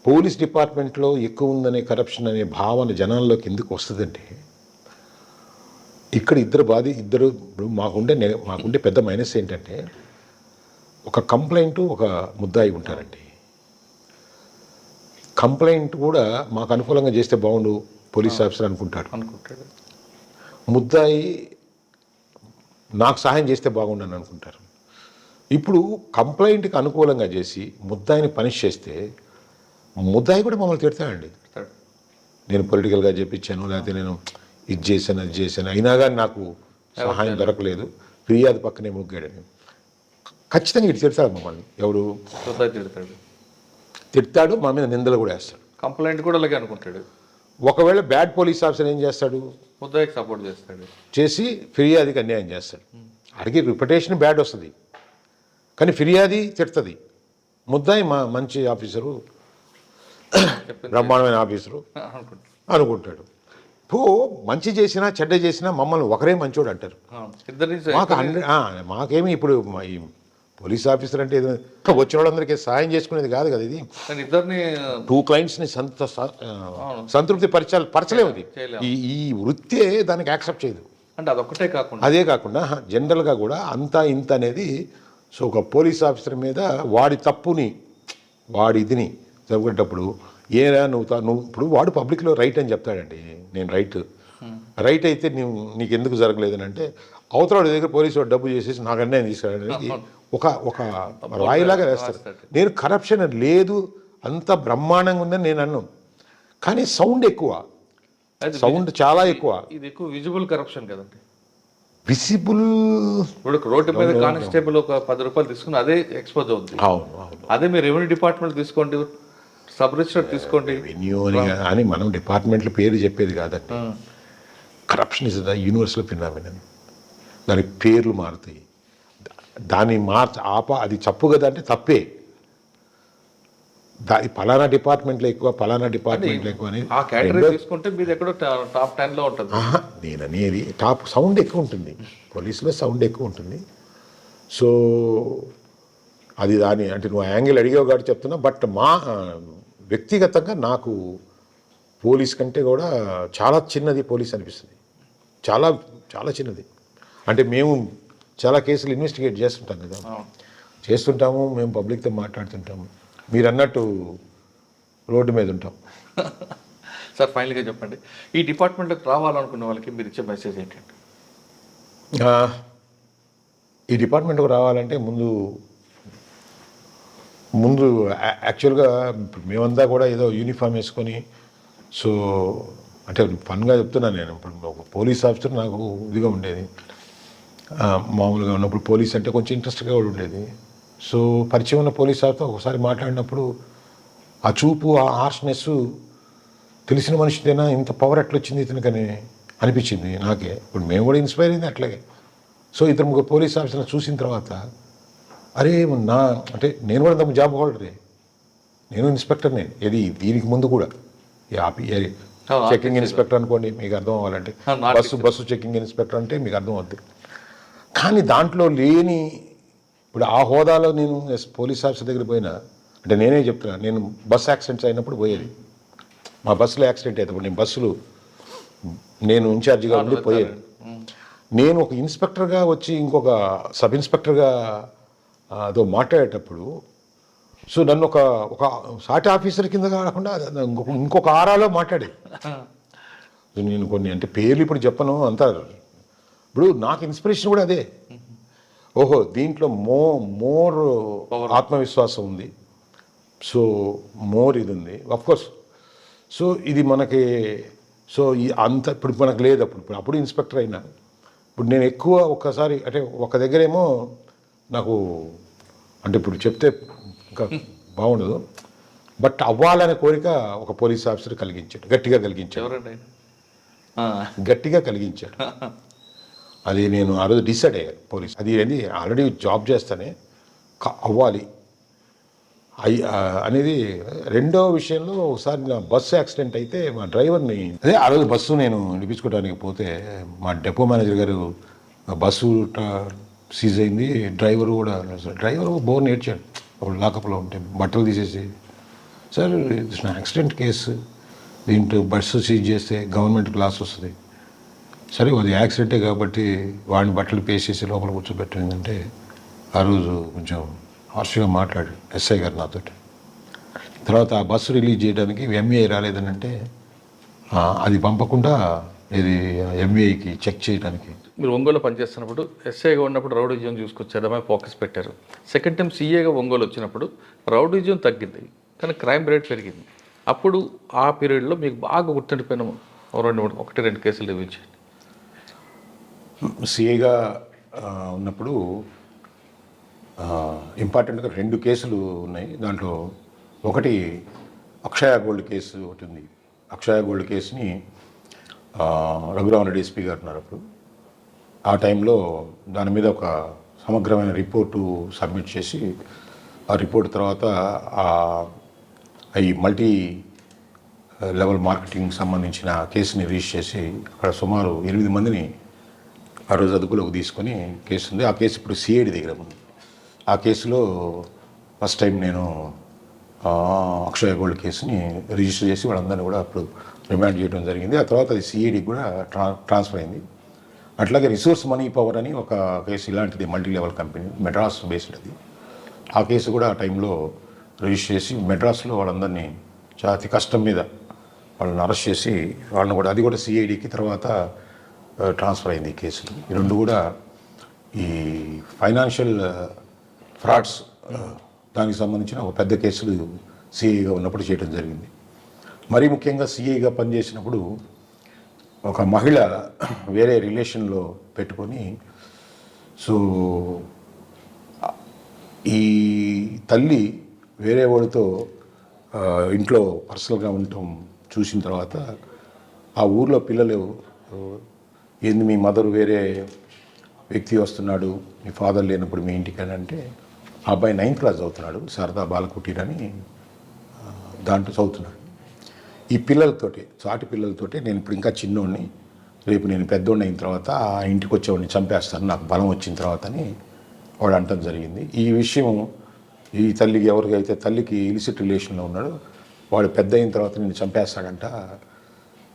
పోలీస్ డిపార్ట్మెంట్లో ఎక్కువ ఉందనే కరప్షన్ అనే భావన జనాల్లోకి ఎందుకు వస్తుందంటే, ఇక్కడ ఇద్దరు మాకుండే పెద్ద మైనస్ ఏంటంటే, ఒక కంప్లైంట్, ఒక ముద్దాయి ఉంటారండి. కంప్లైంట్ కూడా మాకు అనుకూలంగా చేస్తే బాగుండు పోలీస్ ఆఫీసర్ అనుకుంటాడు. ముద్దాయి నాకు సహాయం చేస్తే బాగుండు అని అనుకుంటారు. ఇప్పుడు కంప్లైంట్కి అనుకూలంగా చేసి ముద్దాయిని పనిష్ చేస్తే ముద్దాయి కూడా మమ్మల్ని తిడతాడండి. నేను పొలిటికల్గా చెప్పించాను, లేకపోతే నేను ఇది చేశాను, అది చేశాను, అయినా కానీ నాకు సహాయం దొరకలేదు, ఫిర్యాదు పక్కనే ముగ్గాడని ఖచ్చితంగా ఇటు తిడతాడు మమ్మల్ని. ఎవడు తిడతాడు, మా మీద నిందలు కూడా వేస్తాడు. కంప్లైంట్ కూడా అలాగే అనుకుంటాడు. ఒకవేళ బ్యాడ్ పోలీస్ ఆఫీసర్ ఏం చేస్తాడు, ముద్దాయికి సపోర్ట్ చేస్తాడు, చేసి ఫిర్యాదుకి అన్యాయం చేస్తాడు. అడిగి రిప్యుటేషన్ బ్యాడ్ వస్తుంది, కానీ ఫిర్యాది తిడుతుంది. ముద్దాయి మంచి ఆఫీసరు, బ్రహ్మాండమైన ఆఫీసరు అనుకుంటాడు. మంచి చేసినా చెడ్డ చేసినా మమ్మల్ని ఒకరే మంచోడు అంటారు. మాకేమి ఇప్పుడు ఈ పోలీస్ ఆఫీసర్ అంటే వచ్చిన వాళ్ళందరికీ సాయం చేసుకునేది కాదు కదా. ఇది ఇద్దరిని 2 క్లయింట్స్ని సంతృప్తి పరచలేము. ఇది ఈ వృత్తే దానికి యాక్సెప్ట్ చేయదు. అంటే అదొక్కటే కాకుండా అదే కాకుండా జనరల్గా కూడా అంతా ఇంత అనేది. సో ఒక పోలీస్ ఆఫీసర్ మీద వాడి తప్పుని, వాడి ఇదిని చదువుకునేటప్పుడు నువ్వు ఇప్పుడు వాడు పబ్లిక్లో రైట్ అని చెప్తాడండి. నేను రైట్ అయితే నీకు ఎందుకు జరగలేదని అంటే, అవతల దగ్గర పోలీసు వాడు డబ్బు చేసేసి నాకు అన్యాయం తీసుకురావడానికి ఒక రాయిలాగా వేస్తాడు. నేను కరప్షన్ లేదు, అంత బ్రహ్మాండంగా ఉందని నేను అన్నాను. కానీ సౌండ్ ఎక్కువ, సౌండ్ చాలా ఎక్కువ. ఇది ఎక్కువ విజిబుల్ కరప్షన్ కదండి. విజిబుల్ ఇప్పుడు రోడ్డు మీద కానిస్టేబుల్ ఒక 10 రూపాయలు తీసుకుని అదే ఎక్స్పోజ్ అవుతుంది. అదే మీరు రెవెన్యూ డిపార్ట్మెంట్ తీసుకోండి, సబ్ రిజిస్టర్ తీసుకోండి. రెవెన్యూ అని మనం డిపార్ట్మెంట్ల పేరు చెప్పేది కాదండి. Corruption is the universal phenomenon. దాని పేర్లు మారుతాయి, దాన్ని అది తప్పు కదా అంటే తప్పే. పలానా డిపార్ట్మెంట్లో ఎక్కువ, పలానా డిపార్ట్మెంట్లో ఎక్కువ అని తీసుకుంటే మీరు ఎక్కడో టాప్ 10లో ఉంటుంది. నేను అనేది టాప్ సౌండ్ ఎక్కువ ఉంటుంది, పోలీసులో సౌండ్ ఎక్కువ ఉంటుంది. సో అది దాని అంటే నువ్వు యాంగిల్ అడిగావు కాబట్టి చెప్తున్నా. బట్ వ్యక్తిగతంగా నాకు పోలీస్ కంటే కూడా చాలా చిన్నది పోలీస్ అనిపిస్తుంది. చాలా చాలా చిన్నది. అంటే మేము చాలా కేసులు ఇన్వెస్టిగేట్ చేస్తుంటాం కదా, చేస్తుంటాము, మేము పబ్లిక్తో మాట్లాడుతుంటాము. మీరు అన్నట్టు రోడ్డు మీద ఉంటాం. సార్ ఫైనల్గా చెప్పండి, ఈ డిపార్ట్మెంట్లోకి రావాలనుకున్న వాళ్ళకి మీరు ఇచ్చే మెసేజ్ ఏంటంటే? ఈ డిపార్ట్మెంట్కి రావాలంటే ముందు యాక్చువల్గా మేమంతా కూడా ఏదో యూనిఫామ్ వేసుకొని, సో అంటే ఫన్గా చెప్తున్నాను నేను. ఇప్పుడు ఒక పోలీస్ ఆఫీసర్ నాకు ఇదిగా ఉండేది, మామూలుగా ఉన్నప్పుడు పోలీస్ అంటే కొంచెం ఇంట్రెస్ట్గా కూడా ఉండేది. సో పరిచయం ఉన్న పోలీస్ ఆఫీసర్ ఒకసారి మాట్లాడినప్పుడు ఆ చూపు, ఆ హార్ష్నెస్ తెలిసిన మనిషిదేనా, ఇంత పవర్ ఎట్లొచ్చింది ఇతనికని అనిపించింది నాకే. ఇప్పుడు మేము కూడా ఇన్స్పైర్ అయింది అట్లాగే. సో 2-3 పోలీస్ ఆఫీసర్లు చూసిన తర్వాత అరే అంటే నేను కూడా తమ జాబ్ హోల్డరే, నేను ఇన్స్పెక్టర్నే. దీనికి ముందు కూడా చెకింగ్ ఇన్స్పెక్టర్ అనుకోండి, మీకు అర్థం అవ్వాలంటే బస్సు చెకింగ్ ఇన్స్పెక్టర్ అంటే మీకు అర్థం అవుద్ది. కానీ దాంట్లో లేని ఇప్పుడు ఆ హోదాలో నేను పోలీస్ ఆఫీసర్ దగ్గర పోయినా అంటే నేనే చెప్తున్నా, నేను బస్ యాక్సిడెంట్స్ అయినప్పుడు పోయేది. మా బస్సులో యాక్సిడెంట్ అయినప్పుడు నేను ఇన్ఛార్జిగా ఉండి పోయేది. నేను ఒక ఇన్స్పెక్టర్గా వచ్చి ఇంకొక సబ్ ఇన్స్పెక్టర్గా అదో మాట్లాడేటప్పుడు సో నన్ను ఒక సాటి ఆఫీసర్ కింద కాకుండా ఇంకొక ఆరాలో మాట్లాడేది. నేను కొన్ని అంటే పేర్లు ఇప్పుడు చెప్పను అంతా. ఇప్పుడు నాకు ఇన్స్పిరేషన్ కూడా అదే. ఓహో దీంట్లో మోర్ ఆత్మవిశ్వాసం ఉంది, సో మోర్ ఇది ఉంది కోర్స్. సో ఇది మనకి సో అంత ఇప్పుడు మనకు లేదు. అప్పుడు ఇన్స్పెక్టర్ అయినా ఇప్పుడు నేను ఎక్కువ ఒక్కసారి అంటే ఒక దగ్గరేమో నాకు అంటే ఇప్పుడు చెప్తే ఇంకా బాగుండదు, బట్ అవ్వాలనే కోరిక ఒక పోలీస్ ఆఫీసర్ కలిగించాడు, గట్టిగా కలిగించాడు. అది నేను ఆ రోజు డిసైడ్ అయ్యాను. పోలీస్ అది ఆల్రెడీ జాబ్ చేస్తానే అవ్వాలి అనేది. రెండో విషయంలో ఒకసారి నా బస్సు యాక్సిడెంట్ అయితే మా డ్రైవర్ని ఆ రోజు బస్సు నేను నడిపించుకోవడానికి పోతే మా డెపో మేనేజర్ గారు బస్సు సీజ్ అయింది, డ్రైవర్ బోర్ నేర్చాడు. అప్పుడు లాకప్లో ఉంటే బట్టలు తీసేసి, సార్ ఇది నా యాక్సిడెంట్ కేసు, దీంట్లో బస్సు సీజ్ చేస్తే గవర్నమెంట్ లాస్ వస్తుంది. సరే అది యాక్సిడెంటే కాబట్టి వాడిని బట్టలు పేసేసి లోపల కూర్చోబెట్టిందంటే ఆ రోజు కొంచెం హార్ష్గా మాట్లాడాడు ఎస్ఐ గారు నాతో. తర్వాత ఆ బస్సు రిలీజ్ చేయడానికి ఎంఈఐ రాలేదని అంటే అది పంపకుండా ఇది ఎంఈఐకి చెక్ చేయడానికి. మీరు ఒంగోలు పనిచేస్తున్నప్పుడు ఎస్ఐగా ఉన్నప్పుడు రౌడీజం చూసుకొచ్చేయడమే ఫోకస్ పెట్టారు. సెకండ్ టైం సీఏగా ఒంగోలు వచ్చినప్పుడు రౌడీజం తగ్గింది కానీ క్రైమ్ రేట్ పెరిగింది. అప్పుడు ఆ పీరియడ్లో మీకు బాగా గుర్తుండిపోయిన ఒకటి రెండు కేసులు చూపించండి. సిఐగా ఉన్నప్పుడు ఇంపార్టెంట్గా 2 కేసులు ఉన్నాయి. దాంట్లో ఒకటి అక్షయ గోల్డ్ కేసు ఒకటి ఉంది. అక్షయ గోల్డ్ కేసుని రఘురామరెడ్డి ఎస్పీ గారు ఉన్నారు అప్పుడు. ఆ టైంలో దాని మీద ఒక సమగ్రమైన రిపోర్టు సబ్మిట్ చేసి ఆ రిపోర్ట్ తర్వాత ఈ మల్టీ లెవెల్ మార్కెటింగ్ సంబంధించిన కేసుని రిజిస్టర్ చేసి అక్కడ సుమారు 8 మందిని ఆ రోజు అదుపులోకి తీసుకొని కేసు ఉంది. ఆ కేసు ఇప్పుడు సిఐడి దగ్గర ఉంది. ఆ కేసులో ఫస్ట్ టైం నేను అక్షయ గోల్డ్ కేసుని రిజిస్టర్ చేసి వాళ్ళందరినీ కూడా అప్పుడు రిమాండ్ చేయడం జరిగింది. ఆ తర్వాత అది సిఐడికి కూడా ట్రాన్స్ఫర్ అయింది. అట్లాగే రిసోర్స్ మనీ పవర్ అని ఒక కేసు ఇలాంటిది multi level company Madras based అది. ఆ కేసు కూడా ఆ టైంలో రిజిస్టర్ చేసి మెడ్రాస్లో వాళ్ళందరినీ అతి కష్టం మీద వాళ్ళని అరెస్ట్ చేసి వాళ్ళని కూడా అది కూడా సిఐడికి తర్వాత ట్రాన్స్ఫర్ అయింది ఈ కేసులు. ఈ 2 కూడా ఈ ఫైనాన్షియల్ ఫ్రాడ్స్ దానికి సంబంధించిన ఒక పెద్ద కేసులు సిఐగా ఉన్నప్పుడు చేయడం జరిగింది. మరీ ముఖ్యంగా సిఐగా పనిచేసినప్పుడు ఒక మహిళ వేరే రిలేషన్లో పెట్టుకొని సో ఈ తల్లి వేరే వాడితో ఇంట్లో పర్సనల్గా ఉండటం చూసిన తర్వాత ఆ ఊర్లో పిల్లలు ఏంది మీ మదర్ వేరే వ్యక్తి వస్తున్నాడు, మీ ఫాదర్ లేనప్పుడు మీ ఇంటికి అని అంటే ఆ అబ్బాయి 9th క్లాస్ చదువుతున్నాడు, శారదా బాలకుటీర్ అని దాంట్లో చదువుతున్నాడు. ఈ పిల్లలతోటి సాటి పిల్లలతోటి నేను ఇప్పుడు ఇంకా చిన్నోడిని, రేపు నేను పెద్దోడిని అయిన తర్వాత ఆ ఇంటికి వచ్చేవాడిని చంపేస్తాను నాకు బలం వచ్చిన తర్వాత అని వాడు అంటం జరిగింది. ఈ విషయం ఈ తల్లికి ఎవరికైతే తల్లికి ఇలిసిట్ రిలేషన్లో ఉన్నాడో వాడు పెద్ద అయిన తర్వాత నేను చంపేస్తాడంట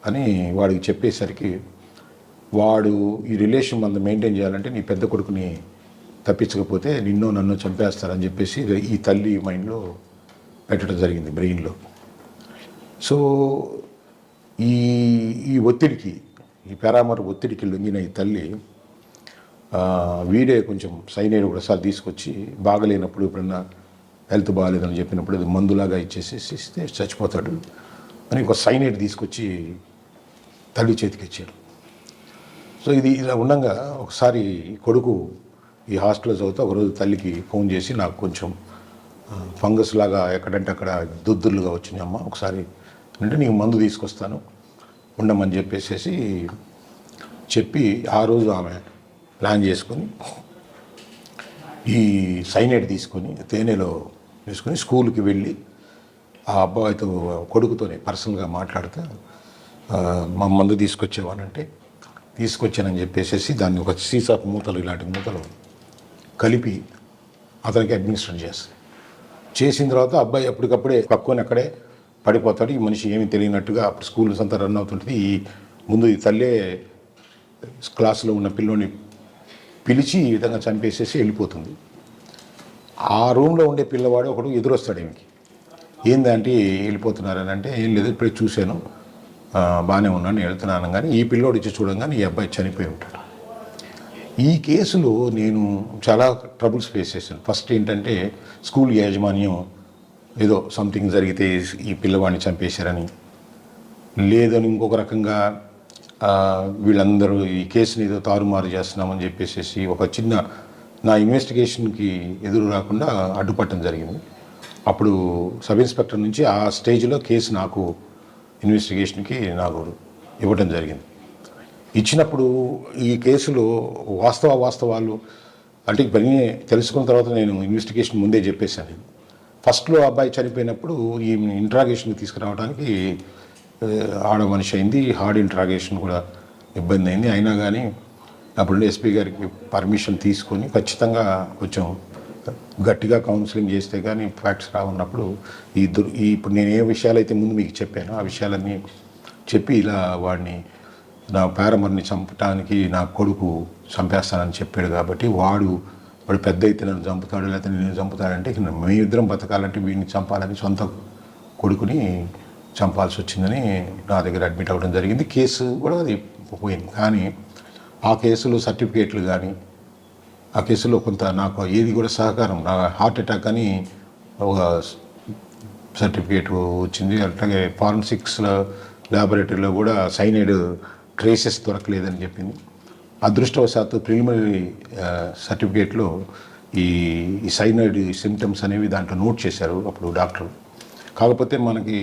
అని వాడికి చెప్పేసరికి వాడు ఈ రిలేషన్ మనం మెయింటైన్ చేయాలంటే నీ పెద్ద కొడుకుని తప్పించకపోతే నిన్నో నన్ను చంపేస్తారని చెప్పేసి ఈ తల్లి మైండ్లో పెట్టడం జరిగింది, బ్రెయిన్లో. సో ఈ ఒత్తిడికి ఈ పారామర్ ఒత్తిడికి లొంగిన ఈ తల్లి వీడే కొంచెం సైనైడ్ ఒకసారి తీసుకొచ్చి బాగలేనప్పుడు ఎప్పుడన్నా హెల్త్ బాగాలేదని చెప్పినప్పుడు అది మందులాగా ఇచ్చేసేస్తే చచ్చిపోతాడు అని ఒక సైనైడ్ తీసుకొచ్చి తల్లి చేతికి ఇచ్చాడు. సో ఇది ఇలా ఉండగా ఒకసారి కొడుకు ఈ హాస్టల్లో చదువుతూ ఒకరోజు తల్లికి ఫోన్ చేసి నాకు కొంచెం ఫంగస్ లాగా ఎక్కడంటే అక్కడ దుద్దుర్లుగా వచ్చినాయి అమ్మ, ఒకసారి అంటే నీకు మందు తీసుకొస్తాను ఉండమని చెప్పి ఆ రోజు ఆమె ప్లాన్ చేసుకొని ఈ సైనైడ్ తీసుకొని తేనెలో వేసుకొని స్కూల్కి వెళ్ళి ఆ అబ్బాయితో కొడుకుతోనే పర్సనల్గా మాట్లాడుతూ మా మందు తీసుకొచ్చేవానంటే తీసుకొచ్చానని చెప్పేసి దాన్ని ఒక సీసాపు మూతలు ఇలాంటి మూతలు కలిపి అతనికి అడ్మినిస్ట్రేట్ చేస్తుంది. చేసిన తర్వాత అబ్బాయి అప్పటికప్పుడే పక్కుని అక్కడే పడిపోతాడు. ఈ మనిషి ఏమీ తెలియనట్టుగా అప్పుడు స్కూల్స్ అంతా రన్ అవుతుంటుంది. ముందు ఈ తల్లే క్లాసులో ఉన్న పిల్లోని పిలిచి ఈ విధంగా చంపేసేసి వెళ్ళిపోతుంది. ఆ రూమ్లో ఉండే పిల్లవాడు ఒకడు ఎదురొస్తాడు ఈమెకి. ఏందంటే వెళ్ళిపోతున్నారని అంటే, ఏం లేదు ఇప్పుడే చూశాను, బాగానే ఉన్నాను, వెళ్తున్నాను. కానీ ఈ పిల్లోడు ఇచ్చి చూడంగానే ఈ అబ్బాయి చనిపోయి ఉంటాడు. ఈ కేసులో నేను చాలా ట్రబుల్స్ ఫేస్ చేశాను. ఫస్ట్ ఏంటంటే స్కూల్ యాజమాన్యం ఏదో సంథింగ్ జరిగితే ఈ పిల్లవాడిని చంపేశారని, లేదని ఇంకొక రకంగా వీళ్ళందరూ ఈ కేసుని ఏదో తారుమారు చేస్తున్నామని చెప్పేసి ఒక చిన్న నా ఇన్వెస్టిగేషన్కి ఎదురు రాకుండా అడ్డుపట్టడం జరిగింది. అప్పుడు సబ్ ఇన్స్పెక్టర్ నుంచి ఆ స్టేజ్లో కేసు నాకు ఇన్వెస్టిగేషన్కి నాకు ఇవ్వడం జరిగింది. ఇచ్చినప్పుడు ఈ కేసులో వాస్తవాలు అంటే ఇవన్నీ తెలుసుకున్న తర్వాత నేను ఇన్వెస్టిగేషన్ ముందే చెప్పేశాను. నేను ఫస్ట్లో అబ్బాయి చనిపోయినప్పుడు ఈ ఇంట్రాగేషన్కి తీసుకురావడానికి ఆడ మనిషి అయింది, హార్డ్ ఇంట్రాగేషన్ కూడా ఇబ్బంది అయింది. అయినా కానీ అప్పుడు ఎస్పీ గారికి పర్మిషన్ తీసుకొని ఖచ్చితంగా కొంచెం గట్టిగా కౌన్సిలింగ్ చేస్తే కానీ ఫ్యాక్ట్స్ రావున్నప్పుడు ఇప్పుడు నేను ఏ విషయాలైతే ముందు మీకు చెప్పానో ఆ విషయాలన్నీ చెప్పి ఇలా వాడిని నా పేరమర్ని చంపడానికి నా కొడుకు చంపేస్తానని చెప్పాడు. కాబట్టి వాడు పెద్ద అయితే నన్ను చంపుతాడు, లేకపోతే నేను చంపుతాడంటే మేమిద్దరం బతకాలంటే వీడిని చంపాలని సొంత కొడుకుని చంపాల్సి వచ్చిందని నా దగ్గర అడ్మిట్ అవ్వడం జరిగింది. కేసు కూడా అది పోయింది. కానీ ఆ కేసులో సర్టిఫికేట్లు కానీ ఆ కేసులో కొంత నాకు ఏది కూడా సహకారం, నా హార్ట్ అటాక్ అని ఒక సర్టిఫికేట్ వచ్చింది. అట్లాగే ఫారెన్సిక్స్ ల్యాబొరేటరీలో కూడా సైనైడ్ ట్రేసెస్ దొరకలేదని చెప్పింది. అదృష్టవశాత్తు ప్రిలిమినరీ సర్టిఫికేట్లో ఈ సైనైడ్ సిమ్టమ్స్ అనేవి దాంట్లో నోట్ చేశారు అప్పుడు డాక్టర్. కాకపోతే మనకి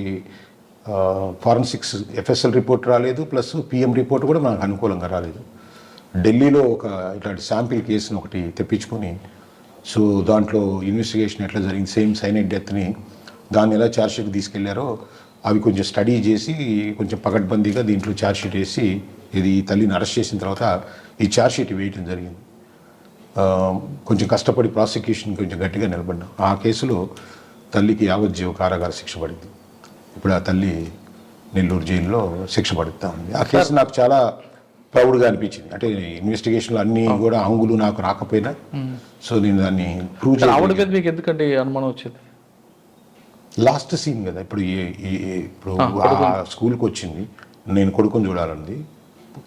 ఫారెన్సిక్స్ ఎఫ్ఎస్ఎల్ రిపోర్ట్ రాలేదు, ప్లస్ పిఎం రిపోర్ట్ కూడా మనకు అనుకూలంగా రాలేదు. ఢిల్లీలో ఒక ఇట్లాంటి శాంపిల్ కేసును ఒకటి తెప్పించుకొని సో దాంట్లో ఇన్వెస్టిగేషన్ ఎట్లా జరిగింది, సేమ్ సైనైడ్ డెత్ని దాన్ని ఎలా ఛార్జ్షీట్ తీసుకెళ్లారో అవి కొంచెం స్టడీ చేసి కొంచెం పకడ్బందీగా దీంట్లో ఛార్జ్షీట్ వేసి ఇది ఈ తల్లిని అరెస్ట్ చేసిన తర్వాత ఈ ఛార్జ్షీట్ వేయటం జరిగింది. కొంచెం కష్టపడి ప్రాసిక్యూషన్ కొంచెం గట్టిగా నిలబడ్డాం. ఆ కేసులో తల్లికి యావజ్జీవ కారాగార శిక్ష పడింది. ఇప్పుడు ఆ తల్లి నెల్లూరు జైల్లో శిక్ష పడుతూ ఉంది. ఆ కేసు నాకు చాలా ప్రౌడ్గా అనిపించింది. అంటే ఇన్వెస్టిగేషన్లో అన్నీ కూడా అంగులు నాకు రాకపోయినా సో నేను దాన్ని ప్రూవ్ చేయాలి. మీకు ఎందుకంటే అనుమానం వచ్చింది? లాస్ట్ సీన్ కదా ఇప్పుడు ఇప్పుడు ఆ స్కూల్కి వచ్చింది, నేను కొడుకుని చూడాలండి.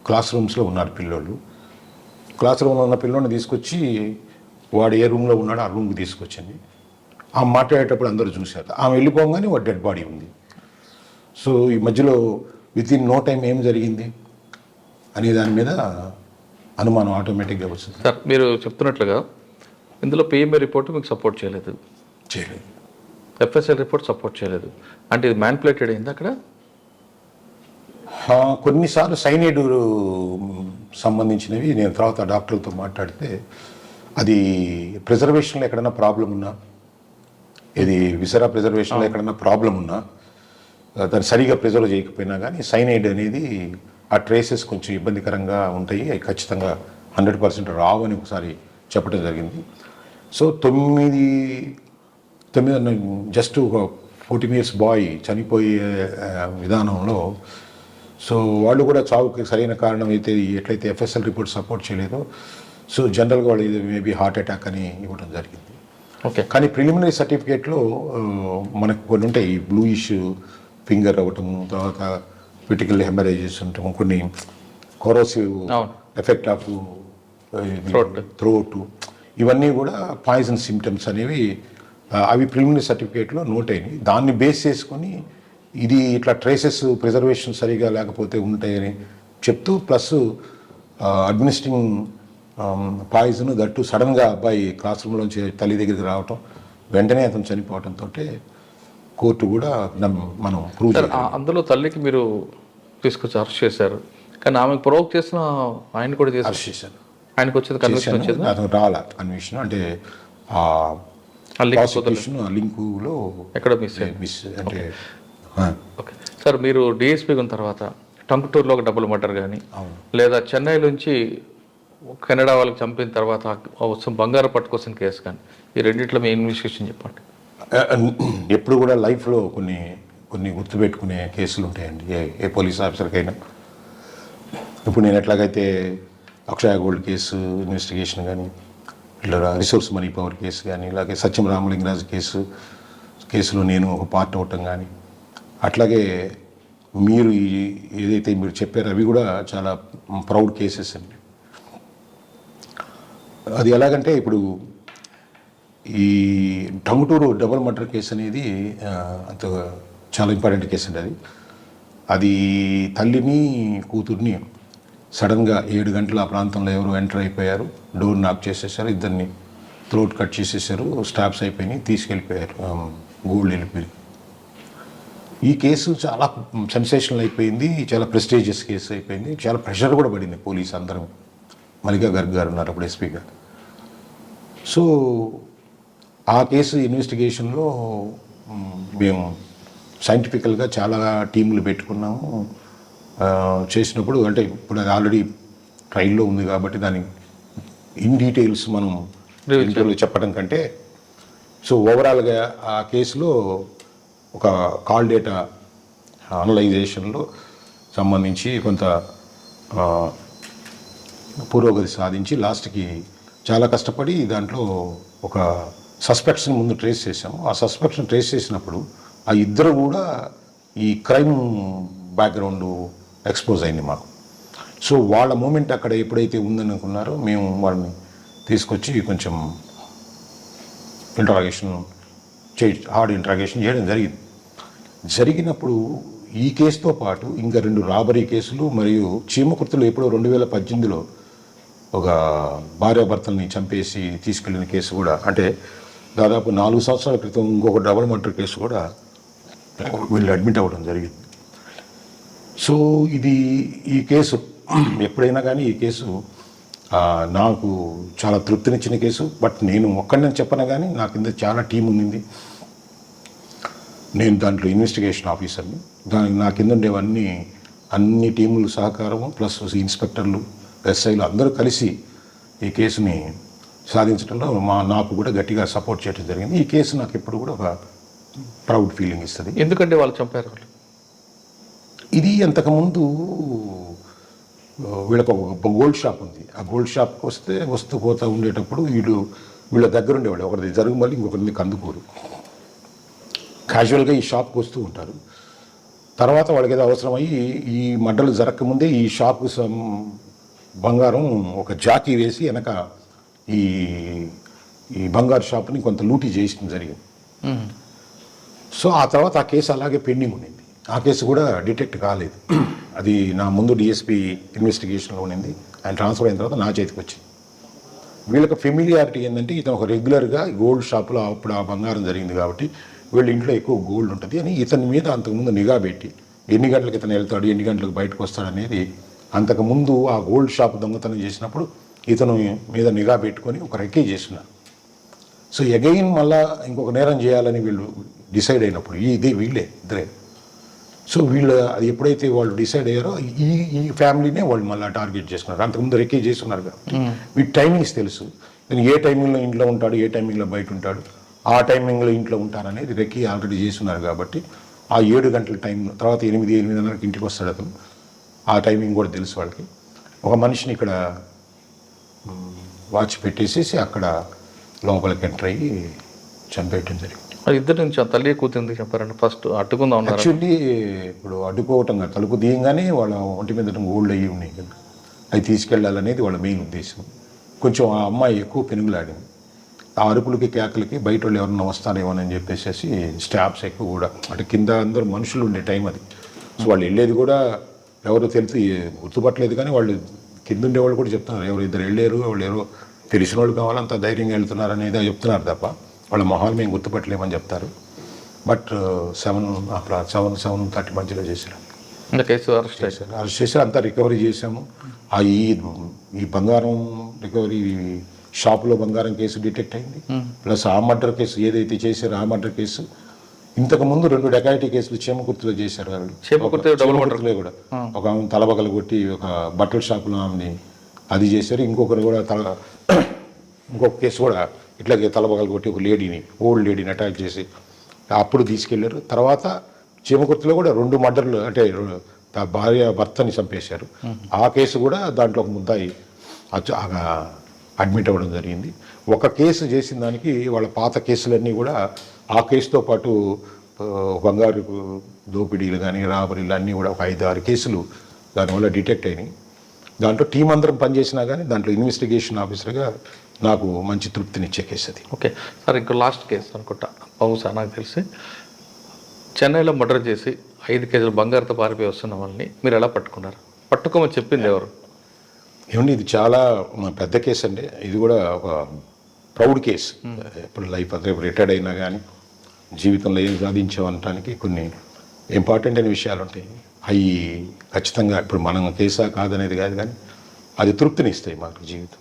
క్లాస్ రూమ్స్లో ఉన్నారు పిల్లోళ్ళు. క్లాస్ రూమ్లో ఉన్న పిల్లోని తీసుకొచ్చి వాడు ఏ రూమ్లో ఉన్నాడో ఆ రూమ్కి తీసుకొచ్చింది. ఆమె మాట్లాడేటప్పుడు అందరూ చూశారు. ఆమె వెళ్ళిపోగానే వాడు డెడ్ బాడీ ఉంది. సో ఈ మధ్యలో విత్ ఇన్ నో టైం ఏం జరిగింది అనే దాని మీద అనుమానం ఆటోమేటిక్గా వస్తుంది. సార్ మీరు చెప్తున్నట్లుగా ఇందులో పిఎంఏ రిపోర్ట్ మీకు సపోర్ట్ చేయలేదు, ఎఫ్ఎస్ఎల్ రిపోర్ట్ సపోర్ట్ చేయలేదు అంటే ఇది మ్యానిపులేటెడ్ అయింది అక్కడ? కొన్నిసార్లు సైనైడ్ సంబంధించినవి నేను తర్వాత డాక్టర్లతో మాట్లాడితే అది ప్రిజర్వేషన్లో ఎక్కడైనా ప్రాబ్లం ఉన్నా, ఇది విసరా ప్రిజర్వేషన్లో ఎక్కడైనా ప్రాబ్లం ఉన్నా దాన్ని సరిగా ప్రిజర్వ్ చేయకపోయినా కానీ సైనైడ్ అనేది ఆ ట్రేసెస్ కొంచెం ఇబ్బందికరంగా ఉంటాయి. అవి ఖచ్చితంగా 100% రావు అని ఒకసారి చెప్పడం జరిగింది. సో 9 జస్ట్ ఒక 14 years బాయ్ చనిపోయే విధానంలో సో వాళ్ళు కూడా చావుకి సరైన కారణం అయితే ఎట్లయితే ఎఫ్ఎస్ఎల్ రిపోర్ట్ సపోర్ట్ చేయలేదో సో జనరల్గా వాళ్ళు ఇది మేబీ హార్ట్ అటాక్ అని ఇవ్వడం జరిగింది. ఓకే. కానీ ప్రిలిమినరీ సర్టిఫికేట్లో మనకు కొన్ని ఉంటాయి, బ్లూయిష్ ఫింగర్ అవ్వటం, తర్వాత విటికల్ హెమరేజెస్ ఉండటం, కొన్ని కొరోసివ్ ఎఫెక్ట్ ఆఫ్ థ్రోట్, ఇవన్నీ కూడా పాయిజన్ సిమ్టమ్స్ అనేవి అవి ప్రిలిమినరీ సర్టిఫికేట్లో నోట్ అయినాయి. దాన్ని బేస్ చేసుకొని ఇది ఇట్లా ట్రేసెస్ ప్రిజర్వేషన్ సరిగా లేకపోతే ఉంటాయని చెప్తూ ప్లస్ అడ్మినిస్ట్రింగ్ పాయిజన్ దట్టు సడన్గా అబ్బాయి క్లాస్ రూమ్లోంచి తల్లి దగ్గరికి రావటం, వెంటనే అతను చనిపోవడంతో కోర్టు కూడా మనం ప్రూవ్ చేయాలి. అందులో తల్లికి మీరు తీసుకొచ్చి అరెస్ట్ చేశారు, కానీ ఆమెకు ప్రొవోక్ చేసిన ఆయన కూడా అరెస్ట్ చేశాను. ఆయనకు వచ్చేది కన్విక్షన్ వచ్చేది? అతను రాలా కన్విక్షన్, అంటే ప్రాసిక్యూషన్ లింకులో ఎక్కడ మిస్ అంటే. ఓకే సార్, మీరు డిఎస్పీ ఉన్న తర్వాత టంగుటూరులో ఒక డబుల్ మర్డర్ కానీ లేదా చెన్నై నుంచి కెనడా వాళ్ళకి చంపిన తర్వాత వస్తున్న బంగారం పట్టుకొచ్చిన కేసు కానీ ఈ రెండిట్లో మీ ఇన్వెస్టిగేషన్ చెప్పండి. ఎప్పుడు కూడా లైఫ్లో కొన్ని కొన్ని గుర్తుపెట్టుకునే కేసులు ఉంటాయండి ఏ పోలీస్ ఆఫీసర్కైనా. ఇప్పుడు నేను ఎట్లాగైతే అక్షయ గోల్డ్ కేసు ఇన్వెస్టిగేషన్ కానీ, ఇట్లా రిసోర్స్ మనీ పవర్ కేసు కానీ, అలాగే సత్యం రామలింగరాజు కేసులో నేను ఒక పార్ట్ అవటం కానీ, అట్లాగే మీరు ఏదైతే మీరు చెప్పారో అవి కూడా చాలా ప్రౌడ్ కేసెస్ అండి. అది ఎలాగంటే ఇప్పుడు ఈ టంగుటూరు డబుల్ మర్డర్ కేసు అనేది అంత చాలా ఇంపార్టెంట్ కేసు అండి. అది తల్లిని కూతుర్ని సడన్గా 7 గంటల ఆ ప్రాంతంలో ఎవరు ఎంటర్ అయిపోయారు, డోర్ నాక్ చేసేసారు, ఇద్దరిని థ్రోట్ కట్ చేసేసారు, స్టాప్స్ అయిపోయినాయి, తీసుకెళ్ళిపోయారు, గోల్డ్ వెళ్ళిపోయి. ఈ కేసు చాలా సెన్సేషనల్ అయిపోయింది, చాలా ప్రెస్టీజియస్ కేసు అయిపోయింది, చాలా ప్రెషర్ కూడా పడింది పోలీస్ అందరం. మల్లికా గర్గ్ గారు ఉన్నారు అప్పుడు ఎస్పీగా. సో ఆ కేసు ఇన్వెస్టిగేషన్లో మేము సైంటిఫికల్గా చాలా టీములు పెట్టుకున్నాము. చేసినప్పుడు అంటే ఇప్పుడు అది ఆల్రెడీ ట్రైల్లో ఉంది కాబట్టి దాని ఇన్ డీటెయిల్స్ మనం ఇంటర్వ్యూలో చెప్పడం కంటే, సో ఓవరాల్గా ఆ కేసులో ఒక కాల్ డేటా అనలైజేషన్లో సంబంధించి కొంత పురోగతి సాధించి లాస్ట్కి చాలా కష్టపడి దాంట్లో ఒక సస్పెక్ట్స్ని ముందు ట్రేస్ చేసాము. ఆ సస్పెక్ట్స్ని ట్రేస్ చేసినప్పుడు ఆ ఇద్దరు కూడా ఈ క్రైమ్ బ్యాక్గ్రౌండ్ ఎక్స్పోజ్ అయింది మాకు. సో వాళ్ళ మూమెంట్ అక్కడ ఎప్పుడైతే ఉందని అనుకున్నారో మేము వాళ్ళని తీసుకొచ్చి కొంచెం హార్డ్ ఇంట్రాగేషన్ చేయడం జరిగినప్పుడు ఈ కేసుతో పాటు ఇంకా 2 రాబరీ కేసులు మరియు చీమకుర్తిలో ఎప్పుడో 2018లో ఒక భార్యాభర్తల్ని చంపేసి తీసుకెళ్లిన కేసు కూడా, అంటే దాదాపు 4 సంవత్సరాల క్రితం ఇంకొక డబుల్ మర్డర్ కేసు కూడా వీళ్ళు అడ్మిట్ అవ్వడం జరిగింది. సో ఈ కేసు ఎప్పుడైనా కానీ ఈ కేసు నాకు చాలా తృప్తినిచ్చిన కేసు. బట్ నేను ఒక్కడిని చెప్పను కానీ నా కింద చాలా టీం ఉంది. నేను దాంట్లో ఇన్వెస్టిగేషన్ ఆఫీసర్ని. నా కింద ఉండేవన్నీ అన్ని టీములు సహకారము ప్లస్ ఇన్స్పెక్టర్లు, ఎస్ఐలు అందరూ కలిసి ఈ కేసుని సాధించడంలో నాకు కూడా గట్టిగా సపోర్ట్ చేయడం జరిగింది. ఈ కేసు నాకు ఎప్పుడు కూడా ఒక ప్రౌడ్ ఫీలింగ్ ఇస్తుంది. ఎందుకంటే వాళ్ళు చంపారు వాళ్ళు. ఇది అంతకుముందు వీళ్ళకి ఒక గోల్డ్ షాప్ ఉంది. ఆ గోల్డ్ షాప్కి వస్తూ పోతూ ఉండేటప్పుడు వీళ్ళ దగ్గర ఉండేవాడు. ఒకరిది జరుగు మళ్ళీ ఇంకొకరిది కందుకూరు. క్యాజువల్గా ఈ షాప్కి వస్తూ ఉంటారు. తర్వాత వాళ్ళకి ఏదో అవసరమయ్యి ఈ మడ్డలు జరగకముందే ఈ షాప్కి బంగారం ఒక జాకీ వేసి వెనక ఈ బంగారు షాప్ని కొంత లూటీ చేయడం జరిగింది. సో ఆ తర్వాత ఆ కేసు అలాగే పెండింగ్ ఉండింది. ఆ కేసు కూడా డిటెక్ట్ కాలేదు. అది నా ముందు డిఎస్పీ ఇన్వెస్టిగేషన్లో ఉండింది. ఆయన ట్రాన్స్ఫర్ అయిన తర్వాత నా చేతికి వచ్చింది. వీళ్ళకి ఫెమిలియారిటీ ఏంటంటే ఇతను ఒక రెగ్యులర్గా గోల్డ్ షాప్లో అప్పుడు ఆ బంగారం జరిగింది కాబట్టి వీళ్ళ ఇంట్లో ఎక్కువ గోల్డ్ ఉంటుంది అని ఇతని మీద అంతకుముందు నిఘా పెట్టి ఎన్ని గంటలకు ఇతను వెళ్తాడు, ఎన్ని గంటలకు బయటకు వస్తాడు అనేది అంతకుముందు ఆ గోల్డ్ షాప్ దొంగతనం చేసినప్పుడు ఇతను మీద నిఘా పెట్టుకొని ఒక రెక్కీ చేస్తున్నారు. సో అగైన్ మళ్ళా ఇంకొక నేరం చేయాలని వీళ్ళు డిసైడ్ అయినప్పుడు వీళ్ళే ఇద్దరే. సో అది ఎప్పుడైతే వాళ్ళు డిసైడ్ అయ్యారో ఈ ఫ్యామిలీనే వాళ్ళు మళ్ళీ టార్గెట్ చేసుకున్నారు. అంతకుముందు రెక్కీ చేస్తున్నారు కాబట్టి వీటి టైమింగ్స్ తెలుసు. నేను ఏ టైమింగ్లో ఇంట్లో ఉంటాడు, ఏ టైమింగ్లో బయట ఉంటాడు, ఆ టైమింగ్లో ఇంట్లో ఉంటారనేది రెక్కీ ఆల్రెడీ చేస్తున్నారు కాబట్టి ఆ 7 గంటల టైం తర్వాత 8:30కి ఇంటికి వస్తాడు అతను. ఆ టైమింగ్ కూడా తెలుసు వాళ్ళకి. ఒక మనిషిని ఇక్కడ వాచ్ పెట్టేసేసి అక్కడ లోపలికి ఎంటర్ అయ్యి చంపేయటం జరిగింది. ఇద్దరు నుంచి తల్లి కూతురు చెప్పారండి. ఫస్ట్ అడ్డుకుందాం ఉన్నారు. యాక్చువల్లీ ఇప్పుడు అడ్డుకోవటం కాదు, తలుపు తీయంగానే వాళ్ళ ఒంటి మీద గోల్డ్ అయ్యి ఉన్నాయి కదా, అవి తీసుకెళ్ళాలనేది వాళ్ళ మెయిన్ ఉద్దేశం. కొంచెం ఆ అమ్మాయి ఎక్కువ పెనుగులాడింది. ఆ అరుపులకి కేకలకి బయట వాళ్ళు ఎవరన్నా వస్తారేమోనని చెప్పేసి స్టాఫ్స్ ఎక్కువ కూడా అంటే కింద అందరూ మనుషులు ఉండే టైం అది. సో వాళ్ళు వెళ్ళేది కూడా ఎవరో తెలిసి గుర్తుపట్టలేదు కానీ వాళ్ళు కింద ఉండేవాళ్ళు కూడా చెప్తున్నారు ఎవరు ఇద్దరు వెళ్ళారు, వాళ్ళు ఎవరో తెలిసిన వాళ్ళు కావాలంత ధైర్యంగా వెళ్తున్నారు అనేది చెప్తున్నారు తప్ప వాళ్ళ మొహాలు మేము గుర్తుపట్టలేమని చెప్తారు. బట్ 7:30 మధ్యలో చేశారు. కేసు అరెస్ట్ చేశారు. అంతా రికవరీ చేశాము. ఈ బంగారం రికవరీ షాపులో బంగారం కేసు డిటెక్ట్ అయింది. ప్లస్ ఆ మర్డర్ కేసు ఏదైతే చేశారో ఆ మర్డర్ కేసు ఇంతకుముందు 2 డకాయిటీ కేసులు చీమకుర్తిలో చేశారు. చీమకుర్తిలో కూడా ఒక ఆమె తలబగలు కొట్టి ఒక బట్టల షాపులో ఆమెని అది చేశారు. ఇంకొకరు కూడా ఇంకొక కేసు కూడా ఇట్లాగే తలబగలు కొట్టి ఒక లేడీని, ఓల్డ్ లేడీని అటాక్ చేసి అప్పుడు తీసుకెళ్లారు. తర్వాత చీమకుర్తిలో కూడా 2 మర్డర్లు, అంటే భార్య భర్తని చంపేశారు. ఆ కేసు కూడా దాంట్లో ఒక ముద్దాయి అడ్మిట్ అవ్వడం జరిగింది. ఒక కేసు చేసిన దానికి వాళ్ళ పాత కేసులన్నీ కూడా ఆ కేసుతో పాటు బంగారు దోపిడీలు కానీ రాబరీలు అన్నీ కూడా ఒక 5-6 కేసులు దానివల్ల డిటెక్ట్ అయినాయి. దాంట్లో టీం అందరం పనిచేసినా కానీ దాంట్లో ఇన్వెస్టిగేషన్ ఆఫీసర్గా నాకు మంచి తృప్తినిచ్చే కేసు అది. ఓకే సార్, ఇంకో లాస్ట్ కేసు అనుకుంటా బహుశా నాకు తెలిసి చెన్నైలో మర్డర్ చేసి 5 కేజీల బంగారుతో పారిపోయి వస్తున్న వాళ్ళని మీరు ఎలా పట్టుకున్నారు? పట్టుకోమని చెప్పింది ఎవరు? ఏమండి, ఇది చాలా పెద్ద కేసు అండి. ఇది కూడా ఒక ప్రౌడ్ కేసు. ఇప్పుడు లైఫ్ అంతా రిటైర్డ్ అయినా కానీ జీవితంలో ఏం సాధించామనటానికి కొన్ని ఇంపార్టెంట్ అయిన విషయాలు ఉంటాయి. అవి ఖచ్చితంగా ఇప్పుడు మనం కేసా కాదనేది కాదు, కానీ అది తృప్తినిస్తాయి మాకు జీవితం.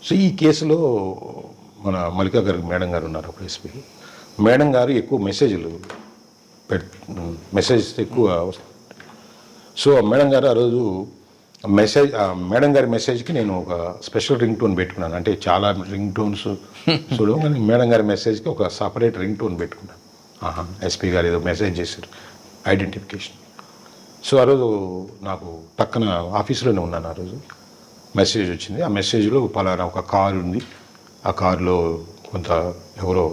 సో ఈ కేసులో మన మల్లికా గారు మేడం గారు ఉన్నారు, ఒక ఎస్పీ మేడం గారు ఎక్కువ మెసేజ్ ఎక్కువ వస్తుంది. సో మేడం గారు ఆ రోజు మేడం గారి మెసేజ్కి నేను ఒక స్పెషల్ రింగ్ టోన్ పెట్టుకున్నాను. అంటే చాలా రింగ్ టోన్స్ చూడడం, కానీ మేడం గారి మెసేజ్కి ఒక సపరేట్ రింగ్ టోన్ పెట్టుకున్నాను. ఎస్పీ గారు ఏదో మెసేజ్ చేశారు, ఐడెంటిఫికేషన్. సో ఆ రోజు నాకు పక్కన ఆఫీసులోనే ఉన్నాను. ఆ రోజు మెసేజ్ వచ్చింది. ఆ మెసేజ్లో పలానా ఒక కారు ఉంది, ఆ కారులో కొంత ఎవరో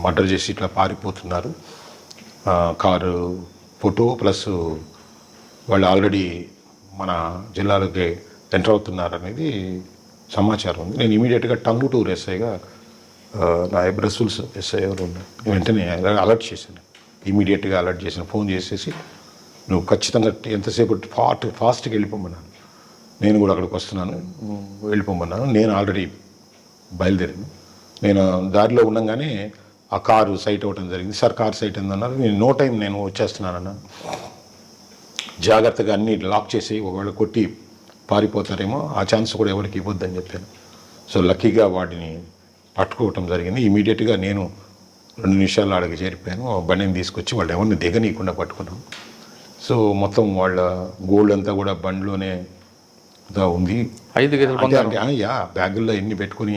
మర్డర్ చేసి ఇట్లా పారిపోతున్నారు, కారు ఫోటో ప్లస్ వాళ్ళు ఆల్రెడీ మన జిల్లాలోకి ఎంటర్ అవుతున్నారు అనేది సమాచారం ఉంది. నేను ఇమీడియట్గా టంగుటూరు ఎస్ఐగా నా బ్రస్సుల్స్ ఎస్ఐ ఎవరు ఉన్నారు, వెంటనే అలర్ట్ చేశాను. ఇమీడియట్గా అలర్ట్ చేశాను, ఫోన్ చేసేసి నువ్వు ఖచ్చితంగా ఎంతసేపు ఫాస్ట్గా వెళ్ళిపోమన్నాను. నేను కూడా అక్కడికి వస్తున్నాను, వెళ్ళిపోమన్నాను. నేను ఆల్రెడీ బయలుదేరాను. నేను దారిలో ఉండగానే ఆ కారు సైట్ అవ్వడం జరిగింది. సార్ కార్ సైట్ అన్నారు. నేను నో టైం, నేను వచ్చేస్తున్నానన్నా. జాగ్రత్తగా అన్నీ లాక్ చేసి ఒకవేళ కొట్టి పారిపోతారేమో, ఆ ఛాన్స్ కూడా ఎవరికి ఇవ్వద్దని చెప్పాను. సో లక్కీగా వాటిని పట్టుకోవటం జరిగింది. ఇమీడియట్గా నేను 2 నిమిషాలు అడిగి చేరిపోయాను. బండిని తీసుకొచ్చి వాళ్ళు ఎవరిని దిగనీయకుండా పట్టుకున్నాం. సో మొత్తం వాళ్ళ గోల్డ్ అంతా కూడా బండిలోనే ఉంది. 5 కేజీల యా బ్యాగుల్లో ఎన్ని పెట్టుకుని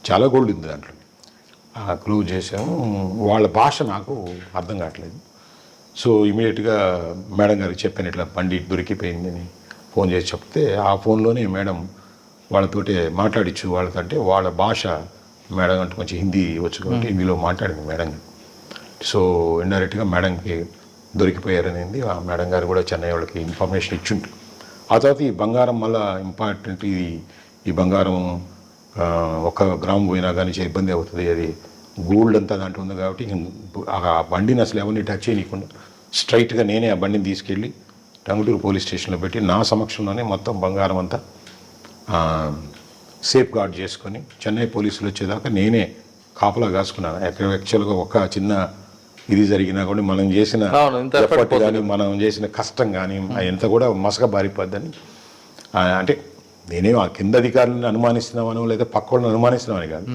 చాలా గోల్డ్ ఉంది దాంట్లో. క్లోజ్ చేసాము. వాళ్ళ భాష నాకు అర్థం కావట్లేదు. సో ఇమీడియట్గా మేడం గారికి చెప్పాను, ఇట్లా బండి దొరికిపోయిందని ఫోన్ చేసి చెప్తే ఆ ఫోన్లోనే మేడం వాళ్ళతోటి మాట్లాడించు వాళ్ళకంటే వాళ్ళ భాష మేడం అంటే కొంచెం హిందీ వచ్చు కాబట్టి హిందీలో మాట్లాడింది మేడం. సో ఇండైరెక్ట్గా మేడంకి దొరికిపోయారనేది ఆ మేడం గారు కూడా చెన్నై వాళ్ళకి ఇన్ఫర్మేషన్ ఇచ్చుంటు. ఆ తర్వాత ఈ బంగారం మళ్ళీ ఇంపార్టెంట్, ఈ బంగారం 1 గ్రాము పోయినా కానీ ఇబ్బంది అవుతుంది. అది గోల్డ్ అంతా దాంట్లో ఉంది కాబట్టి ఆ బండిని అసలు ఎవరిని టచ్ చేయనీయకుండా స్ట్రైట్గా నేనే ఆ బండిని తీసుకెళ్ళి టంగుటూరు పోలీస్ స్టేషన్లో పెట్టి నా సమక్షంలోనే మొత్తం బంగారం అంతా సేఫ్ గార్డ్ చేసుకొని చెన్నై పోలీసులు వచ్చేదాకా నేనే కాపలా కాసుకున్నాను. యాక్చువల్గా ఒక చిన్న ఇది జరిగినా కూడా మనం చేసిన ఎఫర్ట్ కానీ మనం చేసిన కష్టం కానీ ఎంత కూడా మసక బారిపోద్దని, అంటే నేనే ఆ కింద అధికారులను అనుమానిస్తున్నామనో లేదా పక్క వాళ్ళని అనుమానిస్తున్నామని కాదు,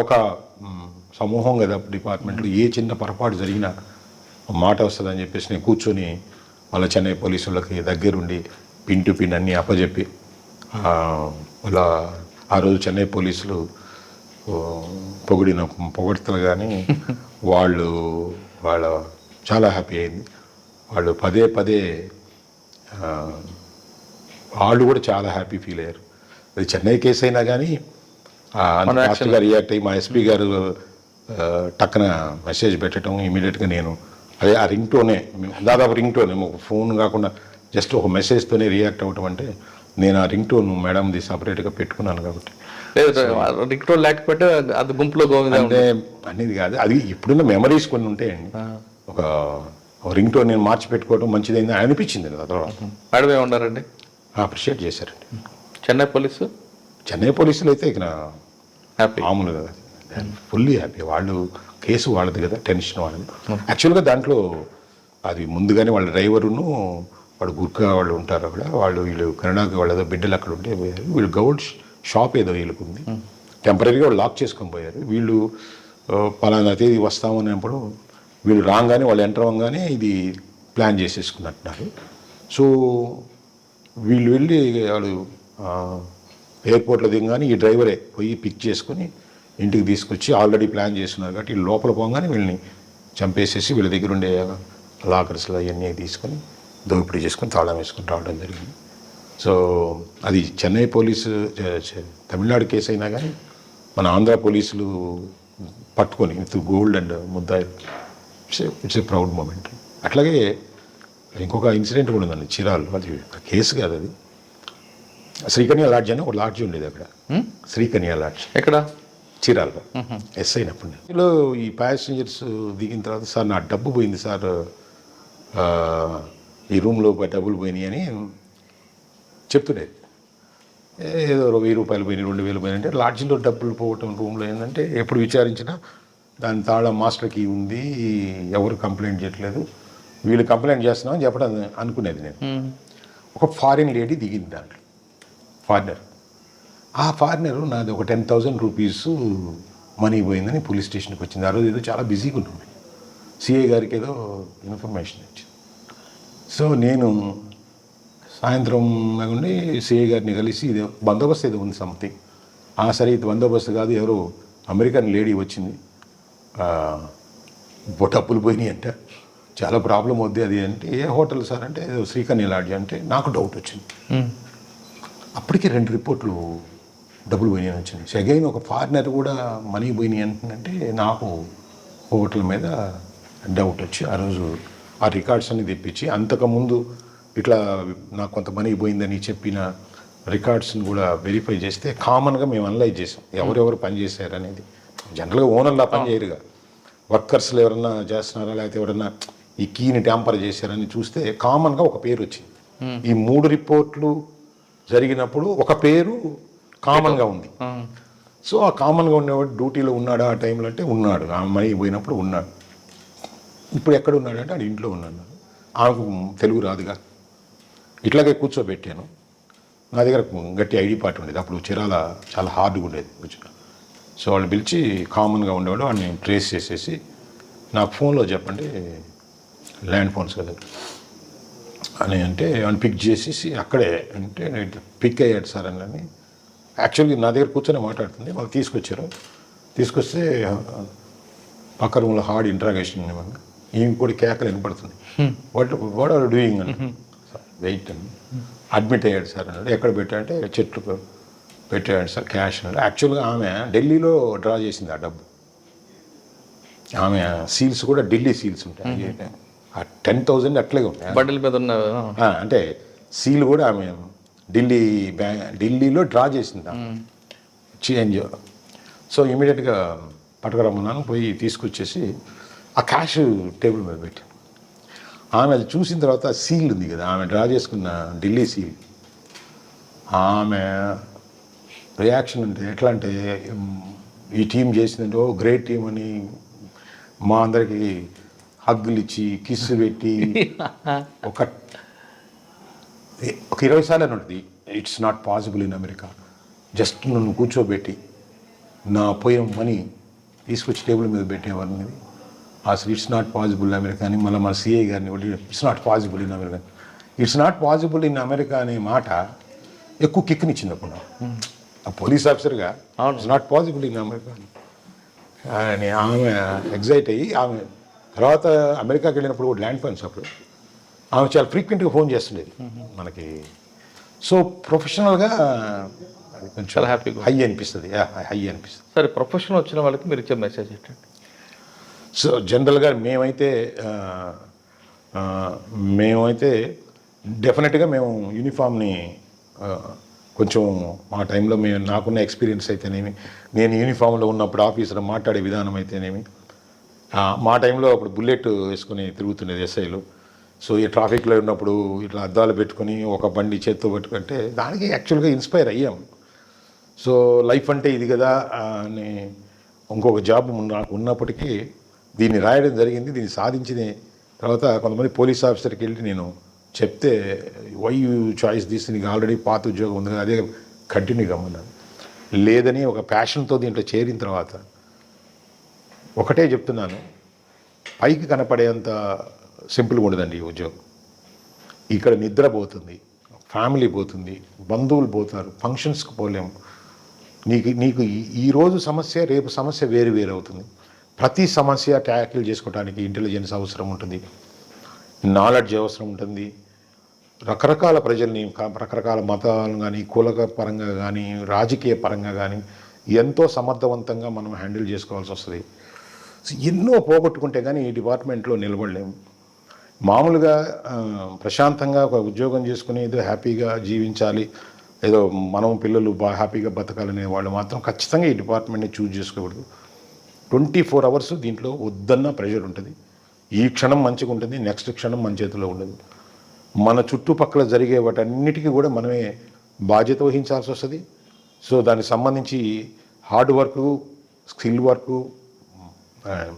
ఒక సమూహం కదా డిపార్ట్మెంట్లో ఏ చిన్న పొరపాటు జరిగినా మాట వస్తుందని చెప్పేసి నేను కూర్చొని వాళ్ళ చెన్నై పోలీసులకి దగ్గరుండి పిన్ టు పిన్ అన్నీ అప్పచెప్పి వాళ్ళ ఆ రోజు చెన్నై పోలీసులు పొగడతలు కానీ వాళ్ళ చాలా హ్యాపీ అయింది. వాళ్ళు పదే వాళ్ళు కూడా చాలా హ్యాపీ ఫీల్ అయ్యారు. అది చెన్నై కేసు అయినా కానీ అంత ఫాస్ట్గా రియాక్ట్ అయ్యి మా ఎస్పీ గారు టక్కన మెసేజ్ పెట్టడం ఇమీడియట్గా నేను అదే ఆ రింగ్ టోనే దాదాపు రింగ్ టోనే ఫోన్ కాకుండా జస్ట్ ఒక మెసేజ్తోనే రియాక్ట్ అవ్వటం అంటే నేను ఆ రింగ్ టోన్ మేడంది సపరేట్గా పెట్టుకున్నాను కాబట్టి. రింగ్ టోన్ లేకపోతే అది గుంపులో అంటే అనేది కాదు, అది ఇప్పుడున్న మెమరీస్ కొన్ని ఉంటాయండి. ఒక రింగ్ టోన్ నేను మార్చి పెట్టుకోవడం మంచిదైంది అనిపించింది తర్వాత. మేడం ఏమన్నారండి? అప్రిషియేట్ చేశారండి. చెన్నై పోలీసులు అయితే ఇక హ్యాపీ, మామూలు కదా, ఫుల్లీ హ్యాపీ. వాళ్ళు కేసు వాళ్ళది కదా, టెన్షన్ వాళ్ళది. యాక్చువల్గా దాంట్లో అది ముందుగానే వాళ్ళ డ్రైవరును వాడు గుర్కా వాళ్ళు ఉంటారు అక్కడ, వీళ్ళు కన్నడకి వాళ్ళేదో బిడ్డలు అక్కడ ఉంటే పోయారు. వీళ్ళు గౌడ్ షాప్ ఏదో వీళ్ళకు ఉంది, టెంపరీగా వాళ్ళు లాక్ చేసుకొని పోయారు. వీళ్ళు పలానా తేదీ వస్తామన్నప్పుడు వీళ్ళు రాగానే వాళ్ళు ఎంటర్ అవ్వగానే ఇది ప్లాన్ చేసేసుకున్నట్టున్నారు. సో వీళ్ళు వెళ్ళి వాళ్ళు ఎయిర్పోర్ట్లో దిగగానే ఈ డ్రైవరే పోయి పిక్ చేసుకొని ఇంటికి తీసుకొచ్చి ఆల్రెడీ ప్లాన్ చేస్తున్నారు కాబట్టి వీళ్ళు లోపల పోగానే వీళ్ళని చంపేసేసి వీళ్ళ దగ్గర ఉండే లాకర్స్లో అవన్నీ తీసుకొని దోపిడీ చేసుకొని తాళం వేసుకొని రావడం జరిగింది. సో అది చెన్నై పోలీసు తమిళనాడు కేసు అయినా కానీ మన ఆంధ్ర పోలీసులు పట్టుకొని విత్ గోల్డ్ అండ్ ముద్దాయి ఇట్స్ ఏ ప్రౌడ్ మూమెంట్. అట్లాగే ఇంకొక ఇన్సిడెంట్ కూడా ఉందండి చీరాలు, అది కేసు కాదు, అది శ్రీకన్య లాడ్జ్ అని ఒక లాడ్జ్ ఉండేది అక్కడ. శ్రీకన్య లాడ్జ్ ఎక్కడ? చీరాల్లో. ఎస్ అయినప్పుడు ఇందులో ఈ ప్యాసింజర్స్ దిగిన తర్వాత సార్ నా డబ్బు పోయింది సార్, ఈ రూమ్లో డబ్బులు పోయినాయి అని చెప్తుండేది. ఏదో 1000 రూపాయలు పోయినాయి, 2000 పోయినాయి అంటే లాడ్జిలో డబ్బులు పోవటం రూమ్లో ఏంటంటే ఎప్పుడు విచారించినా దాని తాళం మాస్టర్కి ఉంది, ఎవరు కంప్లైంట్ చేయట్లేదు, వీళ్ళు కంప్లైంట్ చేస్తున్నామని చెప్పడం అనుకునేది నేను. ఒక ఫారిన్ లేడీ దిగింది దాంట్లో, ఫారినర్. ఆ ఫారినర్ నాది ఒక 10,000 రూపీస్ మనీ పోయిందని పోలీస్ స్టేషన్కి వచ్చింది. ఆ రోజు ఏదో చాలా బిజీగా ఉంటుంది, సిఐ గారికి ఏదో ఇన్ఫర్మేషన్ వచ్చింది. సో నేను సాయంత్రం ఉండి సిఐ గారిని కలిసి ఇది బందోబస్తు ఏదో ఉంది సంథింగ్. సరే ఇది బందోబస్తు కాదు, ఎవరో అమెరికన్ లేడీ వచ్చింది, డబ్బులు పోయినాయి అంటే చాలా ప్రాబ్లం అవుద్ది అది అంటే. ఏ హోటల్ సార్ అంటే ఏదో శ్రీకన్య లాడ్జ్ అంటే నాకు డౌట్ వచ్చింది. అప్పటికే 2 రిపోర్ట్లు డబ్బులు పోయినాయి అని వచ్చింది. అగైన్ ఒక ఫారినర్ కూడా మనీ పోయినాయి అంటుందంటే నాకు హోటల్ మీద డౌట్ వచ్చి ఆ రోజు ఆ రికార్డ్స్ అన్ని తెప్పించి అంతకుముందు ఇట్లా నాకు కొంత మనీ పోయిందని చెప్పిన రికార్డ్స్ని కూడా వెరిఫై చేస్తే కామన్గా మేము అనలైజ్ చేసాం ఎవరెవరు పనిచేశారు అనేది. జనరల్గా ఓనర్లా పని చేయరుగా, వర్కర్స్లో ఎవరన్నా చేస్తున్నారా లేకపోతే ఎవరన్నా ఈ కీని ట్యాంపర్ చేశారని చూస్తే కామన్గా ఒక పేరు వచ్చింది. ఈ 3 రిపోర్ట్లు జరిగినప్పుడు ఒక పేరు కామన్గా ఉంది. సో ఆ కామన్గా ఉండేవాడు డ్యూటీలో ఉన్నాడు ఆ టైంలో అంటే ఉన్నాడు, ఆ మనీ పోయినప్పుడు ఉన్నాడు. ఇప్పుడు ఎక్కడ ఉన్నాడు అంటే ఆడు ఇంట్లో ఉన్నాడు. ఆమెకు తెలుగు రాదుగా, ఇట్లాగే కూర్చోబెట్టాను. నా దగ్గర గట్టి ఐడి పార్ట్ ఉండేది అప్పుడు, చీరాల చాలా హార్డ్గా ఉండేది కూర్చో. సో వాళ్ళు పిలిచి కామన్గా ఉండేవాడు, వాడిని ట్రేస్ చేసేసి నాకు ఫోన్లో చెప్పండి, ల్యాండ్ ఫోన్స్ కదా అని అంటే వాడిని పిక్ చేసేసి అక్కడే అంటే పిక్ అయ్యాడు సార్ అని. యాక్చువల్లీ నా దగ్గర కూర్చొని మాట్లాడుతుంది, వాళ్ళు తీసుకొచ్చారు. తీసుకొస్తే పక్క రూమ్లో హార్డ్ ఇంట్రాగేషన్ ఈమె కూడా కేకలు వినపడుతుంది. వాట్ ఆర్ డూయింగ్ అని. వెయిట్ అని అడ్మిట్ అయ్యాడు సార్ అన్నాడు. ఎక్కడ పెట్టాడంటే చెట్లు పెట్టాడు సార్, క్యాష్ అన్నాడు. యాక్చువల్గా ఆమె ఢిల్లీలో డ్రా చేసింది ఆ డబ్బు. ఆమె సీల్స్ కూడా ఢిల్లీ సీల్స్ ఉంటాయి, ఆ 10,000 అట్లాగే ఉంటాయి బండిల మీద ఉన్న. అంటే సీల్ కూడా ఆమె ఢిల్లీలో డ్రా చేసింది చేంజ్. సో ఇమీడియట్గా పట్టుకురమ్మన్నాను, పోయి తీసుకొచ్చేసి ఆ క్యాష్ టేబుల్ మీద పెట్టి ఆమె అది చూసిన తర్వాత సీల్ ఉంది కదా, ఆమె డ్రా చేసుకున్న ఢిల్లీ సీల్, ఆమె రియాక్షన్ అంటే ఎట్లా అంటే ఈ టీం చేసిందంటే ఓ గ్రేట్ టీం అని మా అందరికి హగ్గులు ఇచ్చి కిస్సు పెట్టి ఒక 20 సార్లు అని ఉంటుంది. It's not possible in America, just నన్ను కూర్చోబెట్టి నా పోయిన మనీ తీసుకొచ్చి టేబుల్ మీద పెట్టేవారిని. అసలు ఇట్స్ నాట్ పాసిబుల్ అమెరికా అని మళ్ళీ మన సిఐ గారిని it's not possible in America. It's not possible in America అనే మాట ఎక్కువ కిక్నిచ్చింది అప్పుడు ఆ పోలీస్ ఆఫీసర్గా. It's not possible in America అని ఆమె ఎగ్జైట్ అయ్యి ఆమె తర్వాత అమెరికాకి వెళ్ళినప్పుడు కూడా ల్యాండ్ ఫోన్స్ అప్పుడు ఆమె చాలా ఫ్రీక్వెంట్గా ఫోన్ చేస్తుండేది మనకి. సో ప్రొఫెషనల్గా కొంచెం చాలా హ్యాపీగా హై అనిపిస్తుంది, హై అనిపిస్తుంది. సరే, ప్రొఫెషనల్ వచ్చిన వాళ్ళకి మీరు ఇచ్చే మెసేజ్ ఏంటండి? సో జనరల్గా మేమైతే డెఫినెట్గా మేము యూనిఫామ్ని కొంచెం మా టైంలో నాకున్న ఎక్స్పీరియన్స్ అయితేనేమి, నేను యూనిఫామ్లో ఉన్నప్పుడు ఆఫీసర్ మాట్లాడే విధానం అయితేనేమి, మా టైంలో అప్పుడు బుల్లెట్ వేసుకొని తిరుగుతుండేది ఎస్ఐలు. సో ఈ ట్రాఫిక్లో ఉన్నప్పుడు ఇట్లా అద్దాలు పెట్టుకొని ఒక బండి చేత్తో పట్టుకుంటే దానికి యాక్చువల్గా ఇన్స్పైర్ అయ్యాం. సో లైఫ్ అంటే ఇది కదా అని ఇంకొక జాబ్ నాకు ఉన్నప్పటికీ దీన్ని రాయడం జరిగింది. దీన్ని సాధించిన తర్వాత కొంతమంది పోలీస్ ఆఫీసర్కి వెళ్ళి నేను చెప్తే వై యూ చాయిస్ దిస్, నీకు ఆల్రెడీ పాత ఉద్యోగం ఉంది అదే కంటిన్యూ కమ్మన్నాను. లేదని ఒక ప్యాషన్తో దీంట్లో చేరిన తర్వాత ఒకటే చెప్తున్నాను, పైకి కనపడేంత సింపుల్గా ఉండదండి ఈ ఉద్యోగం. ఇక్కడ నిద్ర పోతుంది, ఫ్యామిలీ పోతుంది, బంధువులు పోతారు, ఫంక్షన్స్కి పోలేము. నీకు ఈరోజు సమస్య రేపు సమస్య వేరు వేరు అవుతుంది. ప్రతి సమస్య ట్యాకిల్ చేసుకోవడానికి ఇంటెలిజెన్స్ అవసరం ఉంటుంది, నాలెడ్జ్ అవసరం ఉంటుంది. రకరకాల ప్రజల్ని, రకరకాల మతాలను కానీ, కుల పరంగా కానీ, రాజకీయ పరంగా కానీ ఎంతో సమర్థవంతంగా మనం హ్యాండిల్ చేసుకోవాల్సి వస్తుంది. ఎన్నో పోగొట్టుకుంటే కానీ ఈ డిపార్ట్మెంట్లో నిలబడలేము. మామూలుగా ప్రశాంతంగా ఒక ఉద్యోగం చేసుకుని ఏదో హ్యాపీగా జీవించాలి, ఏదో మనం పిల్లలు హ్యాపీగా బతకాలనే వాళ్ళు మాత్రం ఖచ్చితంగా ఈ డిపార్ట్మెంట్ని చూజ్ చేసుకోకూడదు. 24 అవర్స్ దీంట్లో వద్దన్న ప్రెషర్ ఉంటుంది. ఈ క్షణం మంచిగా ఉంటుంది, నెక్స్ట్ క్షణం మన చేతిలో ఉండదు. మన చుట్టుపక్కల జరిగే వాటన్నిటికీ కూడా మనమే బాధ్యత వహించాల్సి వస్తుంది. సో దానికి సంబంధించి hard work, skill work,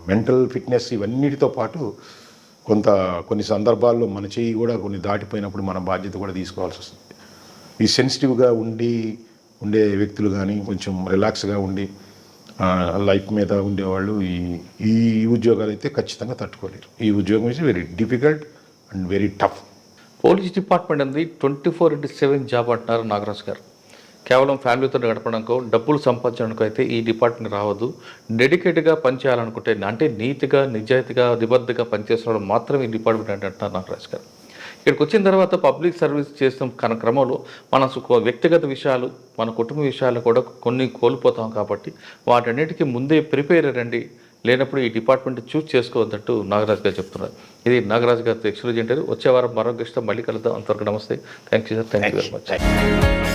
mental fitness ఇవన్నిటితో పాటు కొన్ని సందర్భాల్లో మన చెయ్యి కూడా కొన్ని దాటిపోయినప్పుడు మన బాధ్యత కూడా తీసుకోవాల్సి వస్తుంది. ఈ సెన్సిటివ్గా ఉండే వ్యక్తులు కానీ, కొంచెం రిలాక్స్గా ఉండి లైఫ్ మీద ఉండేవాళ్ళు ఈ ఉద్యోగాలు అయితే ఖచ్చితంగా తట్టుకోలేరు. ఈ ఉద్యోగం is very difficult and very tough. Police department అనేది 24/7 జాబ్ అంటున్నారు నాగరాజు గారు. కేవలం ఫ్యామిలీతో గడపడానికో, డబ్బులు సంపాదించడానికో అయితే ఈ డిపార్ట్మెంట్ రావద్దు. డెడికేట్గా పనిచేయాలనుకుంటే, అంటే నీతిగా, నిజాయితీగా, నిబద్ధగా పనిచేసిన మాత్రమే ఈ డిపార్ట్మెంట్ అంటే అంటున్నారు నాగరాజు గారు. ఇక్కడికి వచ్చిన తర్వాత పబ్లిక్ సర్వీస్ చేస్తున్న క్రమంలో మన వ్యక్తిగత విషయాలు, మన కుటుంబ విషయాలు కూడా కొన్ని కోల్పోతాం. కాబట్టి వాటన్నిటికీ ముందే ప్రిపేర్ అయ్యండి, లేనప్పుడు ఈ డిపార్ట్మెంట్ చూస్ చేసుకోవద్దంటూ నాగరాజు గారు చెప్తున్నారు. ఇది నాగరాజు గారితో ఎక్స్క్లూజివ్ ఇంటర్వ్యూ. వచ్చే వారం మరో గెస్ట్తో మళ్ళీ కలుద్దాం. అంతవరకు నమస్తే. Thank you sir. Thank you very much.